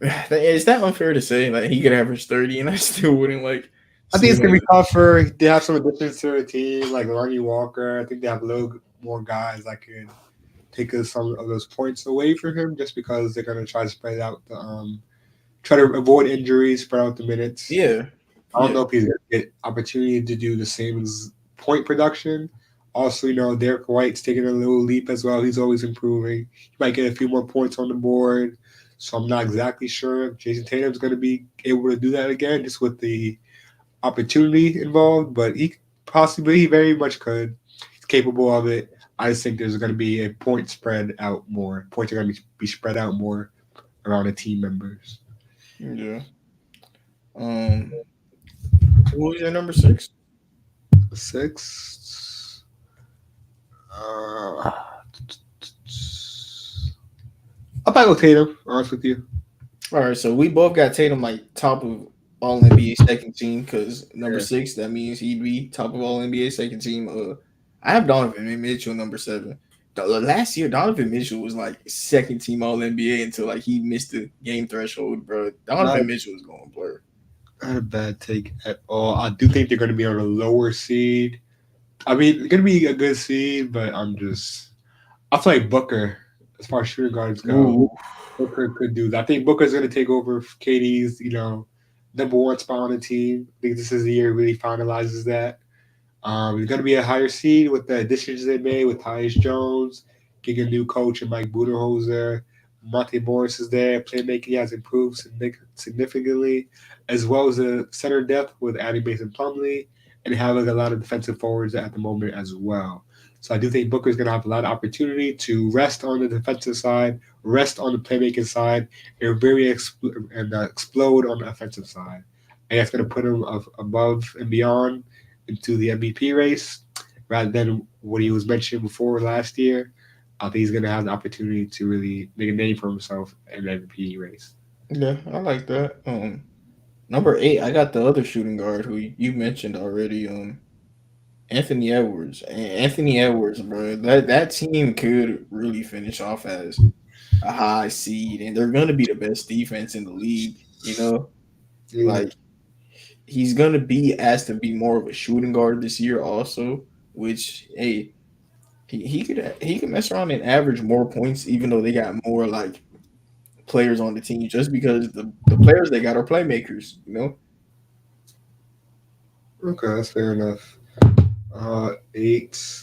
Is that unfair to say? Like he could average 30, and I still wouldn't like. I think it's gonna be tougher. They have some additions to the team, like Lonnie Walker. I think they have a little more guys that could take some of those points away from him, just because they're gonna try to spread out try to avoid injuries, spread out the minutes. Yeah, I don't know if he's gonna get opportunity to do the same as point production. Also, Derek White's taking a little leap as well. He's always improving. He might get a few more points on the board. So I'm not exactly sure if Jason Tatum's going to be able to do that again, just with the opportunity involved. But he very much could. He's capable of it. I just think there's going to be a point spread out more. Points are going to be spread out more around the team members. Yeah. Who was your number 6? 6. I'll probably go Tatum, honest with you. All right, so we both got Tatum like top of all NBA second team because number 6, that means he'd be top of all NBA second team. I have Donovan Mitchell number 7. Last year, Donovan Mitchell was like second team all NBA until like he missed the game threshold, bro. Donovan Mitchell was going blur. Not a bad take at all. I do think they're going to be on a lower seed. I mean, it's going to be a good seed, but I feel like Booker, as far as shooting guards go, Ooh. Booker could do that. I think Booker's going to take over KD's, number 1 spot on the team. I think this is the year he really finalizes that. It's going to be a higher seed with the additions they made with Tyus Jones, getting a new coach and Mike Budenholzer. Monte Morris is there. Playmaking has improved significantly, as well as the center depth with adding Mason Plumlee and having a lot of defensive forwards at the moment as well. So I do think Booker's going to have a lot of opportunity to rest on the defensive side, rest on the playmaking side, and explode on the offensive side. And that's going to put him above and beyond into the MVP race rather than what he was mentioning before last year. I think he's going to have the opportunity to really make a name for himself in the MVP race. Yeah, I like that. Number 8, I got the other shooting guard who you mentioned already. Anthony Edwards. Anthony Edwards, bro. That team could really finish off as a high seed, and they're going to be the best defense in the league. Yeah. Like he's going to be asked to be more of a shooting guard this year, also. Which, hey, he could mess around and average more points, even though they got more like players on the team, just because the players they got are playmakers. Okay, that's fair enough. 8.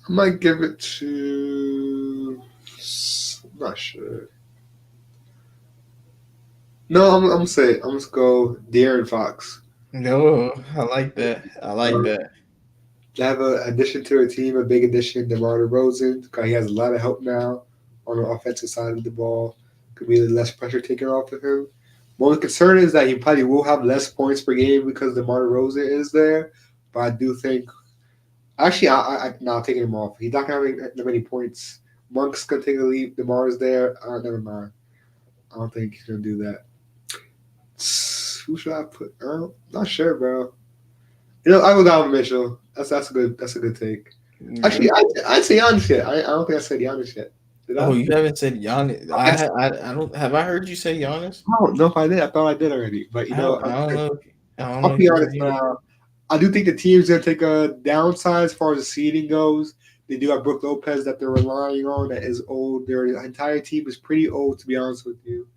I might give it to. I'm not sure. No, I'm gonna say I'm gonna go De'Aaron Fox. No, I like that. I like that. They have an addition to their team, a big addition, DeMar DeRozan, because he has a lot of help now on the offensive side of the ball. Could be less pressure taken off of him. My only concern is that he probably will have less points per game because DeMar DeRozan is there. But I do think, actually, I'll take him off. He's not gonna have that many points. Monk's gonna take a leap. DeMar's there. Never mind. I don't think he's gonna do that. Who should I put? Not sure, bro. I go Donovan Mitchell. That's a good take. Actually, I say Giannis yet. I don't think I said Giannis yet. Did I? Oh, you haven't said Giannis. I don't. Have I heard you say Giannis? I don't know if I did. I thought I did already. But I don't know. I'll be honest now. I do think the team's gonna take a downside as far as the seeding goes. They do have Brook Lopez that they're relying on that is old. Their entire team is pretty old, to be honest with you.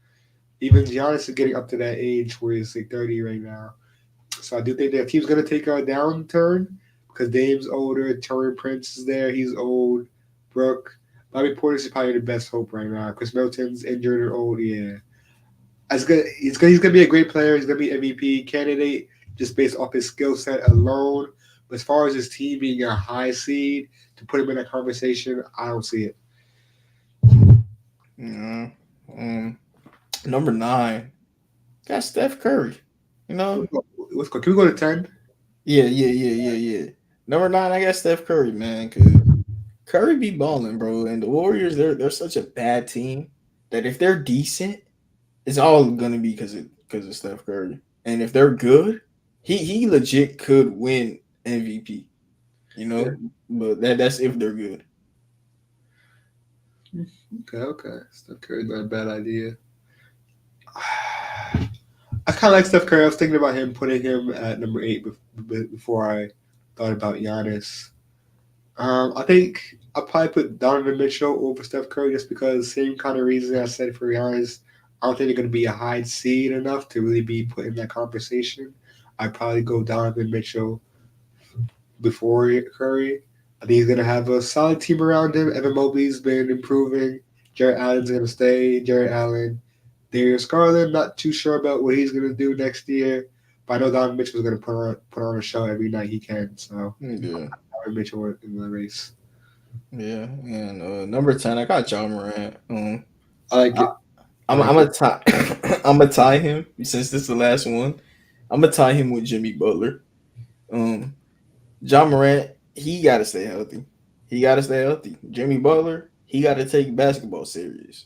Even Giannis is getting up to that age where he's like 30 right now. So I do think their team's going to take a downturn because Dame's older. Taurean Prince is there. He's old. Brook. Bobby Portis is probably the best hope right now. Chris Middleton's injured or old. Yeah. He's going to be a great player. He's going to be MVP candidate just based off his skill set alone. But as far as his team being a high seed, to put him in that conversation, I don't see it. Yeah. Number 9, got Steph Curry. You know, let's go. Can we go to 10? Yeah. Number 9, I got Steph Curry, man. Cause Curry be balling, bro. And the Warriors, they're such a bad team that if they're decent, it's all gonna be because of Steph Curry. And if they're good, he legit could win MVP. You know, yeah. But that's if they're good. Okay. Steph Curry's not a bad idea. I kind of like Steph Curry. I was thinking about putting him at number 8 before I thought about Giannis. I think I'll probably put Donovan Mitchell over Steph Curry just because same kind of reason I said for Giannis. I don't think they're going to be a high seed enough to really be put in that conversation. I'd probably go Donovan Mitchell before Curry. I think he's going to have a solid team around him. Evan Mobley's been improving. Jarrett Allen's going to stay. Jarrett Allen. Darius Garland, not too sure about what he's going to do next year. But I know Donovan Mitchell's going to put on a show every night he can. So, Donovan Mitchell in the race. Yeah, and number 10, I got Ja Morant. I like it. I'm gonna tie him since this is the last one. I'm gonna tie him with Jimmy Butler. Ja Morant, he gotta stay healthy. Jimmy Butler, he gotta take basketball serious.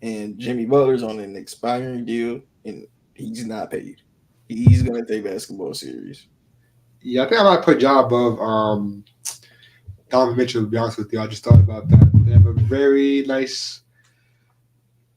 And Jimmy Butler's on an expiring deal, and he's not paid. He's gonna take basketball serious. Yeah, I think I might put Ja above Donovan Mitchell. To be honest with you, I just thought about that. They have a very nice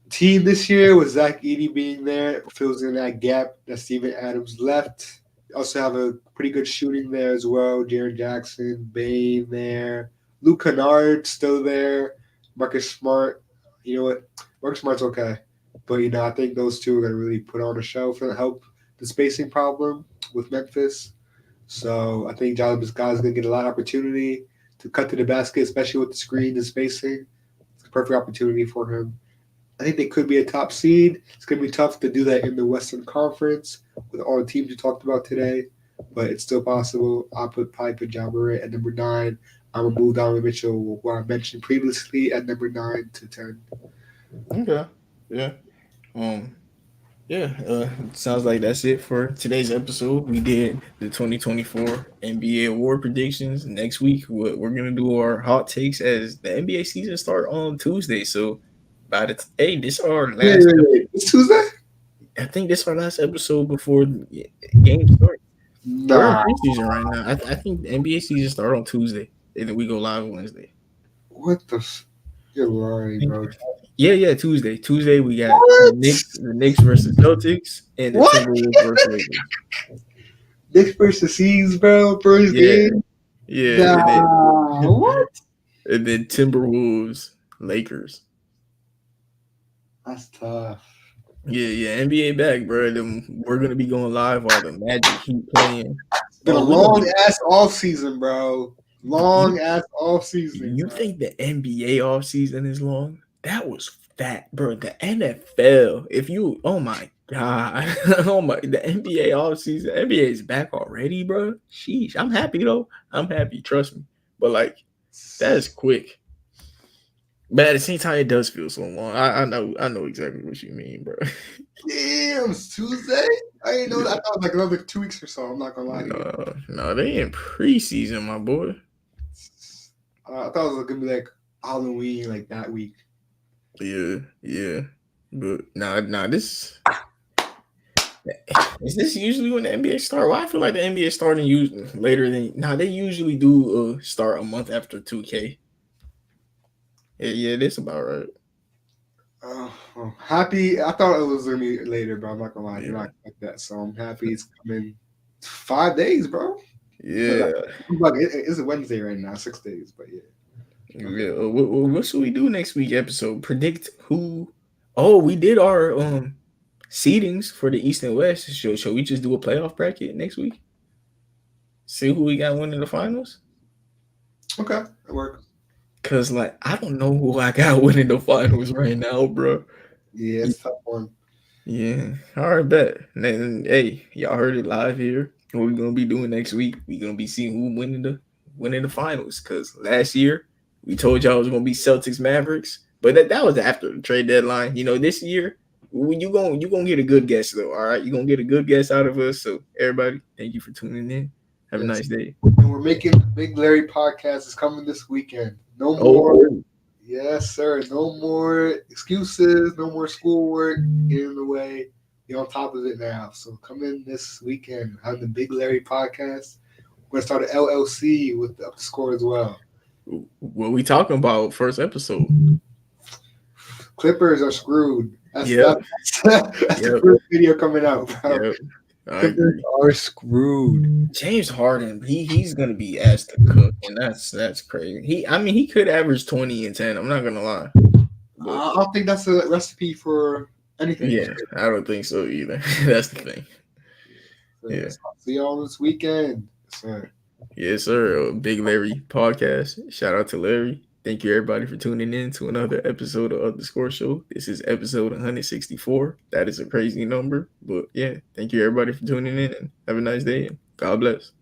team this year with Zach Edey being there, fills in that gap that Steven Adams left. They also have a pretty good shooting there as well. Jaren Jackson, Bane there, Luke Kennard still there, Marcus Smart. You know what? Marcus Smart's okay, but I think those two are gonna really put on a show for help the spacing problem with Memphis. So I think John Biscay's gonna get a lot of opportunity to cut to the basket, especially with the screen and spacing. It's a perfect opportunity for him. I think they could be a top seed. It's going to be tough to do that in the Western Conference with all the teams you talked about today, but it's still possible. I'll probably put Ja Morant at number 9. I'm going to move Donovan Mitchell, who I mentioned previously, at number 9 to 10. Okay. Yeah. Sounds like that's it for today's episode. We did the 2024 NBA award predictions. Next week, we're going to do our hot takes as the NBA season start on Tuesday. So, this our last. It's Tuesday. I think this is our last episode before the game starts. We're in preseason right now. I think the NBA season start on Tuesday, and then we go live Wednesday. What the? You're lying, bro. Yeah, Tuesday. Tuesday we got the Knicks versus Celtics and the Timberwolves versus Lakers. Knicks versus Seas, bro. First game. Yeah. What? And then Timberwolves, Lakers. That's tough. Yeah, NBA back, bro. Then we're gonna be going live while the Magic keep playing. It's been a long ass off season, bro. Long ass off season. You think the NBA offseason is long? That was fat, bro. The NFL, if you, oh my God, the NBA offseason, NBA is back already, bro. Sheesh, I'm happy though. I'm happy, trust me. But like, that's quick. But at the same time, it does feel so long. I know exactly what you mean, bro. Damn, it's Tuesday. I didn't know that. I thought it was like another 2 weeks or so. I'm not gonna lie to you. No, they in preseason, my boy. I thought it was gonna be like Halloween, like that week. Yeah. But this is this usually when the NBA start? Well, I feel like the NBA starting usually later than they usually do start a month after 2K. Yeah, that's about right. Happy. I thought it was gonna be later, bro. I'm not gonna lie. You're not like that, so I'm happy it's coming. 5 days, bro. Yeah. It's a Wednesday right now, 6 days, but yeah. Yeah. What should we do next week episode? Predict who? Oh, we did our seedings for the East and West. Should we just do a playoff bracket next week? See who we got winning the finals? Okay, that works. Cause like I don't know who I got winning the finals right now, bro. Yeah, it's a tough one. Yeah. All right, bet. And then, hey, y'all heard it live here. What we're gonna be doing next week? We're gonna be seeing who winning the finals. Cause last year we told y'all it was gonna be Celtics Mavericks, but that was after the trade deadline. You know, this year you gonna get a good guess though. All right, you're gonna get a good guess out of us. So everybody, thank you for tuning in. Have a nice day. And we're making the Big Larry podcast is coming this weekend. No more. Yes, sir. No more excuses. No more schoolwork. Get in the way. Be on top of it now. So come in this weekend. Have the Big Larry podcast. We're gonna start an LLC with the score as well. What we talking about? First episode. Clippers are screwed. That's Yep. the first video coming out, bro. Yep. Clippers are screwed. James Harden, he's gonna be asked to cook, and that's crazy. He could average 20 and 10. I'm not gonna lie. I don't think that's a recipe for anything. Yeah, I don't think so either. That's the thing. Yeah. See y'all this weekend. Sir. Yes, sir. Big Larry podcast. Shout out to Larry. Thank you, everybody, for tuning in to another episode of The Score Show. This is episode 164. That is a crazy number. But, yeah, thank you, everybody, for tuning in. And have a nice day. And God bless.